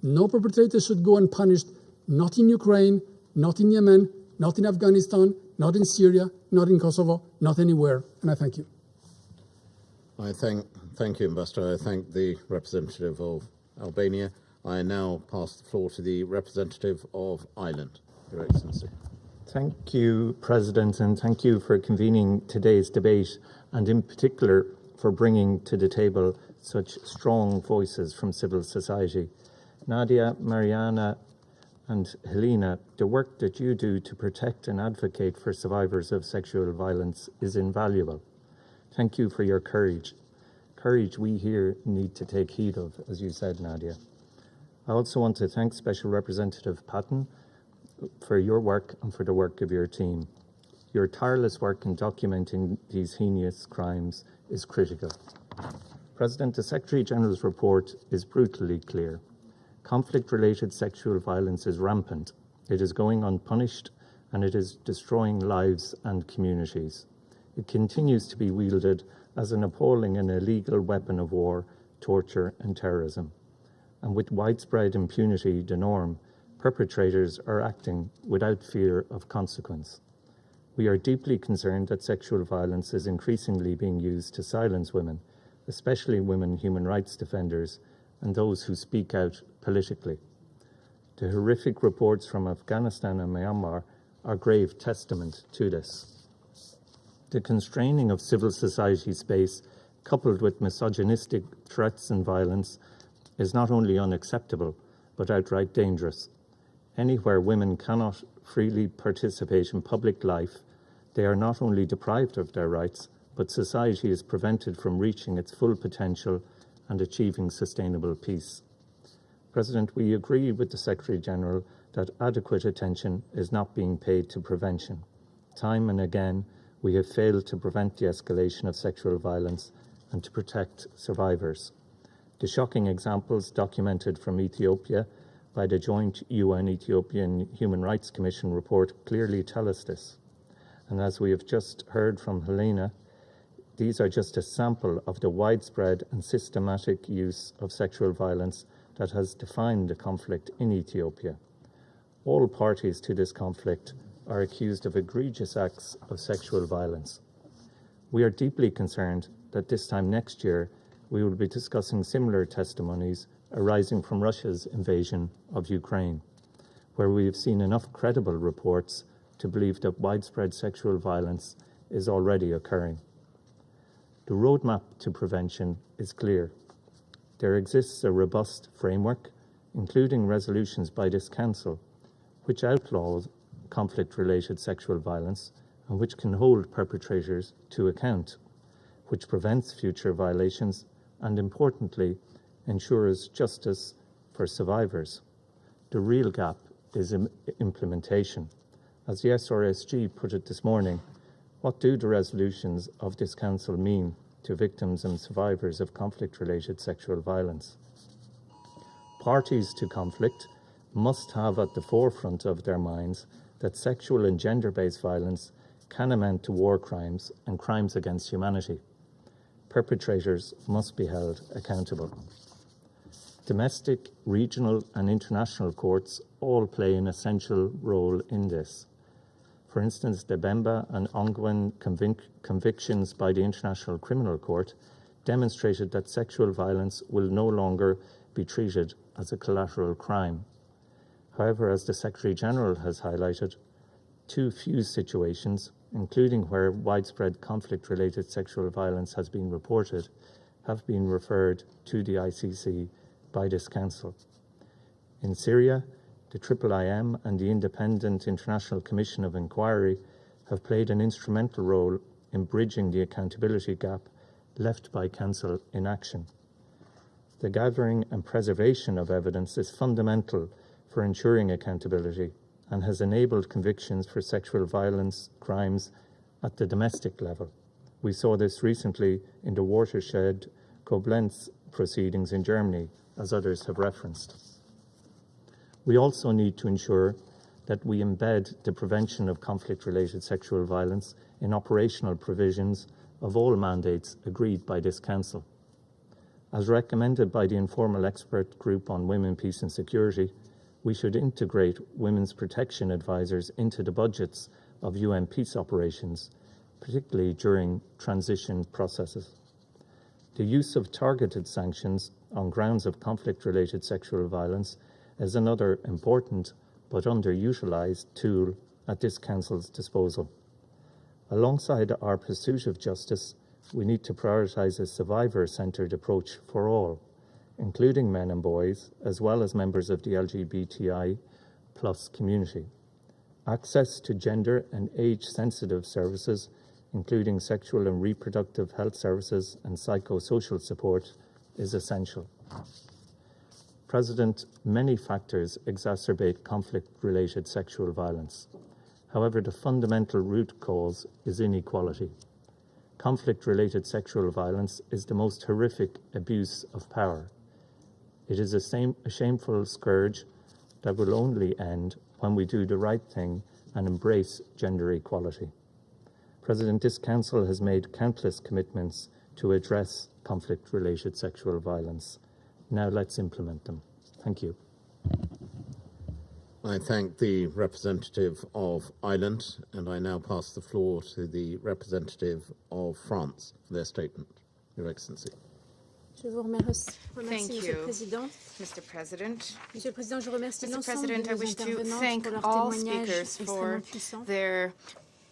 No perpetrator should go unpunished, not in Ukraine, not in Yemen, not in Afghanistan, not in Syria, not in Kosovo, not anywhere. And I thank you. I thank you, Ambassador. I thank the representative of Albania. I now pass the floor to the representative of Ireland, Your Excellency. Thank you, President, and thank you for convening today's debate, and in particular for bringing to the table such strong voices from civil society. Nadia, Mariana, and Helena, the work that you do to protect and advocate for survivors of sexual violence is invaluable. Thank you for your courage. Courage we here need to take heed of, as you said, Nadia. I also want to thank Special Representative Patton for your work and for the work of your team. Your tireless work in documenting these heinous crimes is critical. President, the Secretary-General's report is brutally clear. Conflict-related sexual violence is rampant. It is going unpunished, and it is destroying lives and communities. It continues to be wielded as an appalling and illegal weapon of war, torture, and terrorism. And with widespread impunity the norm, perpetrators are acting without fear of consequence. We are deeply concerned that sexual violence is increasingly being used to silence women, especially women human rights defenders and those who speak out politically. The horrific reports from Afghanistan and Myanmar are grave testament to this. The constraining of civil society space, coupled with misogynistic threats and violence, is not only unacceptable, but outright dangerous. Anywhere women cannot freely participate in public life, they are not only deprived of their rights, but society is prevented from reaching its full potential and achieving sustainable peace. President, we agree with the Secretary-General that adequate attention is not being paid to prevention. Time and again, we have failed to prevent the escalation of sexual violence and to protect survivors. The shocking examples documented from Ethiopia by the joint UN-Ethiopian Human Rights Commission report clearly tell us this. And as we have just heard from Helena, these are just a sample of the widespread and systematic use of sexual violence that has defined the conflict in Ethiopia. All parties to this conflict are accused of egregious acts of sexual violence. We are deeply concerned that this time next year we will be discussing similar testimonies arising from Russia's invasion of Ukraine, where we have seen enough credible reports to believe that widespread sexual violence is already occurring. The roadmap to prevention is clear. There exists a robust framework, including resolutions by this Council, which outlaws conflict-related sexual violence and which can hold perpetrators to account, which prevents future violations and, importantly, ensures justice for survivors. The real gap is implementation. As the SRSG put it this morning, what do the resolutions of this Council mean to victims and survivors of conflict-related sexual violence? Parties to conflict must have at the forefront of their minds that sexual and gender-based violence can amount to war crimes and crimes against humanity. Perpetrators must be held accountable. Domestic, regional and international courts all play an essential role in this. For instance, the Bemba and Ongwen convictions by the International Criminal Court demonstrated that sexual violence will no longer be treated as a collateral crime. However, as the Secretary-General has highlighted, too few situations, including where widespread conflict-related sexual violence has been reported, have been referred to the ICC by this Council. In Syria, the IIIM and the Independent International Commission of Inquiry have played an instrumental role in bridging the accountability gap left by Council inaction. The gathering and preservation of evidence is fundamental for ensuring accountability and has enabled convictions for sexual violence crimes at the domestic level. We saw this recently in the Watershed Koblenz proceedings in Germany, as others have referenced. We also need to ensure that we embed the prevention of conflict-related sexual violence in operational provisions of all mandates agreed by this Council. As recommended by the Informal Expert Group on Women, Peace and Security, we should integrate women's protection advisors into the budgets of UN peace operations, particularly during transition processes. The use of targeted sanctions on grounds of conflict-related sexual violence is another important but underutilised tool at this Council's disposal. Alongside our pursuit of justice, we need to prioritise a survivor-centred approach for all, including men and boys, as well as members of the LGBTI+ community. Access to gender and age-sensitive services, including sexual and reproductive health services and psychosocial support, is essential. President, many factors exacerbate conflict-related sexual violence. However, the fundamental root cause is inequality. Conflict-related sexual violence is the most horrific abuse of power. It is a shameful scourge that will only end when we do the right thing and embrace gender equality. President, this Council has made countless commitments to address conflict-related sexual violence. Now let's implement them. Thank you. I thank the representative of Ireland, and I now pass the floor to the representative of France for their statement. Your Excellency. Je vous remercie, Thank Monsieur le Président. Mr. President. Monsieur le Président, je remercie Mr. l'ensemble President, I de wish nos to intervenants thank pour leur all témoignage speakers for extrêmement puissant. their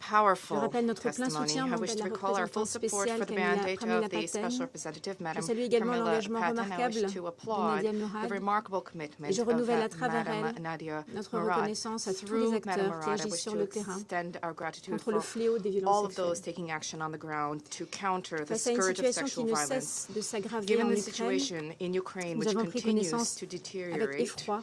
powerful Je rappelle notre plein testimony. soutien I au wish mandat to de la recall our full représentante support spéciale for the Pramila mandate of the Patten. Special Representative, Je Madam salue également Pramila l'engagement Patten. I remarquable wish to de applaud Nadia the Murad remarkable et commitment je of renouvelle à travers Madam elle Nadia notre Murad. reconnaissance à tous les Through Madam acteurs qui Murad, I agissent wish sur to le terrain extend our gratitude contre le for fléau des all violences of those sexuelles. taking action on the ground to counter the Face à une scourge of situation qui sexual ne violence. cesse de s'aggraver Given en the Ukraine, situation in Ukraine, nous which avons pris continues connaissance to avec deteriorate, effroi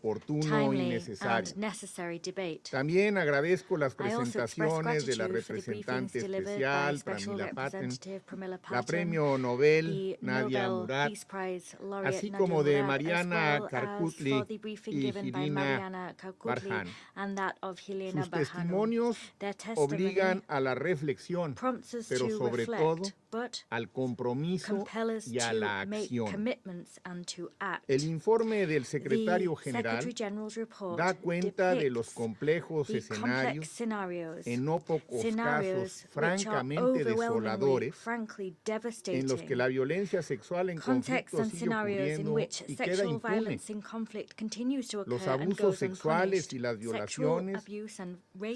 oportuno y necesario. También agradezco las presentaciones de la representante especial, Pramila Patten, la Premio Nobel, Nadia Murad, así como de Mariana Karkutli y Irina Barhan. Sus testimonios obligan a la reflexión, pero sobre todo al compromiso y a la acción. El informe del secretario general da cuenta de los complejos escenarios, en no pocos casos francamente desoladores, en los que la violencia sexual en conflicto sigue ocurriendo y queda impune. Los abusos sexuales y las violaciones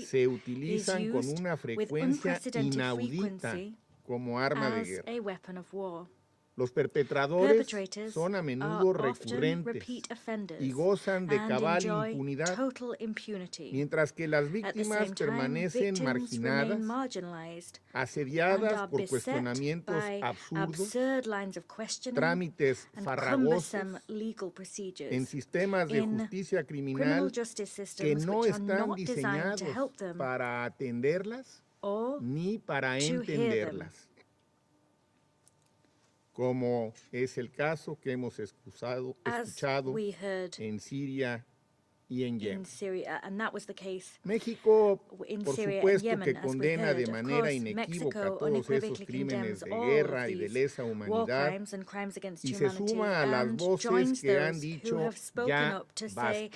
se utilizan con una frecuencia inaudita como arma de guerra. Los perpetradores son a menudo recurrentes y gozan de cabal impunidad, mientras que las víctimas permanecen marginadas, asediadas por cuestionamientos absurdos, trámites farragosos en sistemas de justicia criminal que no están diseñados para atenderlas ni para entenderlas, como es el caso que hemos escuchado en Siria y en Yemen. México, por supuesto, que condena de manera inequívoca todos esos crímenes de guerra y de lesa humanidad y se suma a las voces que han dicho ya basta.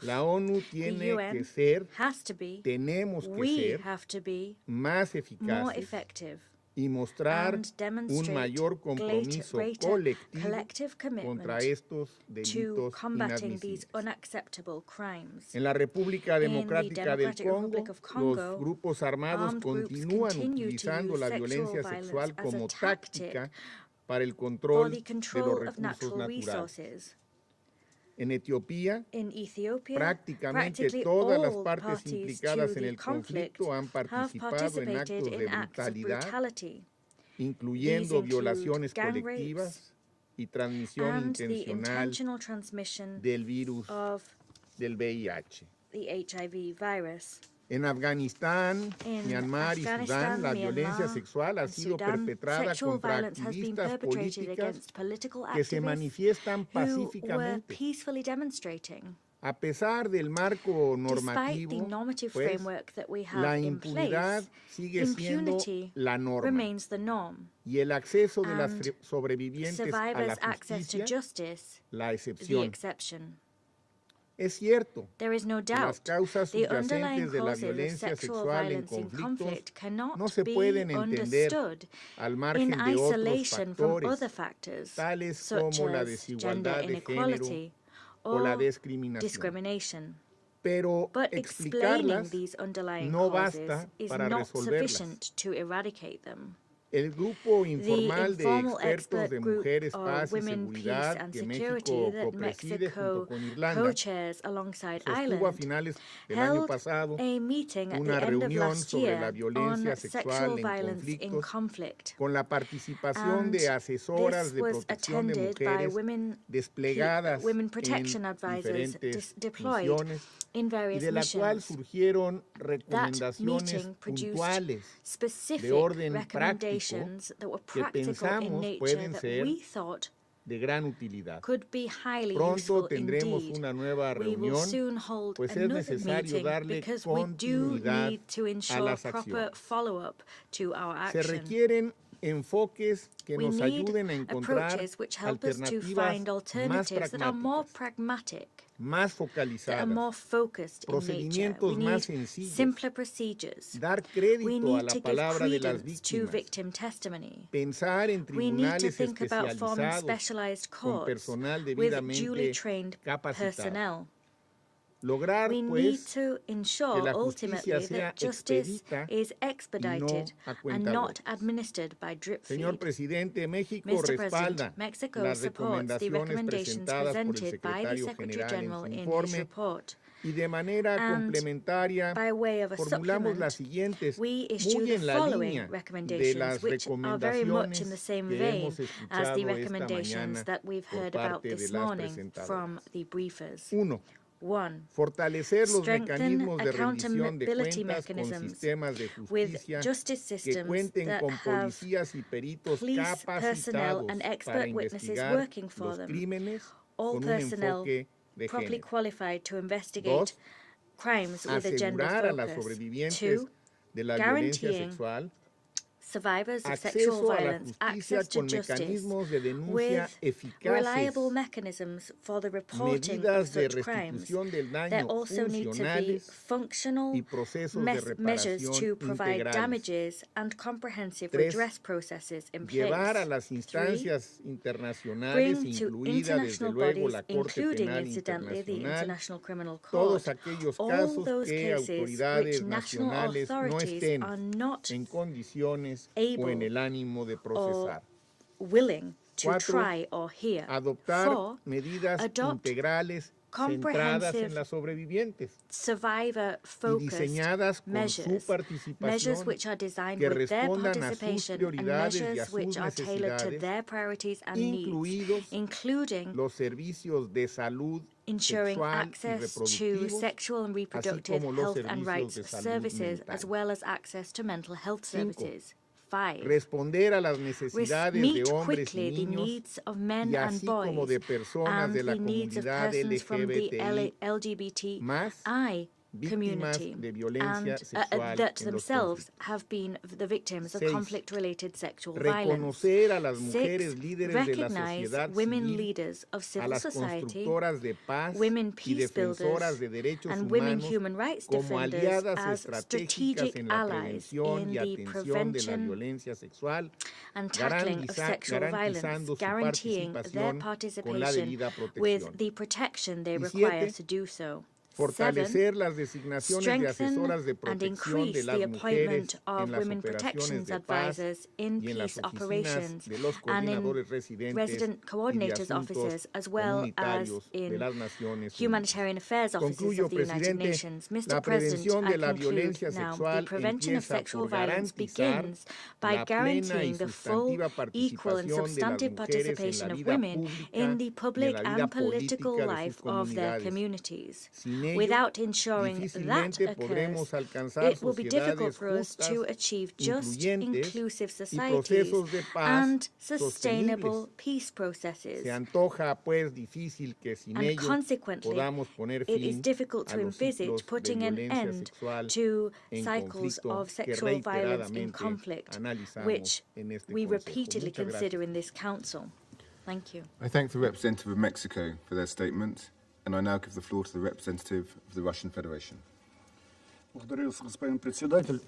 La ONU tiene que ser, tenemos que ser más eficaces y mostrar un mayor compromiso colectivo contra estos delitos inadmisibles. En la República Democrática del Congo, los grupos armados continúan utilizando la violencia sexual como táctica para el control de los recursos naturales. En Etiopía, prácticamente todas las partes implicadas en el conflicto han participado en actos de brutalidad, incluyendo violaciones colectivas y transmisión intencional del virus del VIH. En Afganistán, Myanmar y Sudán, la violencia sexual ha sido perpetrada contra activistas políticas que se manifiestan pacíficamente. A pesar del marco normativo, pues, la impunidad sigue siendo la norma y el acceso de las sobrevivientes a la justicia la excepción. Es cierto que las causas subyacentes de la violencia sexual en conflictos no se pueden entender al margen de otros factores, tales como la desigualdad de género o la discriminación. Pero explicarlas no basta para resolverlas. El grupo informal de expertos de mujeres, paz y seguridad que México copreside junto con Irlanda sostuvo a finales del año pasado una reunión sobre la violencia sexual en conflictos con la participación de asesoras de protección de mujeres desplegadas en diferentes misiones y de la cual surgieron recomendaciones puntuales de orden práctico que pensamos pueden ser de gran utilidad. Pronto tendremos una nueva reunión, pues es necesario darle continuidad a las acciones. Se requieren enfoques que nos ayuden a encontrar alternativas más pragmáticas, más focalizadas, procedimientos más sencillos, dar crédito a la palabra de las víctimas, pensar en tribunales especializados con personal debidamente capacitado. Lograr, pues, que la justicia sea expedita y no a cuentagotas. Señor Presidente, México respalda las recomendaciones presentadas por el Secretario General en su informe y de manera complementaria formulamos las siguientes, muy en la línea de las recomendaciones que hemos escuchado esta mañana por parte de las presentadoras. 1. Fortalecer los mecanismos de rendición de cuentas con sistemas de justicia que cuenten con policías y peritos capacitados para investigar los crímenes con un enfoque de género. 2. Asegurar a las sobrevivientes de la violencia sexual acceso a la justicia con mecanismos de denuncia eficaces, medidas de restitución del daño funcionales y procesos de reparación integrales. 3. Llevar a las instancias internacionales, incluida desde luego la Corte Penal Internacional, todos aquellos casos que autoridades nacionales no estén en condiciones o en el ánimo de procesar. willing to try or hear. Adoptar 4, medidas adopt integrales centradas en las sobrevivientes y diseñadas con su participación which are designed que with their respondan a sus participation and prioridades y a measures sus which are tailored to their priorities and incluidos needs, including los servicios de salud ensuring sexual y access to reproductivos, sexual and así reproductive como los health and servicios rights de salud services, mental. as well as access to mental health services. 5. Responder a las necesidades de Meet hombres quickly y the niños needs of men y and así como boys de personas and de la the needs of comunidad persons from the LGBTI LGBTI víctimas community de violencia and sexual that en los themselves conflictos. have been the victims of 6. conflict-related sexual violence. Reconocer a las 6. mujeres líderes de la Recognize sociedad women civil, leaders of a civil las society, constructoras de paz women y peace defensoras builders, de derechos and women humanos human rights como defenders aliadas as estratégicas strategic en la allies prevención in y the atención de la prevention violencia sexual, and tackling of sexual violence, garantizando su guaranteeing their participación con la participation debida with protección. the protection they Y require 7. to do so. Fortalecer 7. las designaciones de Strengthen asesoras de and protección de increase las the appointment mujeres of en las women operaciones protections de paz advisors in y en las peace oficinas operations de los and in coordinadores residentes resident y de coordinators asuntos offices, as well as comunitarios de in las Naciones Unidas. humanitarian affairs offices Concluyo, of the United presidente, Nations. la Mr. President, prevención I de la conclude violencia now. The sexual prevention of empieza sexual por violence garantizar begins by la plena y guaranteeing the full, sustantiva equal and participación de las substantive mujeres en participation la of vida women pública in the y en public la vida and political política de sus life of their comunidades. communities. Sin ello, Without ensuring that difícilmente occurs, podremos alcanzar it will be difficult sociedades for us justas, to achieve just, incluyentes inclusive y societies procesos de paz and sustainable sostenibles. peace processes. Se antoja, pues, difícil que sin And ello consequently, podamos poner it is fin difficult a to los envisage ciclos de putting an violencia end sexual to en cycles conflicto of que sexual violence in reiteradamente conflict, analizamos which en este we Consejo. repeatedly Muchas consider gracias. in this council. Thank you. I thank the representative of Mexico for their statement, and I now give the floor to the representative of the Russian Federation.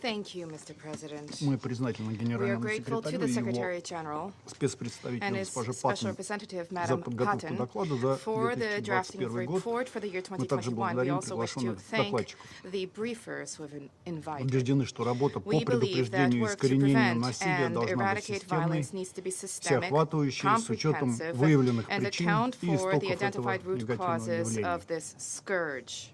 Thank you, Mr. President. Мы признательны We are генеральному grateful to секретарю the и его Secretary General and спецпредставителю his госпоже Special Паттон Representative, за Madam подготовку Patton, доклада за for the drafting of the 2021 год. report for the year Мы также 2021. We благодарим also wish to приглашенных thank докладчиков. the briefers who have been invited. Убеждены, что работа по We believe that предупреждению и work to искоренению prevent насилия and должна быть eradicate системной, violence needs to be systemic, всеохватывающей, с учетом comprehensive, выявленных and причин account и for the истоков этого identified root негативного causes явления. of this scourge.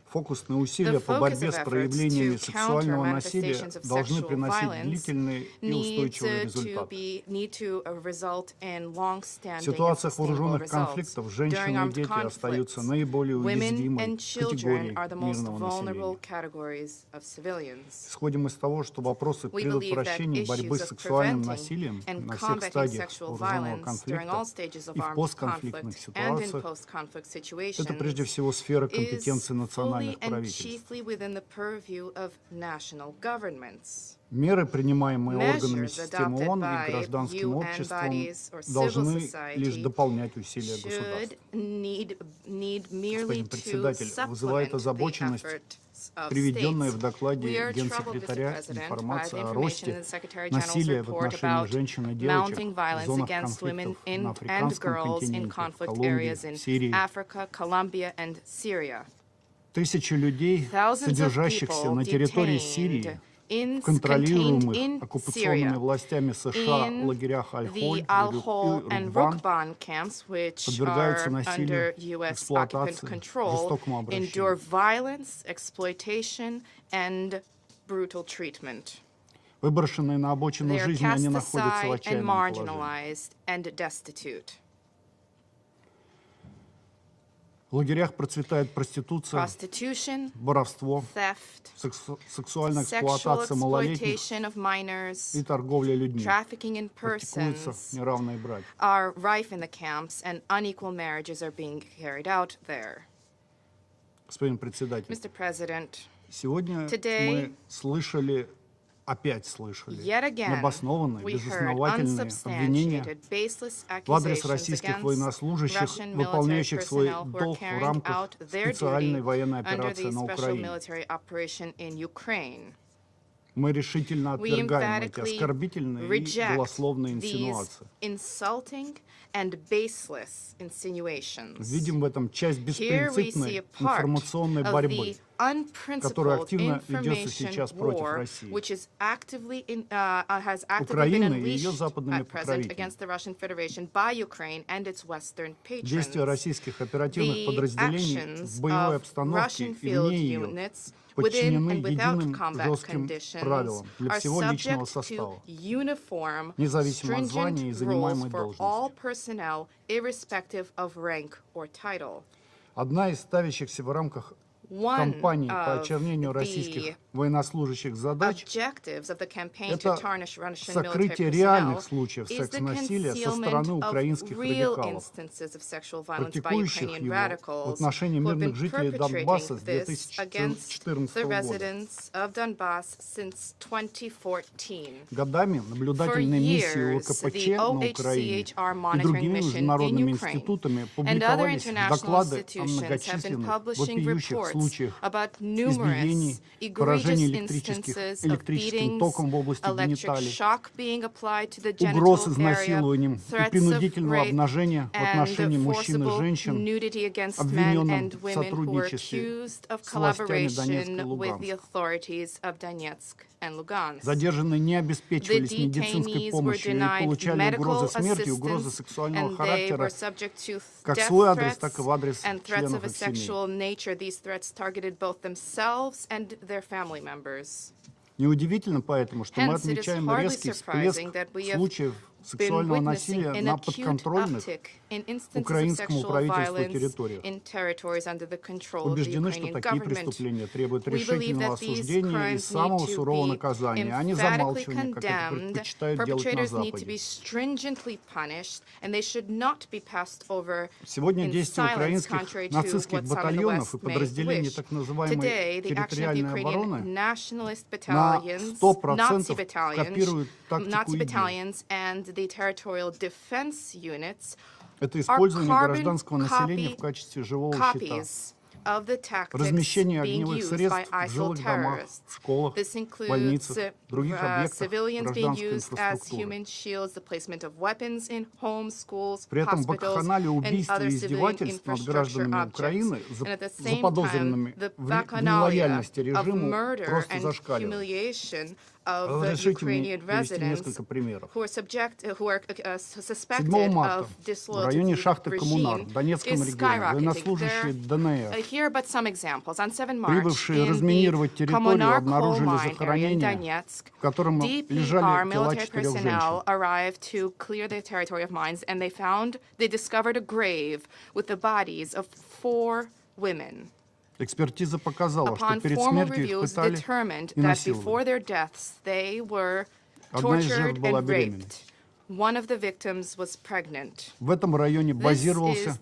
Фокусные усилия по борьбе с проявлениями сексуального насилия manifestations of должны sexual приносить violence длительные и устойчивые результаты. need to result in В long-standing and ситуациях sustainable вооруженных results. конфликтов During женщины и armed дети conflicts, остаются наиболее women уязвимой and children категорией are the most мирного vulnerable населения. categories of civilians. Исходим из того, что вопросы We believe that предотвращения борьбы issues с of сексуальным preventing насилием and на всех combating стадиях sexual вооруженного violence during all конфликта stages of и в armed постконфликтных conflict and in ситуациях post-conflict это situations прежде всего сфера компетенции is fully национальных and правительств. chiefly within the purview of national governments. Меры, принимаемые органами Measures системы adopted ООН и by гражданским UN обществом, bodies or civil должны society лишь дополнять усилия государств. should need merely Господин to председатель, вызывает supplement the озабоченность efforts of приведенная в states. докладе We are troubled, Mr. Генсекретаря President, by информация the о information росте in the Secretary General's насилия в report отношении about женщин и девочек mounting в violence зонах against women конфликтов на and африканском girls in континенте, в conflict Колумбии, areas in в Сирии. Africa, Colombia, and Syria. Тысячи людей, Thousands of содержащихся people на территории detained Сирии, in в контролируемых Syria, оккупационными властями США in лагерях Аль-Холь the Al-Hol и and Рукбан Rukban camps, which подвергаются are насилию, under U.S. occupant эксплуатации, control, жестокому endure обращению. violence, exploitation, and brutal treatment. Выброшенные на обочину They are жизни, они cast находятся в aside and отчаянном положении. marginalized and destitute. В лагерях процветает проституция, Prostitution, воровство, theft, сексуальная sexual эксплуатация малолетних exploitation of minors, и торговля людьми. trafficking in Практикуются persons неравные браки. are rife in the camps, and unequal marriages are being carried out there. Господин председатель, Mr. President, сегодня today, мы слышали, опять слышали, yet again, необоснованные, we heard безосновательные обвинения unsubstantiated, baseless в адрес accusations российских against военнослужащих, Russian military выполняющих свой personnel who are долг в carrying рамках out their специальной duty военной under операции the на special Украине. military operation in Ukraine. Мы решительно We отвергаем эти emphatically оскорбительные и reject голословные these инсинуации. insulting and baseless insinuations. Видим в этом часть Here we see беспринципной a part информационной of борьбы, the unprincipled information war, which is has actively been unleashed at present against the Russian Federation by Ukraine and its Western patrons. The actions of Russian field units within and without combat conditions are subject to uniform, stringent rules for all personnel, irrespective of rank or title. Одна из ставящихся в рамках кампании по очернению российских военнослужащих задач – это сокрытие реальных случаев секс-насилия со стороны украинских радикалов, практикующих его в отношении мирных жителей Донбасса с 2014 года. Годами наблюдательные миссии УКПЧ на Украине и другими международными институтами публиковались доклады о многочисленных вопиющих случаях избиений, поражений электрическим током в области гениталий, угроз изнасилованием и принудительного обнажения в отношении мужчин и женщин, обвиненных в сотрудничестве с властями Донецка и Луганска. Задержанные не обеспечивались медицинской помощью и получали угрозы смерти, угрозы сексуального характера как в свой адрес, так и в адрес членов их семей. Targeted both themselves and their family members. Неудивительно поэтому, что мы отмечаем резкий всплеск случаев сексуального насилия на подконтрольных украинскому правительству территориях. Убеждены, что такие преступления требуют решительного осуждения и самого сурового наказания, а не замалчивания, как это предпочитают делать на Западе. Сегодня действия украинских нацистских батальонов и подразделений так называемой территориальной обороны на 100% копируют тактику ИГИЛ. Это использование гражданского населения в качестве живого щита, размещение огневых средств в жилых домах, школах, больницах, других объектах гражданской инфраструктуры. При этом вакханалия убийств и издевательств над гражданами Украины, заподозренными в нелояльности режиму, просто зашкаливает. Разрешите мне привести несколько примеров. 7 марта в районе шахты Коммунар в Донецком регионе военнослужащие ДНР, прибывшие разминировать территорию, обнаружили захоронение, в котором лежали тела 4 женщин. Экспертиза показала, что перед смертью их пытали и насиловали. Одна из жертв была беременна. В этом районе базировался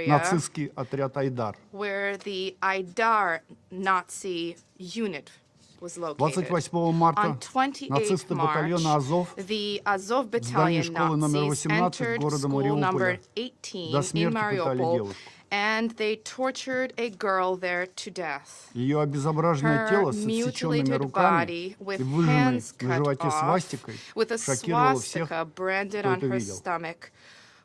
нацистский отряд «Айдар». 28 марта нацисты батальона «Азов» в здании школы номер 18 города Мариуполя до смерти пытали девушку. And they tortured a girl there to death. Ее обезображенное тело с отсеченными руками и выжженной на животе свастикой шокировало всех, кто это видел.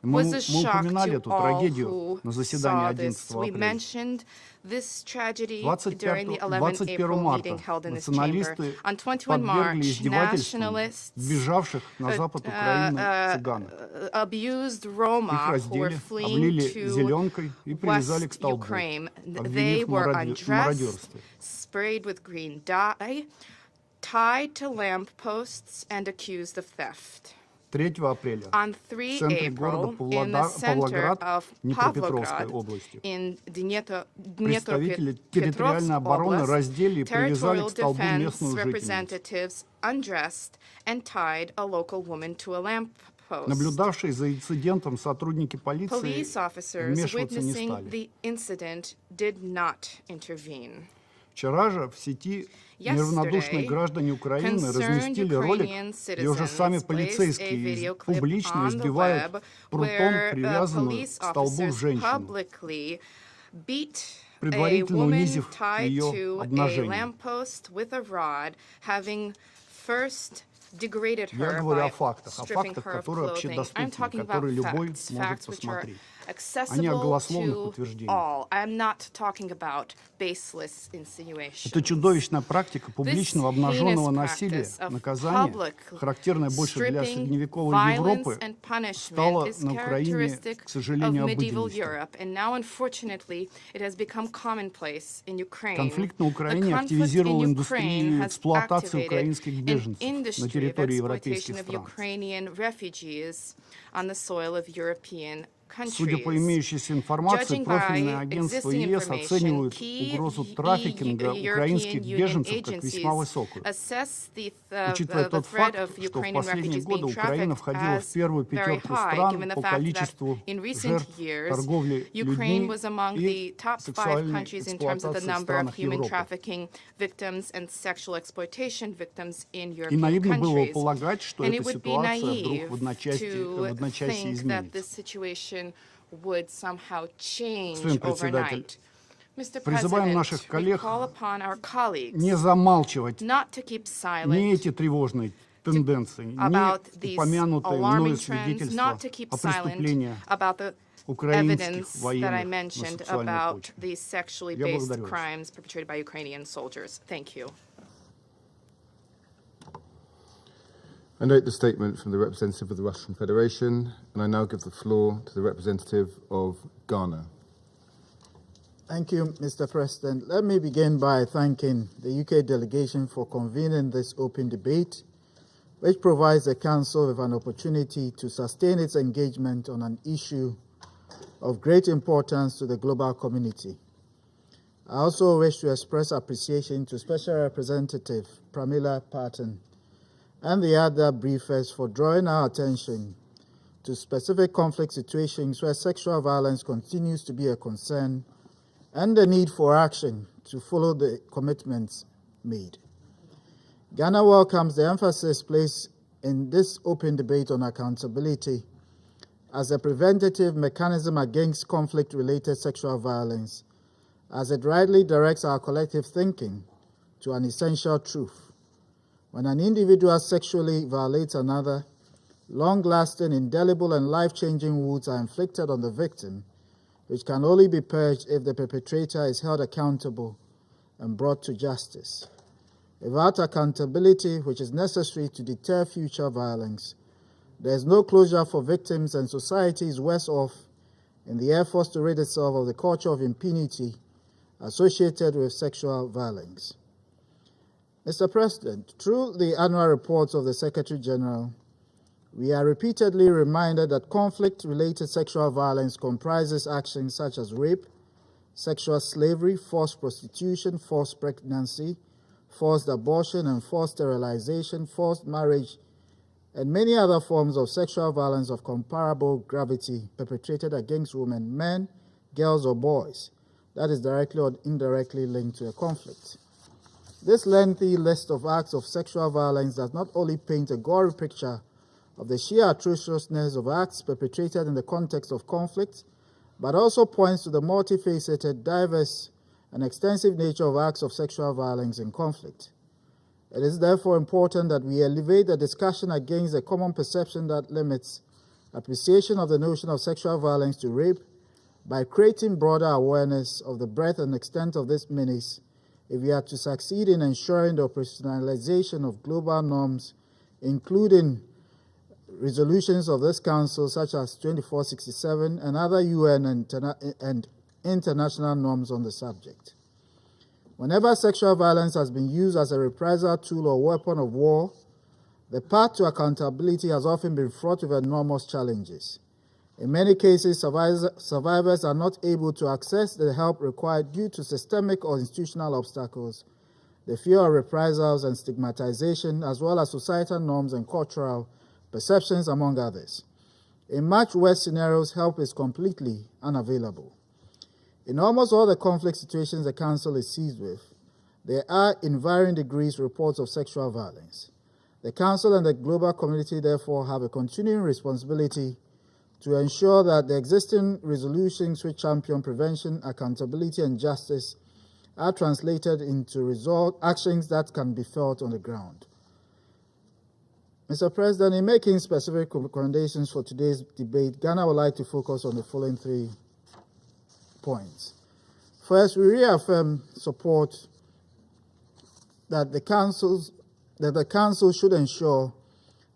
Мы упоминали эту трагедию на заседании 11 апреля. 21 марта националисты подвергли издевательствам сбежавших на запад Украины цыган. Их раздели, облили зеленкой и привязали к столбу, обвинив в мародерстве. Tied to lampposts and accused of theft. 3 апреля в центре города Павлоград Днепропетровской области представители территориальной обороны раздели и привязали к столбу местную жительницу. Наблюдавшие за инцидентом сотрудники полиции вмешиваться не стали. Вчера же в сети неравнодушные граждане Украины разместили ролик, где уже сами полицейские публично избивают прутом привязанную к столбу женщину, предварительно унизив ее обнажение. degraded her by stripping her of clothing. I'm talking about facts which are accessible to all. I'm not talking about baseless insinuations. Это чудовищная практика публичного обнаженного насилия, наказания, характерная больше для средневековой Европы, стала на Украине, к сожалению, обыденностью. Конфликт на Украине активизировал индустрию эксплуатации украинских беженцев на территории европейских стран. Судя по имеющейся информации, профильные агентства ЕС оценивают угрозу трафикинга украинских беженцев как весьма высокую. Учитывая тот факт, что в последние годы Украина входила в первую пятерку стран по количеству жертв торговли людьми и сексуальной эксплуатации в странах Европы. И наивно было полагать, что эта ситуация вдруг в одночасье изменится. Would somehow change Господин председатель, призываем наших коллег не замалчивать ни эти тревожные тенденции, ни упомянутые мною свидетельства о преступлениях украинских военных на сексуальной почве. Я благодарю вас. I note the statement from the representative of the Russian Federation, and I now give the floor to the representative of Ghana. Thank you, Mr. President. Let me begin by thanking the UK delegation for convening this open debate, which provides the Council with an opportunity to sustain its engagement on an issue of great importance to the global community. I also wish to express appreciation to Special Representative Pramila Patten and the other briefers for drawing our attention to specific conflict situations where sexual violence continues to be a concern and the need for action to follow the commitments made. Ghana welcomes the emphasis placed in this open debate on accountability as a preventative mechanism against conflict-related sexual violence, as it rightly directs our collective thinking to an essential truth. When an individual sexually violates another, long-lasting, indelible, and life-changing wounds are inflicted on the victim, which can only be purged if the perpetrator is held accountable and brought to justice. Without accountability, which is necessary to deter future violence, there is no closure for victims, and society is worse off in the efforts to rid itself of the culture of impunity associated with sexual violence. Mr. President, through the annual reports of the Secretary General, we are repeatedly reminded that conflict-related sexual violence comprises actions such as rape, sexual slavery, forced prostitution, forced pregnancy, forced abortion and forced sterilization, forced marriage, and many other forms of sexual violence of comparable gravity perpetrated against women, men, girls, or boys that is directly or indirectly linked to a conflict. This lengthy list of acts of sexual violence does not only paint a gory picture of the sheer atrociousness of acts perpetrated in the context of conflict, but also points to the multifaceted, diverse, and extensive nature of acts of sexual violence in conflict. It is therefore important that we elevate the discussion against the common perception that limits appreciation of the notion of sexual violence to rape by creating broader awareness of the breadth and extent of this menace if we are to succeed in ensuring the operationalization of global norms, including resolutions of this Council such as 2467 and other UN and international norms on the subject. Whenever sexual violence has been used as a reprisal tool or weapon of war, the path to accountability has often been fraught with enormous challenges. In many cases, survivors are not able to access the help required due to systemic or institutional obstacles, the fear of reprisals and stigmatization, as well as societal norms and cultural perceptions, among others. In much worse scenarios, help is completely unavailable. In almost all the conflict situations the Council is seized with, there are, in varying degrees, reports of sexual violence. The Council and the global community, therefore, have a continuing responsibility to ensure that the existing resolutions which champion prevention, accountability, and justice are translated into actions that can be felt on the ground. Mr. President, in making specific recommendations for today's debate, Ghana would like to focus on the following 3 points. First, we reaffirm support that the Council should ensure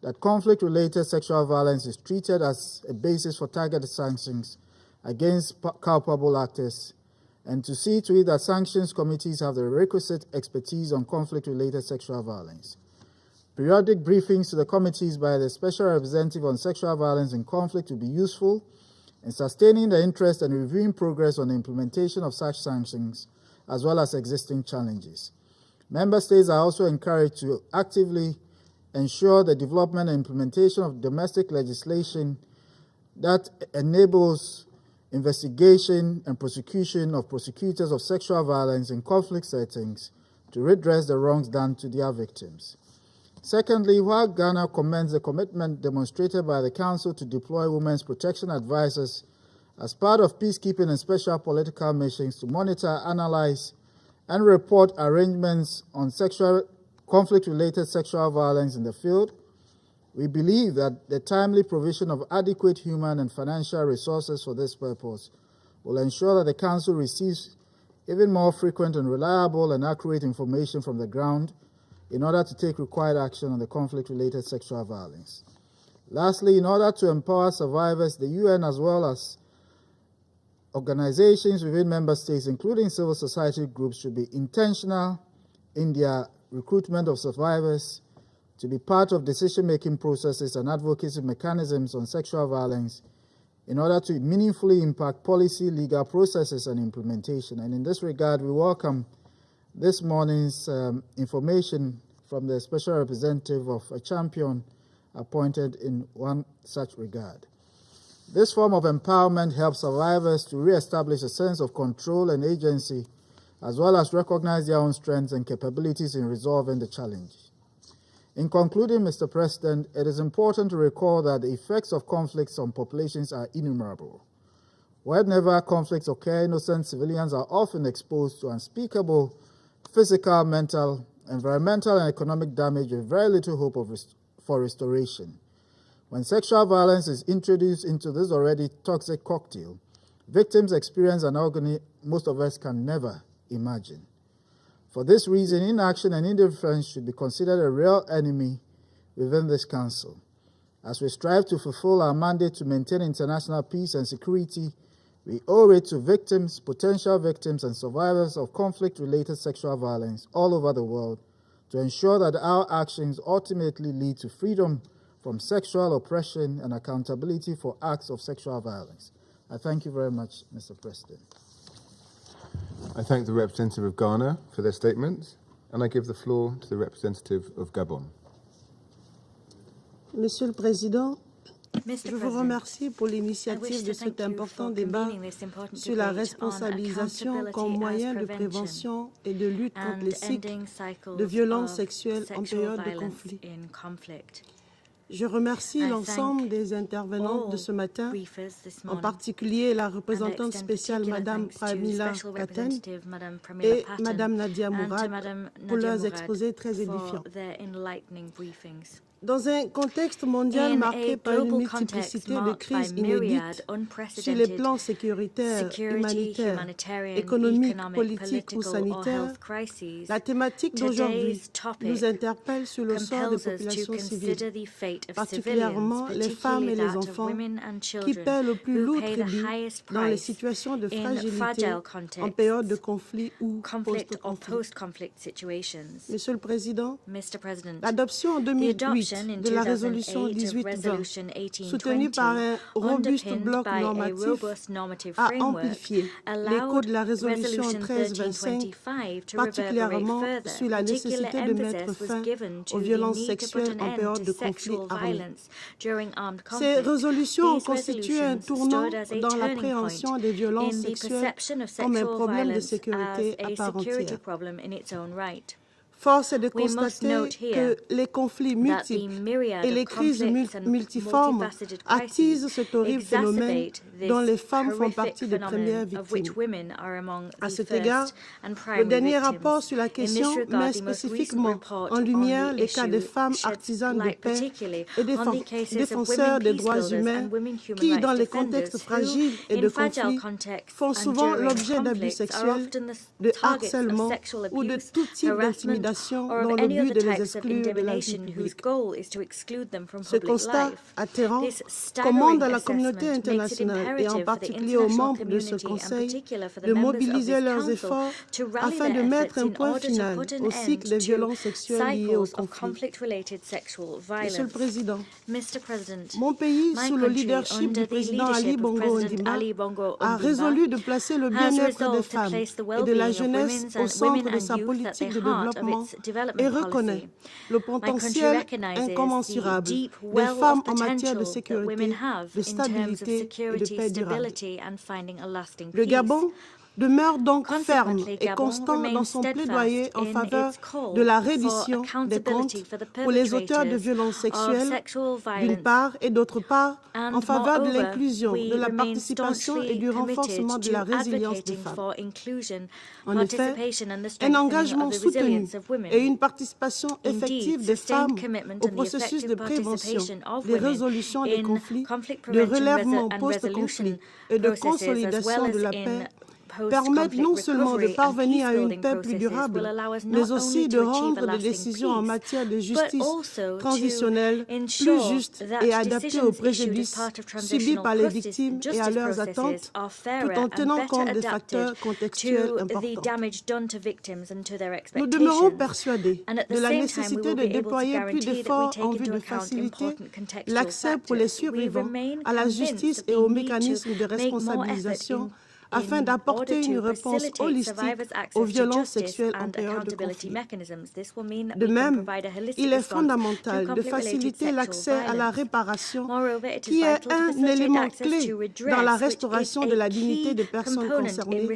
that conflict-related sexual violence is treated as a basis for targeted sanctions against culpable actors, and to see to it that sanctions committees have the requisite expertise on conflict-related sexual violence. Periodic briefings to the committees by the Special Representative on Sexual Violence in Conflict will be useful in sustaining the interest and reviewing progress on the implementation of such sanctions, as well as existing challenges. Member states are also encouraged to actively ensure the development and implementation of domestic legislation that enables investigation and prosecution of prosecutors of sexual violence in conflict settings to redress the wrongs done to their victims. Secondly, while Ghana commends the commitment demonstrated by the Council to deploy women's protection advisors as part of peacekeeping and special political missions to monitor, analyze, and report arrangements on conflict-related sexual violence in the field, we believe that the timely provision of adequate human and financial resources for this purpose will ensure that the Council receives even more frequent and reliable and accurate information from the ground in order to take required action on the conflict-related sexual violence. Lastly, in order to empower survivors, the UN as well as organizations within member states, including civil society groups, should be intentional in their recruitment of survivors to be part of decision-making processes and advocacy mechanisms on sexual violence in order to meaningfully impact policy, legal processes, and implementation. And in this regard, we welcome this morning's information from the Special Representative of a champion appointed in one such regard. This form of empowerment helps survivors to re-establish a sense of control and agency, as well as recognize their own strengths and capabilities in resolving the challenge. In concluding, Mr. President, it is important to recall that the effects of conflicts on populations are innumerable. Whenever conflicts occur, innocent civilians are often exposed to unspeakable physical, mental, environmental, and economic damage with very little hope for restoration. When sexual violence is introduced into this already toxic cocktail, victims experience an agony most of us can never imagine. For this reason, inaction and indifference should be considered a real enemy within this Council. As we strive to fulfill our mandate to maintain international peace and security, we owe it to victims, potential victims, and survivors of conflict-related sexual violence all over the world to ensure that our actions ultimately lead to freedom from sexual oppression and accountability for acts of sexual violence. I thank you very much, Mr. President. I thank the representative of Ghana for their statements, and I give the floor to the representative of Gabon. Monsieur le Président, je vous remercie pour l'initiative de cet important débat sur la responsabilisation comme moyen de prévention et de lutte contre les cycles de violences sexuelles en période de conflit. Je remercie l'ensemble des intervenants de ce matin, en particulier la représentante spéciale Mme Pramila Patten et Mme Nadia Mourad pour leurs exposés très édifiants. Dans un contexte mondial marqué par une multiplicité de crises inédites sur les plans sécuritaires, humanitaires, économiques, politiques ou sanitaires, la thématique d'aujourd'hui nous interpelle sur le sort des populations civiles, particulièrement les femmes et les enfants qui paient le plus lourd tribut dans les situations de fragilité en période de conflit ou post-conflit. Monsieur le Président, l'adoption en 2008 de la résolution 1820, soutenue par un robuste bloc normatif, a amplifié l'écho de la résolution 1325, particulièrement sur la nécessité de mettre fin aux violences sexuelles en période de conflit armé. Ces résolutions ont constitué un tournant dans l'appréhension des violences sexuelles comme un problème de sécurité à part entière. Force est de constater que les conflits multiples et les crises multiformes attisent cet horrible phénomène dont les femmes font partie des premières victimes. À cet égard, le dernier rapport sur la question met spécifiquement en lumière les cas des femmes artisanes de paix et défenseurs des droits humains qui, dans les contextes fragiles et de conflit, font souvent l'objet d'abus sexuels, de harcèlement ou de tout type d'intimidation dans le but de les exclure de la vie publique. Ce constat atterrant commande à la communauté internationale et en particulier aux membres de ce Conseil de mobiliser leurs efforts afin de mettre un point final au cycle des violences sexuelles liées au conflit. Monsieur le Président, mon pays, sous le leadership du président Ali Bongo Ondimba, a résolu de placer le bien-être des femmes et de la jeunesse au centre de sa politique de développement et reconnaît le potentiel incommensurable des femmes en matière de sécurité, de stabilité et de paix durable. Le Gabon demeure donc ferme et constant dans son plaidoyer en faveur de la reddition des comptes pour les auteurs de violences sexuelles, d'une part, et d'autre part, en faveur de l'inclusion, de la participation et du renforcement de la résilience des femmes. En effet, un engagement soutenu et une participation effective des femmes au processus de prévention, de résolution des conflits, de relèvement post-conflit et de consolidation de la paix permettent non seulement de parvenir à une paix plus durable, mais aussi de rendre des décisions en matière de justice transitionnelle plus justes et adaptées aux préjudices subis par les victimes et à leurs attentes, tout en tenant compte des facteurs contextuels importants. Nous demeurons persuadés de la nécessité de déployer plus d'efforts en vue de faciliter l'accès pour les survivants à la justice et aux mécanismes de responsabilisation afin d'apporter une réponse holistique aux violences sexuelles en période de conflit. De même, il est fondamental de faciliter l'accès à la réparation, qui est un élément clé dans la restauration de la dignité des personnes concernées,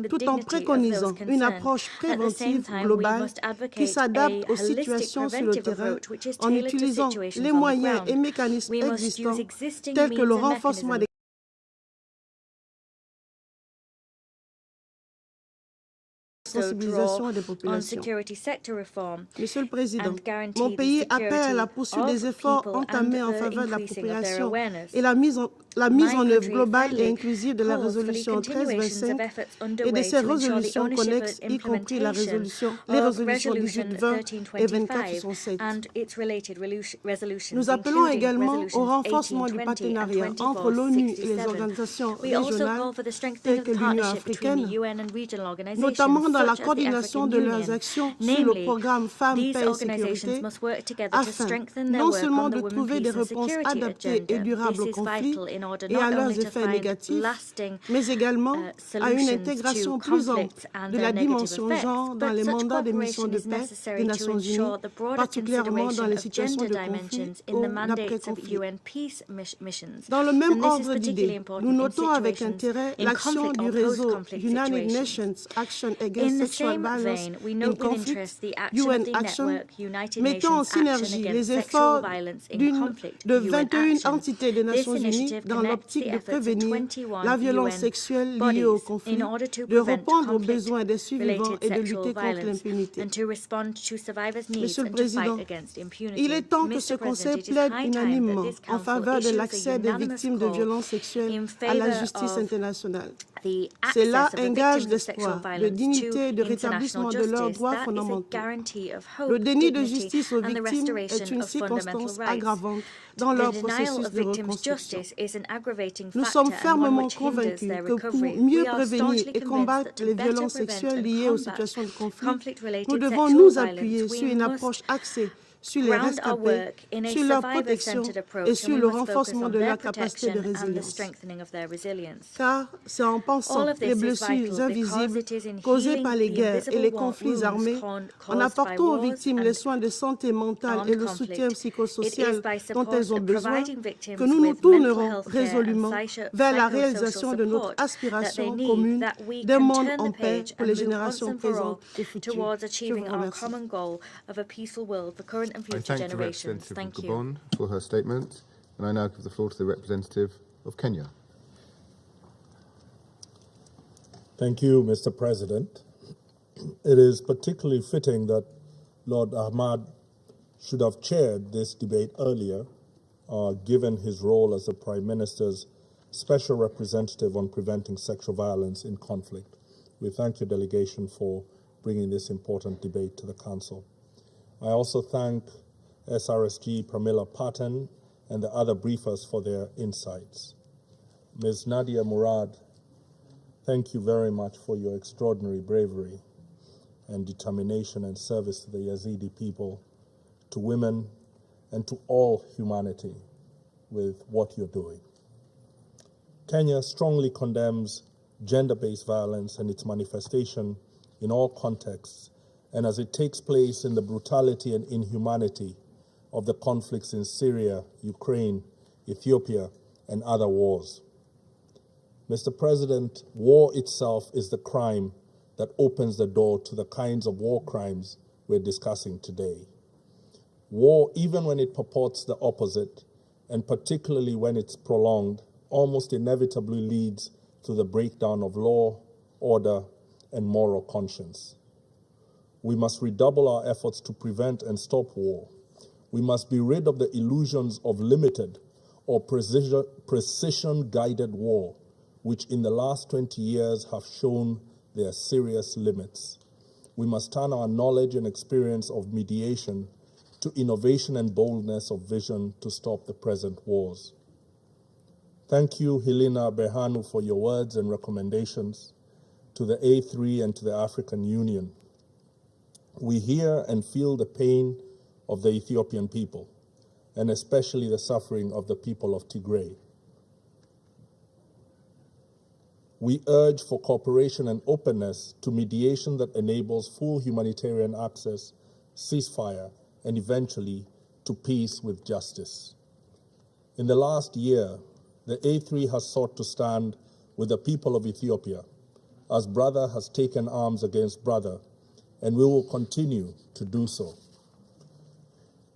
tout en préconisant une approche préventive globale qui s'adapte aux situations sur le terrain en utilisant les moyens et mécanismes existants tels que le renforcement des sensibilisation des populations. Monsieur le Président, mon pays appelle à la poursuite des efforts entamés en faveur de l'appropriation et la mise en œuvre globale et inclusive de la résolution 1325 et de ses résolutions connexes, y compris les résolutions 1820 et 2467. Nous appelons également au renforcement du partenariat entre l'ONU et les organisations régionales telles que l'Union africaine, notamment dans la coordination de leurs actions sur le programme Femmes, Paix et Sécurité, afin non seulement de trouver des réponses adaptées et durables aux conflits et à leurs effets négatifs, mais également à une intégration plus ample de la dimension genre dans les mandats des missions de paix des Nations Unies, particulièrement dans les situations de conflit ou d'après-conflit. Dans le même ordre d'idées, nous notons avec intérêt l'action du réseau United Nations Action Against Sexual Violence in Conflict, UN Action, mettant en synergie les efforts de 21 entités des Nations Unies dans l'optique de prévenir la violence sexuelle liée au conflit, de répondre aux besoins des survivants et de lutter contre l'impunité. Monsieur le Président, il est temps que ce Conseil plaide unanimement en faveur de l'accès des victimes de violences sexuelles à la justice internationale. C'est là un gage d'espoir, de dignité et de rétablissement de leurs droits fondamentaux. Le déni de justice aux victimes est une circonstance aggravante dans leur processus de reconstruction. Nous sommes fermement convaincus que pour mieux prévenir et combattre les violences sexuelles liées aux situations de conflit, nous devons nous appuyer sur une approche axée sur les rescapés, sur leur protection et sur le renforcement de leur capacité de résilience. Car c'est en pensant les blessures invisibles causées par les guerres et les conflits armés, en apportant aux victimes les soins de santé mentale et le soutien psychosocial dont elles ont besoin, que nous nous tournerons résolument vers la réalisation de notre aspiration commune d'un monde en paix pour les générations présentes et futures. Je vous remercie. I thank the representative of Gabon for her statement, and I now give the floor to the representative of Kenya. Thank you, Mr. President. It is particularly fitting that Lord Ahmad should have chaired this debate earlier, given his role as the Prime Minister's Special Representative on Preventing Sexual Violence in Conflict. We thank your delegation for bringing this important debate to the Council. I also thank SRSG Pramila Patten and the other briefers for their insights. Ms. Nadia Murad, thank you very much for your extraordinary bravery and determination and service to the Yazidi people, to women, and to all humanity with what you're doing. Kenya strongly condemns gender-based violence and its manifestation in all contexts, and as it takes place in the brutality and inhumanity of the conflicts in Syria, Ukraine, Ethiopia, and other wars. Mr. President, war itself is the crime that opens the door to the kinds of war crimes we're discussing today. War, even when it purports the opposite, and particularly when it's prolonged, almost inevitably leads to the breakdown of law, order, and moral conscience. We must redouble our efforts to prevent and stop war. We must be rid of the illusions of limited or precision-guided war, which in the last 20 years have shown their serious limits. We must turn our knowledge and experience of mediation to innovation and boldness of vision to stop the present wars. Thank you, Helena Berhanu, for your words and recommendations, to the A3 and to the African Union. We hear and feel the pain of the Ethiopian people, and especially the suffering of the people of Tigray. We urge for cooperation and openness to mediation that enables full humanitarian access, ceasefire, and eventually to peace with justice. In the last year, the A3 has sought to stand with the people of Ethiopia, as brother has taken arms against brother, and we will continue to do so.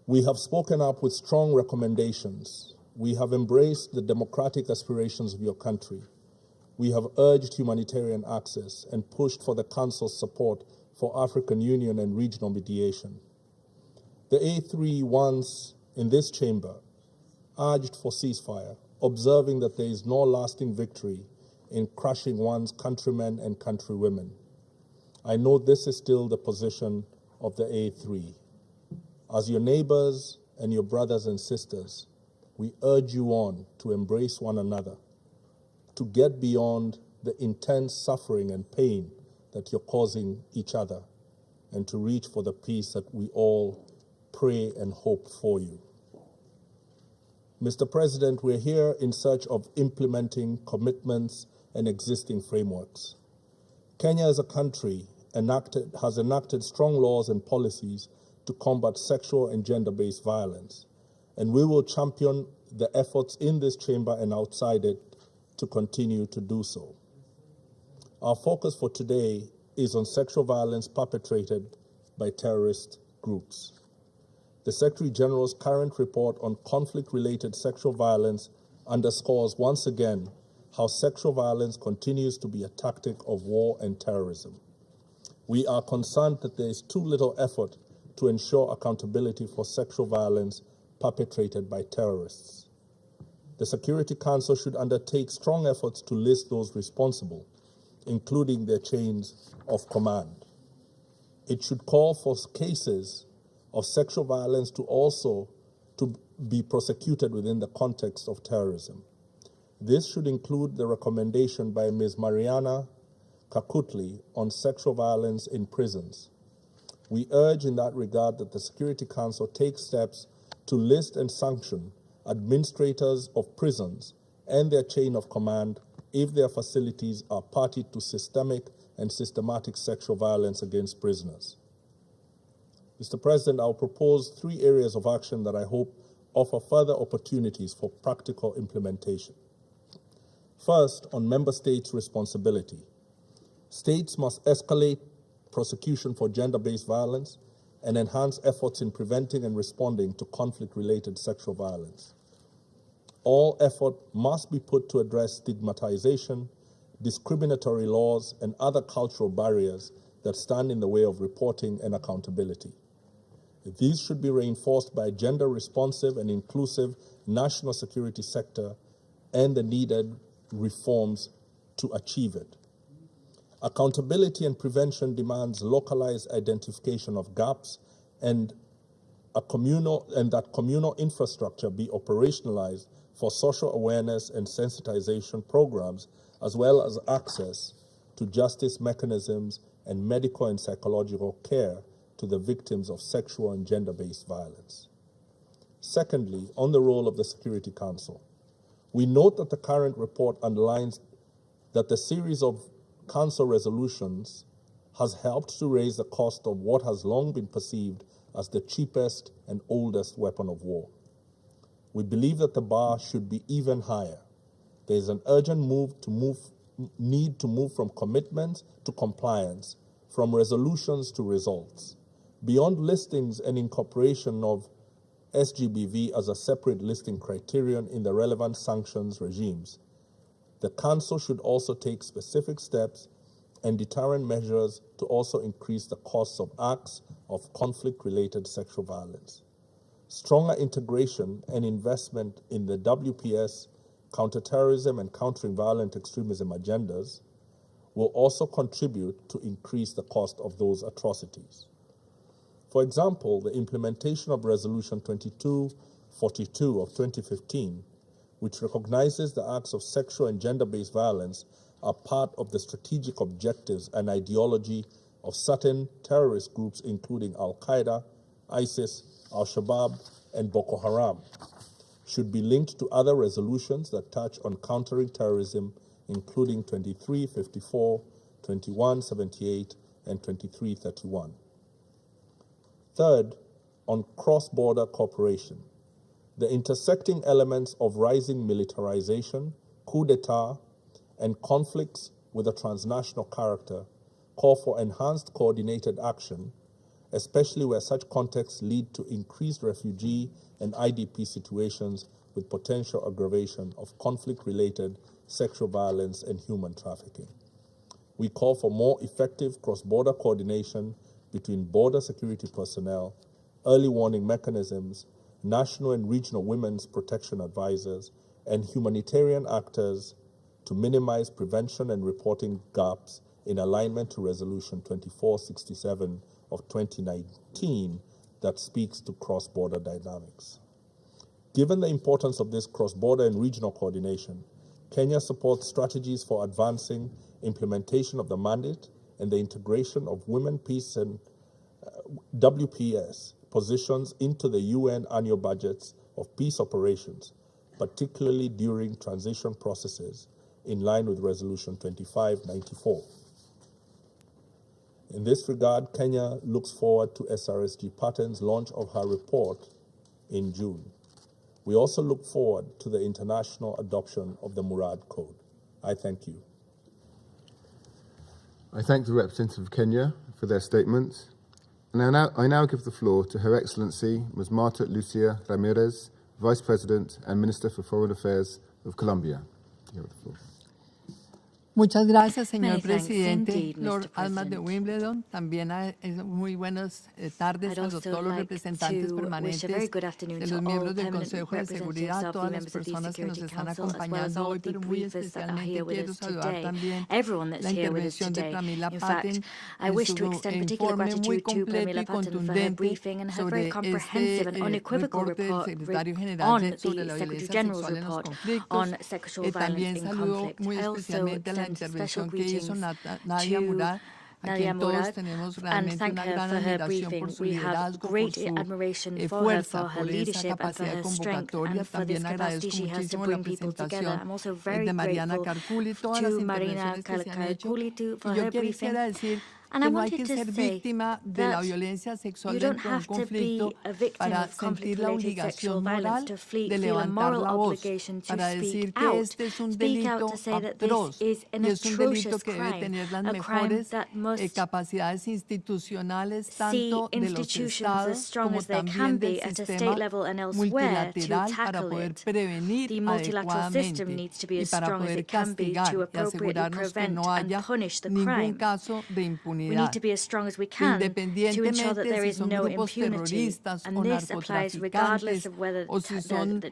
We have spoken up with strong recommendations. We have embraced the democratic aspirations of your country. We have urged humanitarian access and pushed for the Council's support for African Union and regional mediation. The A3 once in this chamber urged for ceasefire, observing that there is no lasting victory in crushing one's countrymen and countrywomen. I know this is still the position of the A3. As your neighbors and your brothers and sisters, we urge you on to embrace one another, to get beyond the intense suffering and pain that you're causing each other, and to reach for the peace that we all pray and hope for you. Mr. President, we're here in search of implementing commitments and existing frameworks. Kenya as a country has enacted strong laws and policies to combat sexual and gender-based violence, and we will champion the efforts in this chamber and outside it to continue to do so. Our focus for today is on sexual violence perpetrated by terrorist groups. The Secretary General's current report on conflict-related sexual violence underscores once again how sexual violence continues to be a tactic of war and terrorism. We are concerned that there is too little effort to ensure accountability for sexual violence perpetrated by terrorists. The Security Council should undertake strong efforts to list those responsible, including their chains of command. It should call for cases of sexual violence to be prosecuted within the context of terrorism. This should include the recommendation by Ms. Mariana Kakutli on sexual violence in prisons. We urge in that regard that the Security Council take steps to list and sanction administrators of prisons and their chain of command if their facilities are party to systemic and systematic sexual violence against prisoners. Mr. President, I'll propose 3 areas of action that I hope offer further opportunities for practical implementation. First, on member states' responsibility. States must escalate prosecution for gender-based violence and enhance efforts in preventing and responding to conflict-related sexual violence. All effort must be put to address stigmatization, discriminatory laws, and other cultural barriers that stand in the way of reporting and accountability. These should be reinforced by a gender-responsive and inclusive national security sector and the needed reforms to achieve it. Accountability and prevention demands localized identification of gaps and that communal infrastructure be operationalized for social awareness and sensitization programs, as well as access to justice mechanisms and medical and psychological care to the victims of sexual and gender-based violence. Secondly, on the role of the Security Council, we note that the current report underlines that the series of Council resolutions has helped to raise the cost of what has long been perceived as the cheapest and oldest weapon of war. We believe that the bar should be even higher. There is an urgent need to move from commitment to compliance, from resolutions to results. Beyond listings and incorporation of SGBV as a separate listing criterion in the relevant sanctions regimes, the Council should also take specific steps and deterrent measures to also increase the costs of acts of conflict-related sexual violence. Stronger integration and investment in the WPS counterterrorism and countering violent extremism agendas will also contribute to increase the cost of those atrocities. For example, the implementation of Resolution 2242 of 2015, which recognizes the acts of sexual and gender-based violence are part of the strategic objectives and ideology of certain terrorist groups, including Al-Qaeda, ISIS, Al-Shabaab, and Boko Haram, should be linked to other resolutions that touch on countering terrorism, including 2354, 2178, and 2331. Third, on cross-border cooperation, the intersecting elements of rising militarization, coup d'etat, and conflicts with a transnational character call for enhanced coordinated action, especially where such contexts lead to increased refugee and IDP situations with potential aggravation of conflict-related sexual violence and human trafficking. We call for more effective cross-border coordination between border security personnel, early warning mechanisms, national and regional women's protection advisors, and humanitarian actors to minimize prevention and reporting gaps in alignment to Resolution 2467 of 2019 that speaks to cross-border dynamics. Given the importance of this cross-border and regional coordination, Kenya supports strategies for advancing implementation of the mandate and the integration of women, peace, and WPS positions into the UN annual budgets of peace operations, particularly during transition processes, in line with Resolution 2594. In this regard, Kenya looks forward to SRSG Patten's launch of her report in June. We also look forward to the international adoption of the Murad Code. I thank you. I thank the representative of Kenya for their statements. And I now give the floor to Her Excellency Ms. Marta Lucia Ramirez, Vice President and Minister for Foreign Affairs of Colombia. You have the floor. Muchas gracias, señor presidente. Lord Almas de Wimbledon. También muy buenas tardes a todos los representantes permanentes de los miembros del Consejo de Seguridad, a todas las personas que nos están acompañando hoy, pero muy especialmente quiero saludar también la intervención de Pramila Patten en su informe muy completo y contundente sobre este reporte del secretario general sobre la violencia sexual en los conflictos. También saludo muy especialmente a la intervención que hizo Nadia Murad, a quien todos tenemos realmente una gran admiración por su liderazgo, por su fuerza, por esa capacidad de convocatoria. También agradezco muchísimo la presentación de Mariana Carcul y todas las intervenciones que se han hecho. Y yo quisiera decir que no hay que ser víctima de la violencia sexual dentro de un conflicto para sentir la obligación moral de levantar la voz, para decir que este es un delito atroz y es un delito que debe tener las mejores capacidades institucionales, tanto de los estados como también del sistema multilateral, para poder prevenir adecuadamente y para poder castigar y asegurarnos que no haya ningún caso de impunidad, independientemente si son grupos terroristas o narcotraficantes o si son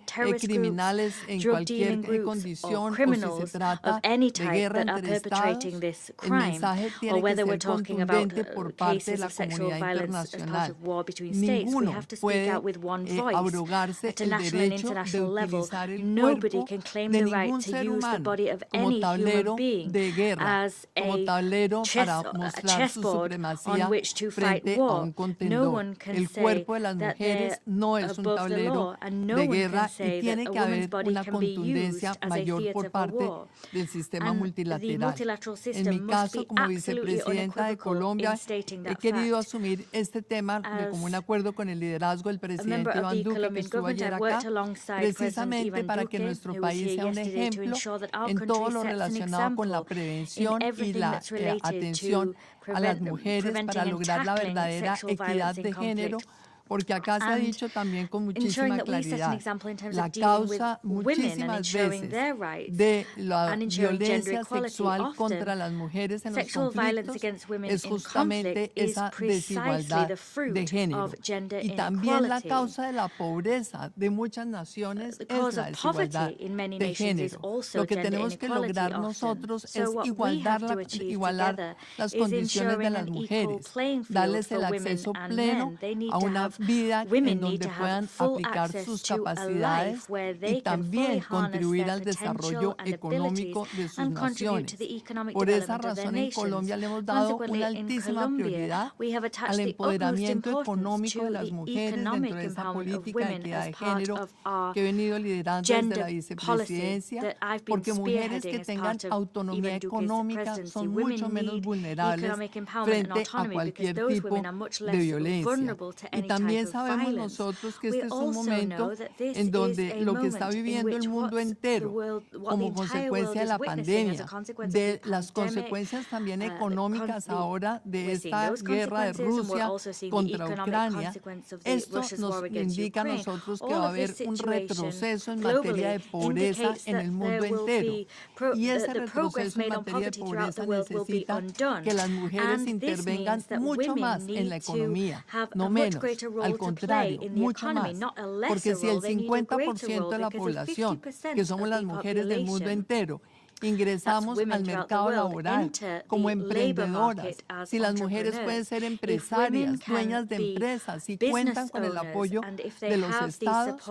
criminales en cualquier condición o si se trata de guerra entre estados. El mensaje tiene que ser contundente por parte de la comunidad internacional. Ninguno puede abrogarse el derecho de utilizar el cuerpo de ningún ser humano como tablero de guerra, como tablero para mostrar su supremacía frente a un contendor. El cuerpo de las mujeres no es un tablero de guerra y tiene que haber una contundencia mayor por parte del sistema multilateral. En mi caso, como vicepresidenta de Colombia, he querido asumir este tema de común acuerdo con el liderazgo del presidente Iván Duque, que estuvo ayer acá, precisamente para que nuestro país sea un ejemplo en todo lo relacionado con la prevención y la atención a las mujeres para lograr la verdadera equidad de género, porque acá se ha dicho también con muchísima claridad, la causa muchísimas veces de la violencia sexual contra las mujeres en los conflictos es justamente esa desigualdad de género. Y también la causa de la pobreza de muchas naciones es la desigualdad de género. Lo que tenemos que lograr nosotros es igualar las condiciones de las mujeres, darles el acceso pleno a una vida en donde puedan aplicar sus capacidades y también contribuir al desarrollo económico de sus naciones. Por esa razón, en Colombia le hemos dado una altísima prioridad al empoderamiento económico de las mujeres dentro de esa política de equidad de género que he venido liderando desde la vicepresidencia, porque mujeres que tengan autonomía económica son mucho menos vulnerables frente a cualquier tipo de violencia. Y también sabemos nosotros que este es un momento en donde lo que está viviendo el mundo entero como consecuencia de la pandemia, de las consecuencias también económicas ahora de esta guerra de Rusia contra Ucrania, esto nos indica a nosotros que va a haber un retroceso en materia de pobreza en el mundo entero. Y ese retroceso en materia de pobreza necesita que las mujeres intervengan mucho más en la economía, no menos, al contrario, mucho más, porque si el 50% de la población, que somos las mujeres del mundo entero, ingresamos al mercado laboral como emprendedoras, si las mujeres pueden ser empresarias, dueñas de empresas, y cuentan con el apoyo de los estados,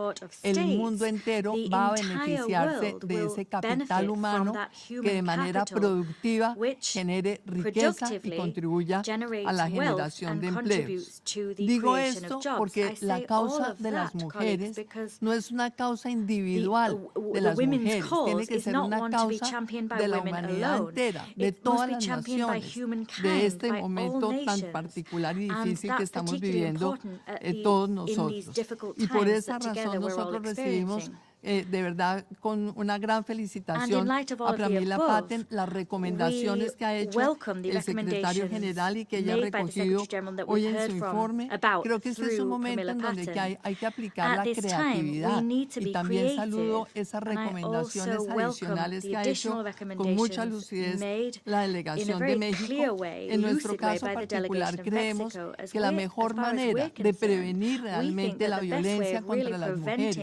el mundo entero va a beneficiarse de ese capital humano que de manera productiva genere riqueza y contribuya a la generación de empleos. Digo esto porque la causa de las mujeres no es una causa individual de las mujeres, tiene que ser una causa de la humanidad entera, de todas las naciones, de este momento tan particular y difícil que estamos viviendo todos nosotros. Y por esa razón nosotros recibimos de verdad con una gran felicitación a Pramila Patten las recomendaciones que ha hecho el secretario general y que ella ha recogido hoy en su informe. Creo que este es un momento en donde hay que aplicar la creatividad, y también saludo esas recomendaciones adicionales que ha hecho con mucha lucidez la delegación de México. En nuestro caso particular creemos que la mejor manera de prevenir realmente la violencia contra las mujeres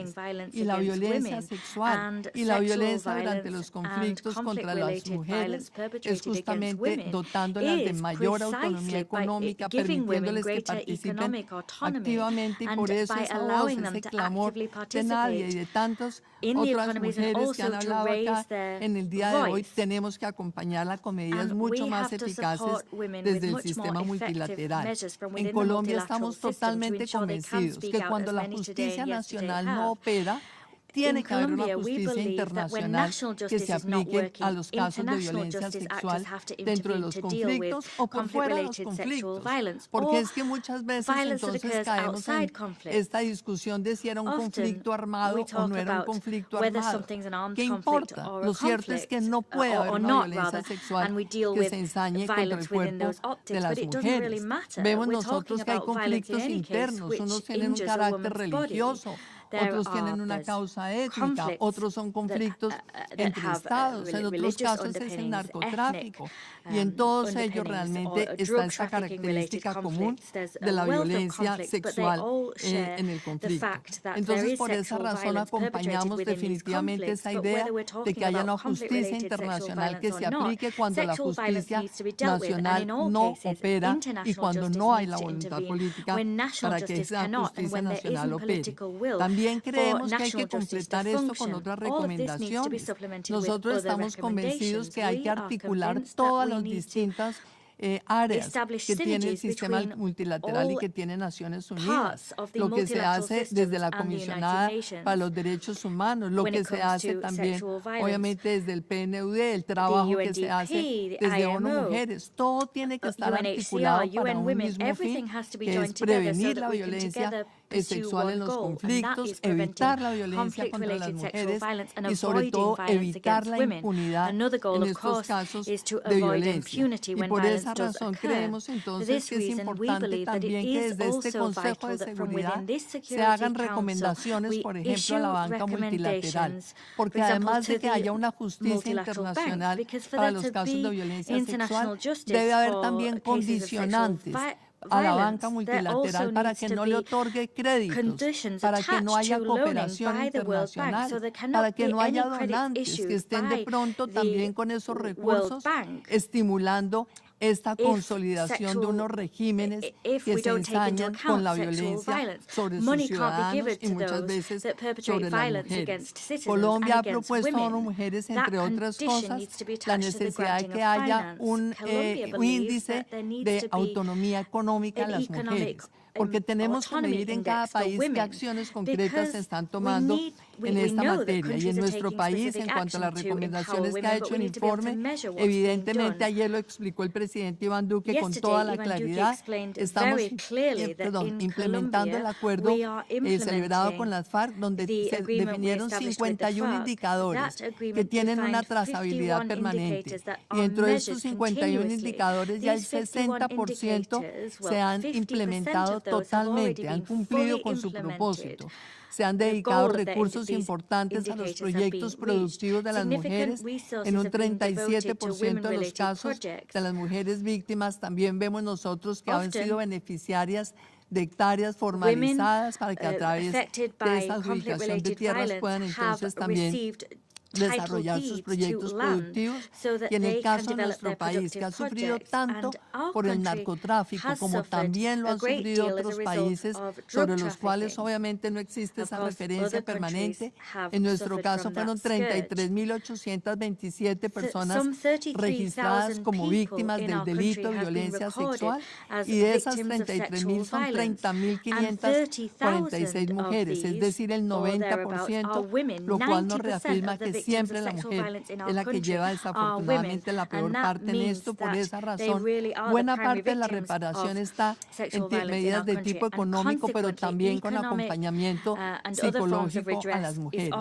y la violencia sexual y la violencia durante los conflictos contra las mujeres es justamente dotándolas de mayor autonomía económica, permitiéndoles que participen activamente, y por eso esa voz, ese clamor de Nadia y de tantas otras mujeres que han hablado acá en el día de hoy, tenemos que acompañarla con medidas mucho más eficaces desde el sistema multilateral. En Colombia estamos totalmente convencidos que cuando la justicia nacional no opera, tiene que haber una justicia internacional que se aplique a los casos de violencia sexual dentro de los conflictos o por fuera de los conflictos, porque es que muchas veces entonces caemos en esta discusión de si era un conflicto armado o no era un conflicto armado. ¿Qué importa? Lo cierto es que no puede haber una violencia sexual que se ensañe contra el cuerpo de las mujeres. Vemos nosotros que hay conflictos internos, unos tienen un carácter religioso, otros tienen una causa étnica, otros son conflictos entre estados, en otros casos es el narcotráfico, y en todos ellos realmente está esta característica común de la violencia sexual en el conflicto. Entonces, por esa razón acompañamos definitivamente esa idea de que haya una justicia internacional que se aplique cuando la justicia nacional no opera y cuando no hay la voluntad política para que esa justicia nacional opere. También creemos que hay que completar esto con otras recomendaciones. Nosotros estamos convencidos que hay que articular todas las distintas áreas que tiene el sistema multilateral y que tiene Naciones Unidas, lo que se hace desde la Comisionada para los Derechos Humanos, lo que se hace también obviamente desde el PNUD, el trabajo que se hace desde ONU Mujeres, todo tiene que estar articulado para un mismo fin, que es prevenir la violencia sexual en los conflictos, evitar la violencia contra las mujeres y sobre todo evitar la impunidad en estos casos de violencia. Y por esa razón creemos entonces que es importante también que desde este Consejo de Seguridad se hagan recomendaciones, por ejemplo, a la banca multilateral, porque además de que haya una justicia internacional para los casos de violencia sexual, debe haber también condicionantes a la banca multilateral para que no le otorgue créditos, para que no haya cooperación internacional, para que no haya donantes que estén de pronto también con esos recursos estimulando esta consolidación de unos regímenes que se ensañan con la violencia sobre sus ciudadanos y muchas veces sobre las mujeres. Colombia ha propuesto a ONU Mujeres, entre otras cosas, la necesidad de que haya un índice de autonomía económica a las mujeres, porque tenemos que medir en cada país qué acciones concretas se están tomando en esta materia. Y en nuestro país, en cuanto a las recomendaciones que ha hecho el informe, evidentemente ayer lo explicó el presidente Iván Duque con toda la claridad, estamos implementando el acuerdo celebrado con las FARC, donde se definieron 51 indicadores que tienen una trazabilidad permanente. Y dentro de estos 51 indicadores ya el 60% se han implementado totalmente, han cumplido con su propósito. Se han dedicado recursos importantes a los proyectos productivos de las mujeres. En un 37% de los casos de las mujeres víctimas también vemos nosotros que han sido beneficiarias de hectáreas formalizadas para que a través de esta adjudicación de tierras puedan entonces también desarrollar sus proyectos productivos. Y en el caso de nuestro país, que ha sufrido tanto por el narcotráfico, como también lo han sufrido otros países sobre los cuales obviamente no existe esa referencia permanente, en nuestro caso fueron 33.827 personas registradas como víctimas del delito de violencia sexual, y de esas 33.000 son 30.546 mujeres, es decir, el 90%, lo cual nos reafirma que siempre la mujer es la que lleva desafortunadamente la peor parte en esto. Por esa razón, buena parte de la reparación está en medidas de tipo económico, pero también con acompañamiento psicológico a las mujeres.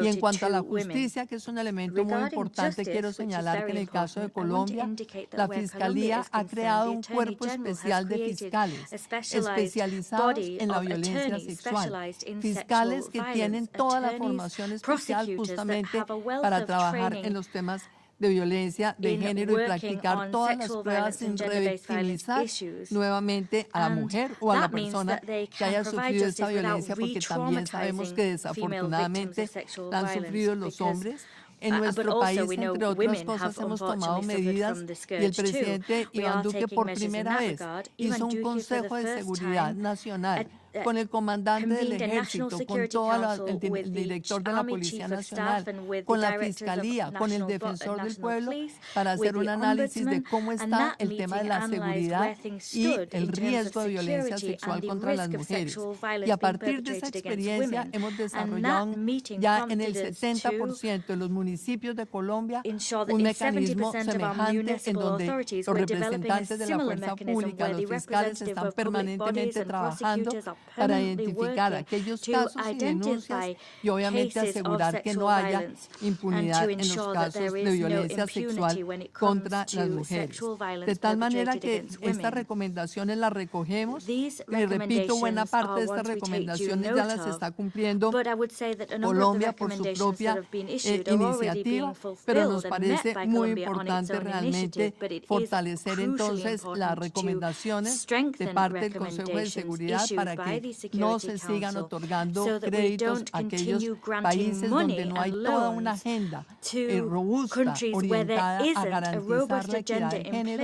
Y en cuanto a la justicia, que es un elemento muy importante, quiero señalar que en el caso de Colombia, la Fiscalía ha creado un cuerpo especial de fiscales especializados en la violencia sexual, fiscales que tienen toda la formación especial justamente para trabajar en los temas de violencia de género y practicar todas las pruebas sin revictimizar nuevamente a la mujer o a la persona que haya sufrido esta violencia, porque también sabemos que desafortunadamente la han sufrido los hombres. En nuestro país, entre otras cosas, hemos tomado medidas y el presidente Iván Duque por primera vez hizo un Consejo de Seguridad Nacional con el comandante del ejército, con todo el director de la Policía Nacional, con la Fiscalía, con el defensor del pueblo, para hacer un análisis de cómo está el tema de la seguridad y el riesgo de violencia sexual contra las mujeres. Y a partir de esa experiencia hemos desarrollado ya en el 70% de los municipios de Colombia un mecanismo semejante en donde los representantes de la fuerza pública, los fiscales, están permanentemente trabajando para identificar aquellos casos y denuncias y obviamente asegurar que no haya impunidad en los casos de violencia sexual contra las mujeres. De tal manera que estas recomendaciones las recogemos y repito, buena parte de estas recomendaciones ya las está cumpliendo Colombia por su propia iniciativa, pero nos parece muy importante realmente fortalecer entonces las recomendaciones de parte del Consejo de Seguridad para que no se sigan otorgando créditos a aquellos países donde no hay toda una agenda robusta orientada a garantizar la equidad de género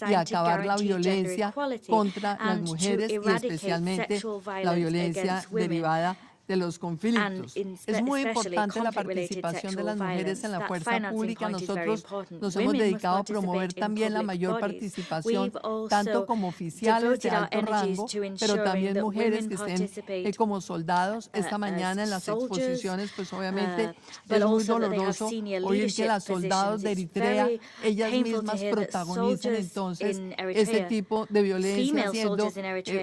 y acabar la violencia contra las mujeres y especialmente la violencia derivada de los conflictos. Es muy importante la participación de las mujeres en la fuerza pública. Nosotros nos hemos dedicado a promover también la mayor participación, tanto como oficiales de alto rango, pero también mujeres que estén como soldados. Esta mañana en las exposiciones, pues obviamente es muy doloroso oír que las soldados de Eritrea, ellas mismas protagonizan entonces ese tipo de violencia,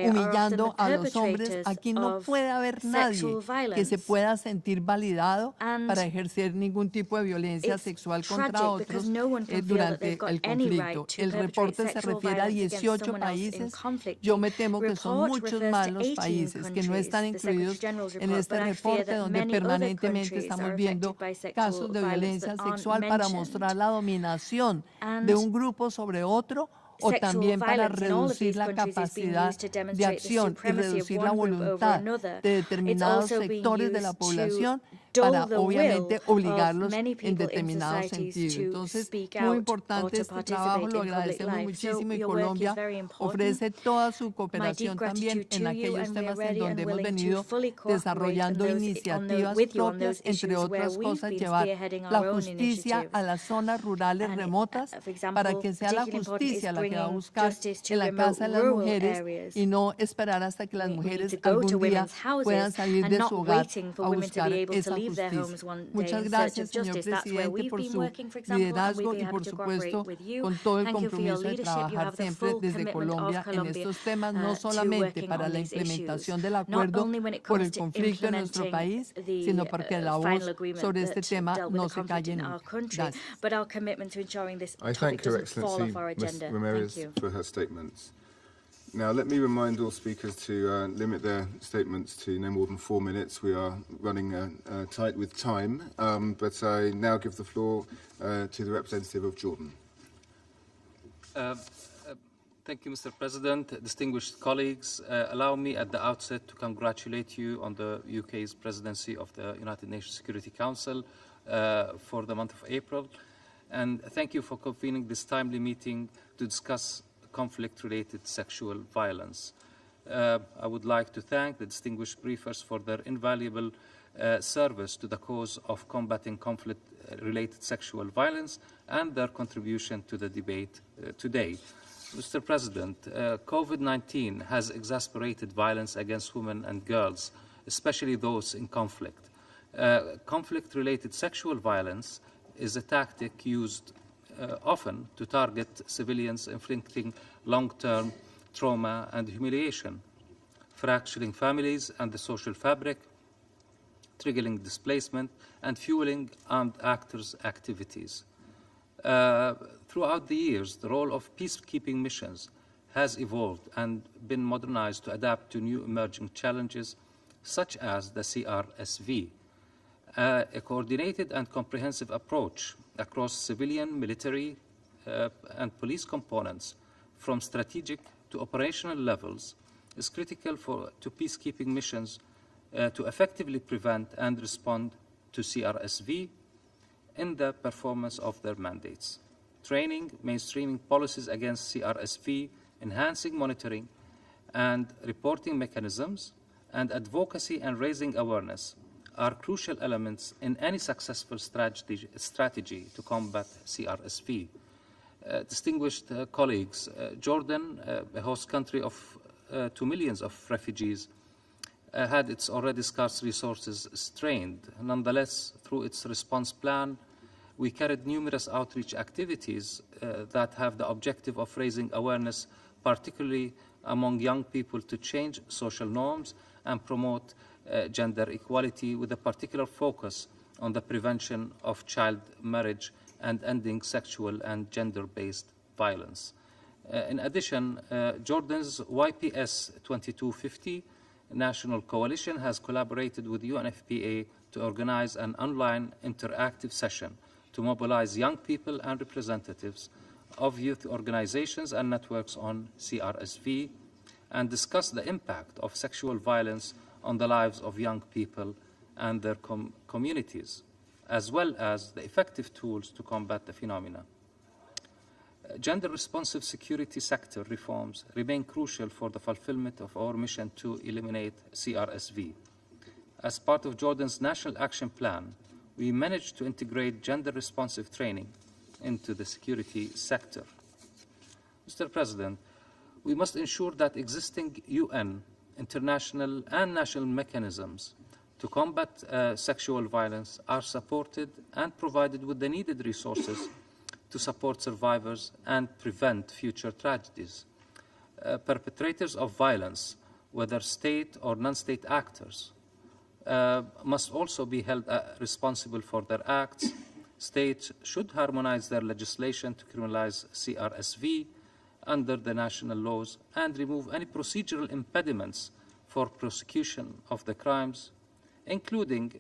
humillando a los hombres. Aquí no puede haber nadie que se pueda sentir validado para ejercer ningún tipo de violencia sexual contra otros durante el conflicto. El reporte se refiere a 18 países. Yo me temo que son muchos más los países que no están incluidos en este reporte, donde permanentemente estamos viendo casos de violencia sexual para mostrar la dominación de un grupo sobre otro, o también para reducir la capacidad de acción y reducir la voluntad de determinados sectores de la población para obviamente obligarlos en determinados sentidos. Entonces, muy importante este trabajo, lo agradecemos muchísimo y Colombia ofrece toda su cooperación también en aquellos temas en donde hemos venido desarrollando iniciativas propias, entre otras cosas, llevar la justicia a las zonas rurales remotas para que sea la justicia la que va a buscar en la casa de las mujeres y no esperar hasta que las mujeres algún día puedan salir de su hogar a buscar esa justicia. Muchas gracias, señor presidente, por su liderazgo y, por supuesto, con todo el compromiso de trabajar siempre desde Colombia en estos temas, no solamente para la implementación del acuerdo por el conflicto en nuestro país, sino para que la voz sobre este tema no se calle nunca. Gracias. I thank Her Excellency Ms. Ramirez for her statements. Now, let me remind all speakers to limit their statements to no more than 4 minutes. We are running tight with time, but I now give the floor to the representative of Jordan. Thank you, Mr. President. Distinguished colleagues, allow me at the outset to congratulate you on the UK's presidency of the United Nations Security Council for the month of April. And thank you for convening this timely meeting to discuss conflict-related sexual violence. I would like to thank the distinguished briefers for their invaluable service to the cause of combating conflict-related sexual violence and their contribution to the debate today. Mr. President, COVID-19 has exacerbated violence against women and girls, especially those in conflict. Conflict-related sexual violence is a tactic used often to target civilians, inflicting long-term trauma and humiliation, fracturing families and the social fabric, triggering displacement, and fueling armed actors' activities. Throughout the years, the role of peacekeeping missions has evolved and been modernized to adapt to new emerging challenges, such as the CRSV. A coordinated and comprehensive approach across civilian, military, and police components, from strategic to operational levels, is critical to peacekeeping missions to effectively prevent and respond to CRSV in the performance of their mandates. Training, mainstreaming policies against CRSV, enhancing monitoring and reporting mechanisms, and advocacy and raising awareness are crucial elements in any successful strategy to combat CRSV. Distinguished colleagues, Jordan, a host country of 2 million of refugees, had its already scarce resources strained. Nonetheless, through its response plan, we carried numerous outreach activities that have the objective of raising awareness, particularly among young people, to change social norms and promote gender equality, with a particular focus on the prevention of child marriage and ending sexual and gender-based violence. In addition, Jordan's YPS 2250 National Coalition has collaborated with UNFPA to organize an online interactive session to mobilize young people and representatives of youth organizations and networks on CRSV and discuss the impact of sexual violence on the lives of young people and their communities, as well as the effective tools to combat the phenomena. Gender-responsive security sector reforms remain crucial for the fulfillment of our mission to eliminate CRSV. As part of Jordan's National Action Plan, we managed to integrate gender-responsive training into the security sector. Mr. President, we must ensure that existing UN, international and national mechanisms to combat sexual violence are supported and provided with the needed resources to support survivors and prevent future tragedies. Perpetrators of violence, whether state or non-state actors, must also be held responsible for their acts. States should harmonize their legislation to criminalize CRSV under the national laws and remove any procedural impediments for prosecution of the crimes, including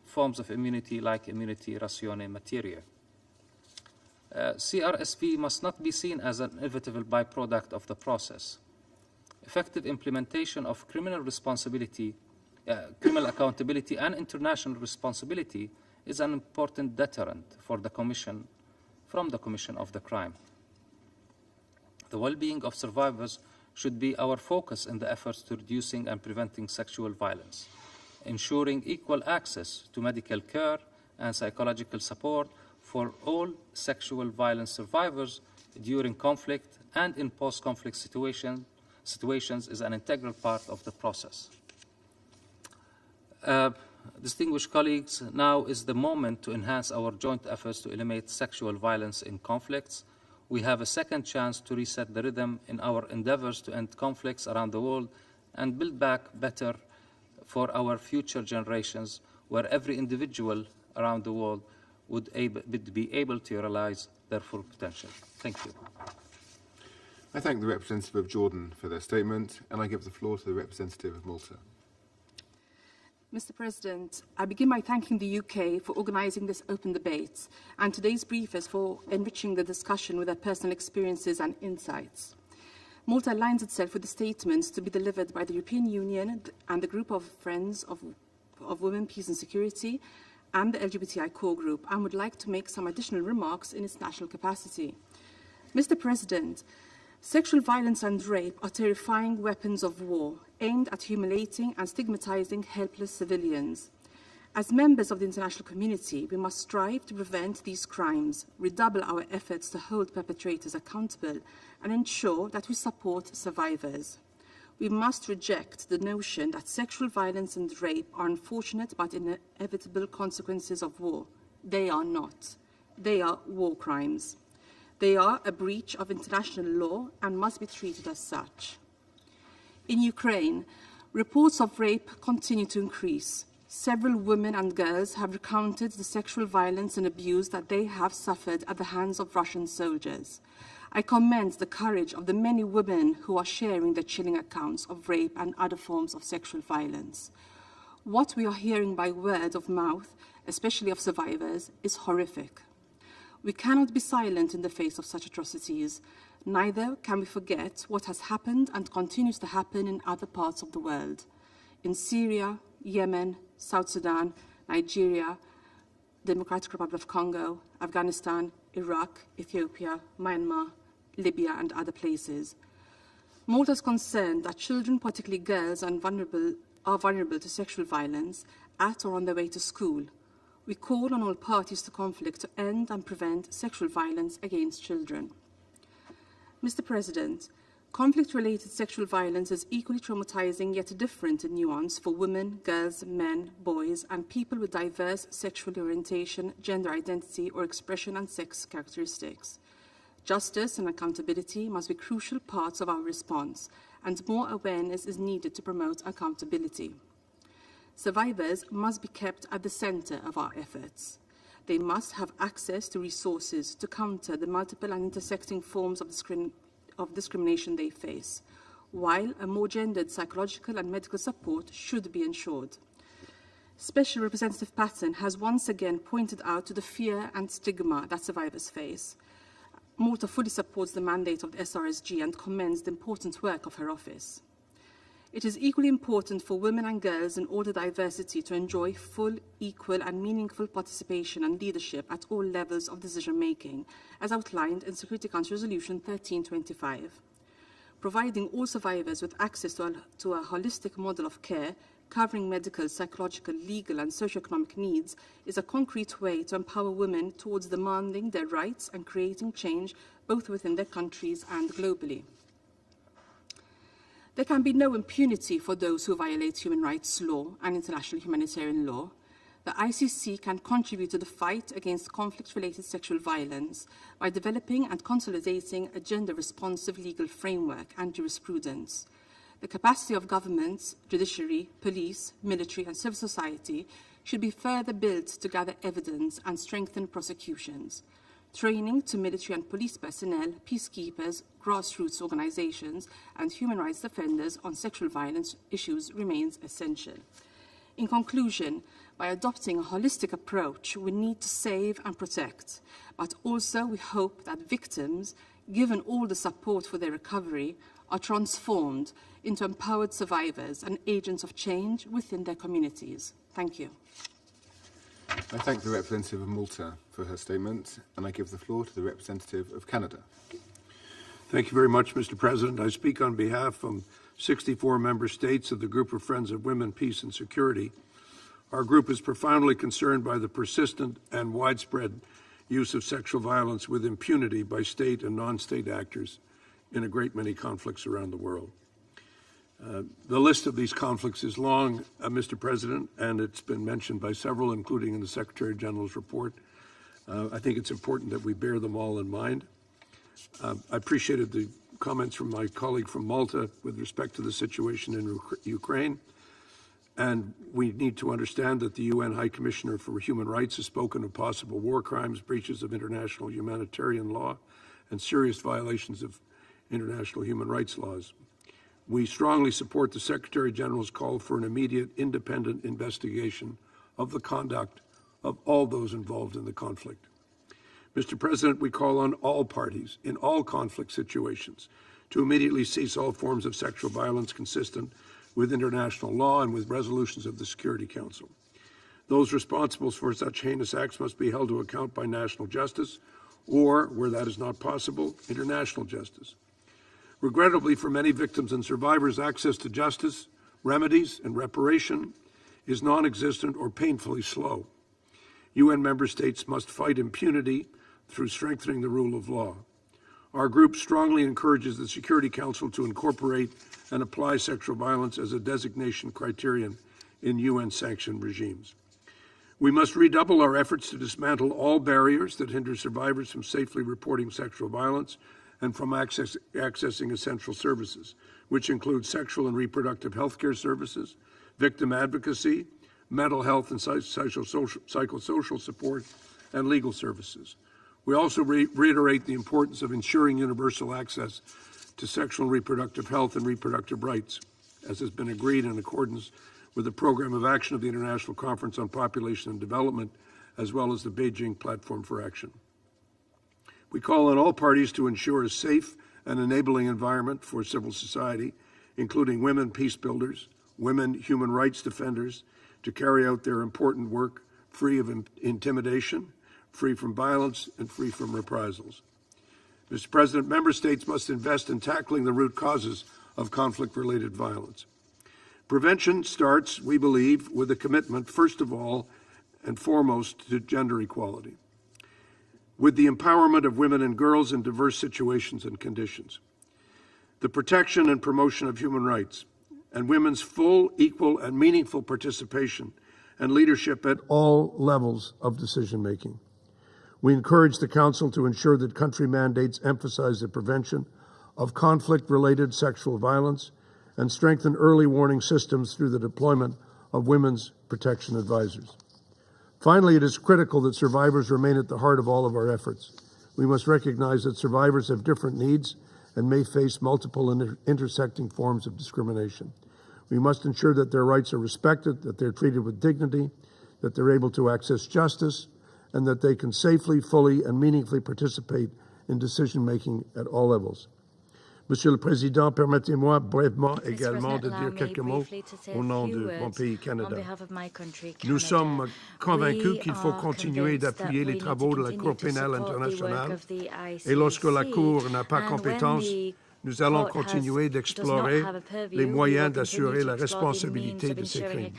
forms of immunity like immunity ratione materia. CRSV must not be seen as an inevitable byproduct of the process. Effective implementation of criminal responsibility, criminal accountability and international responsibility is an important deterrent for the commission of the crime. The well-being of survivors should be our focus in the efforts to reducing and preventing sexual violence, ensuring equal access to medical care and psychological support for all sexual violence survivors during conflict and in post-conflict situations is an integral part of the process. Distinguished colleagues, now is the moment to enhance our joint efforts to eliminate sexual violence in conflicts. We have a second chance to reset the rhythm in our endeavors to end conflicts around the world and build back better for our future generations, where every individual around the world would be able to realize their full potential. Thank you. I thank the representative of Jordan for their statement, and I give the floor to the representative of Malta. Mr. President, I begin by thanking the UK for organising this open debate and today's briefers for enriching the discussion with their personal experiences and insights. Malta aligns itself with the statements to be delivered by the European Union and the group of Friends of Women, Peace and Security and the LGBTI core group, and would like to make some additional remarks in its national capacity. Mr. President, sexual violence and rape are terrifying weapons of war aimed at humiliating and stigmatizing helpless civilians. As members of the international community, we must strive to prevent these crimes, redouble our efforts to hold perpetrators accountable, and ensure that we support survivors. We must reject the notion that sexual violence and rape are unfortunate but inevitable consequences of war. They are not. They are war crimes. They are a breach of international law and must be treated as such. In Ukraine, reports of rape continue to increase. Several women and girls have recounted the sexual violence and abuse that they have suffered at the hands of Russian soldiers. I commend the courage of the many women who are sharing their chilling accounts of rape and other forms of sexual violence. What we are hearing by word of mouth, especially of survivors, is horrific. We cannot be silent in the face of such atrocities. Neither can we forget what has happened and continues to happen in other parts of the world. In Syria, Yemen, South Sudan, Nigeria, Democratic Republic of Congo, Afghanistan, Iraq, Ethiopia, Myanmar, Libya, and other places. Malta is concerned that children, particularly girls, are vulnerable to sexual violence at or on their way to school. We call on all parties to conflict to end and prevent sexual violence against children. Mr. President, conflict-related sexual violence is equally traumatizing yet different in nuance for women, girls, men, boys, and people with diverse sexual orientation, gender identity, or expression and sex characteristics. Justice and accountability must be crucial parts of our response, and more awareness is needed to promote accountability. Survivors must be kept at the center of our efforts. They must have access to resources to counter the multiple and intersecting forms of discrimination they face, while a more gendered psychological and medical support should be ensured. Special Representative Patton has once again pointed out to the fear and stigma that survivors face. Malta fully supports the mandate of the SRSG and commends the important work of her office. It is equally important for women and girls in all the diversity to enjoy full, equal and meaningful participation and leadership at all levels of decision-making, as outlined in Security Council Resolution 1325. Providing all survivors with access to a holistic model of care, covering medical, psychological, legal and socioeconomic needs, is a concrete way to empower women towards demanding their rights and creating change both within their countries and globally. There can be no impunity for those who violate human rights law and international humanitarian law. The ICC can contribute to the fight against conflict-related sexual violence by developing and consolidating a gender-responsive legal framework and jurisprudence. The capacity of governments, judiciary, police, military and civil society should be further built to gather evidence and strengthen prosecutions. Training to military and police personnel, peacekeepers, grassroots organizations, and human rights defenders on sexual violence issues remains essential. In conclusion, by adopting a holistic approach, we need to save and protect, but also we hope that victims, given all the support for their recovery, are transformed into empowered survivors and agents of change within their communities. Thank you. I thank the representative of Malta for her statement, and I give the floor to the representative of Canada. Thank you very much, Mr. President. I speak on behalf of 64 member states of the Group of Friends of Women, Peace and Security. Our group is profoundly concerned by the persistent and widespread use of sexual violence with impunity by state and non-state actors in a great many conflicts around the world. The list of these conflicts is long, Mr. President, and it's been mentioned by several, including in the Secretary General's report. I think it's important that we bear them all in mind. I appreciated the comments from my colleague from Malta with respect to the situation in Ukraine. And we need to understand that the UN High Commissioner for Human Rights has spoken of possible war crimes, breaches of international humanitarian law, and serious violations of international human rights laws. We strongly support the Secretary General's call for an immediate independent investigation of the conduct of all those involved in the conflict. Mr. President, we call on all parties in all conflict situations to immediately cease all forms of sexual violence consistent with international law and with resolutions of the Security Council. Those responsible for such heinous acts must be held to account by national justice or, where that is not possible, international justice. Regrettably, for many victims and survivors, access to justice, remedies, and reparation is non-existent or painfully slow. UN member states must fight impunity through strengthening the rule of law. Our group strongly encourages the Security Council to incorporate and apply sexual violence as a designation criterion in UN-sanctioned regimes. We must redouble our efforts to dismantle all barriers that hinder survivors from safely reporting sexual violence and from accessing essential services, which include sexual and reproductive health care services, victim advocacy, mental health and psychosocial support, and legal services. We also reiterate the importance of ensuring universal access to sexual and reproductive health and reproductive rights, as has been agreed in accordance with the Program of Action of the International Conference on Population and Development, as well as the Beijing Platform for Action. We call on all parties to ensure a safe and enabling environment for civil society, including women peace builders, women human rights defenders, to carry out their important work free of intimidation, free from violence, and free from reprisals. Mr. President, member states must invest in tackling the root causes of conflict-related violence. Prevention starts, we believe, with a commitment, first of all and foremost, to gender equality, with the empowerment of women and girls in diverse situations and conditions, the protection and promotion of human rights, and women's full, equal, and meaningful participation and leadership at all levels of decision-making. We encourage the Council to ensure that country mandates emphasize the prevention of conflict-related sexual violence and strengthen early warning systems through the deployment of women's protection advisors. Finally, it is critical that survivors remain at the heart of all of our efforts. We must recognize that survivors have different needs and may face multiple intersecting forms of discrimination. We must ensure that their rights are respected, that they're treated with dignity, that they're able to access justice, and that they can safely, fully, and meaningfully participate in decision-making at all levels. Monsieur le Président, permettez-moi brièvement également de dire quelques mots au nom de mon pays, Canada. Nous sommes convaincus qu'il faut continuer d'appuyer les travaux de la Cour pénale internationale et lorsque la Cour n'a pas compétence, nous allons continuer d'explorer les moyens d'assurer la responsabilité de ces crimes.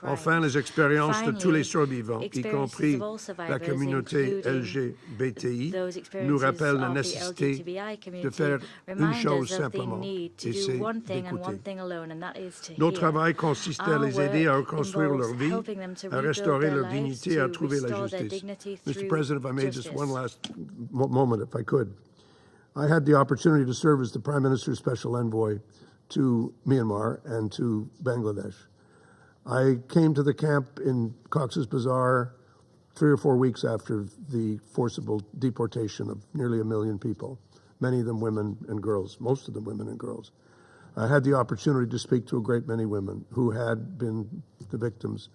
Enfin, les expériences de tous les survivants, y compris la communauté LGBTI, nous rappellent la nécessité de faire une chose simplement, et c'est d'écouter. Notre travail consiste à les aider à reconstruire leur vie, à restaurer leur dignité, à trouver la justice. Mr. President, if I may, just one last moment, if I could. I had the opportunity to serve as the Prime Minister's Special Envoy to Myanmar and to Bangladesh. I came to the camp in Cox's Bazar 3 or 4 weeks after the forcible deportation of nearly 1 million people, many of them women and girls, most of them women and girls. I had the opportunity to speak to a great many women who had been the victims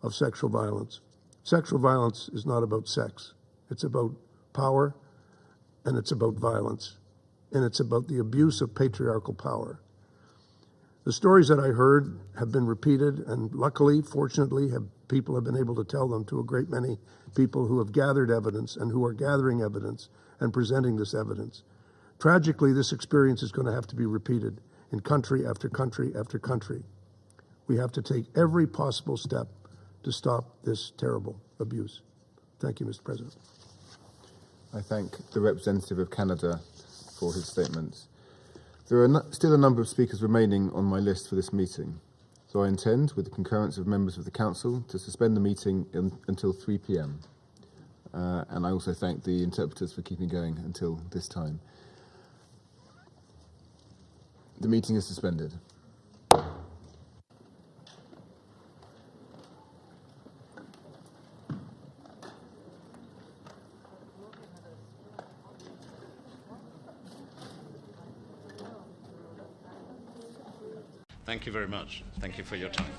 of sexual violence. Sexual violence is not about sex. It's about power, and it's about violence, and it's about the abuse of patriarchal power. The stories that I heard have been repeated, and luckily, fortunately, people have been able to tell them to a great many people who have gathered evidence and who are gathering evidence and presenting this evidence. Tragically, this experience is going to have to be repeated in country after country after country. We have to take every possible step to stop this terrible abuse. Thank you, Mr. President. I thank the representative of Canada for his statements. There are still a number of speakers remaining on my list for this meeting, so I intend, with the concurrence of members of the Council, to suspend the meeting until 3 p.m. And I also thank the interpreters for keeping going until this time. The meeting is suspended. Thank you very much. Thank you for your time.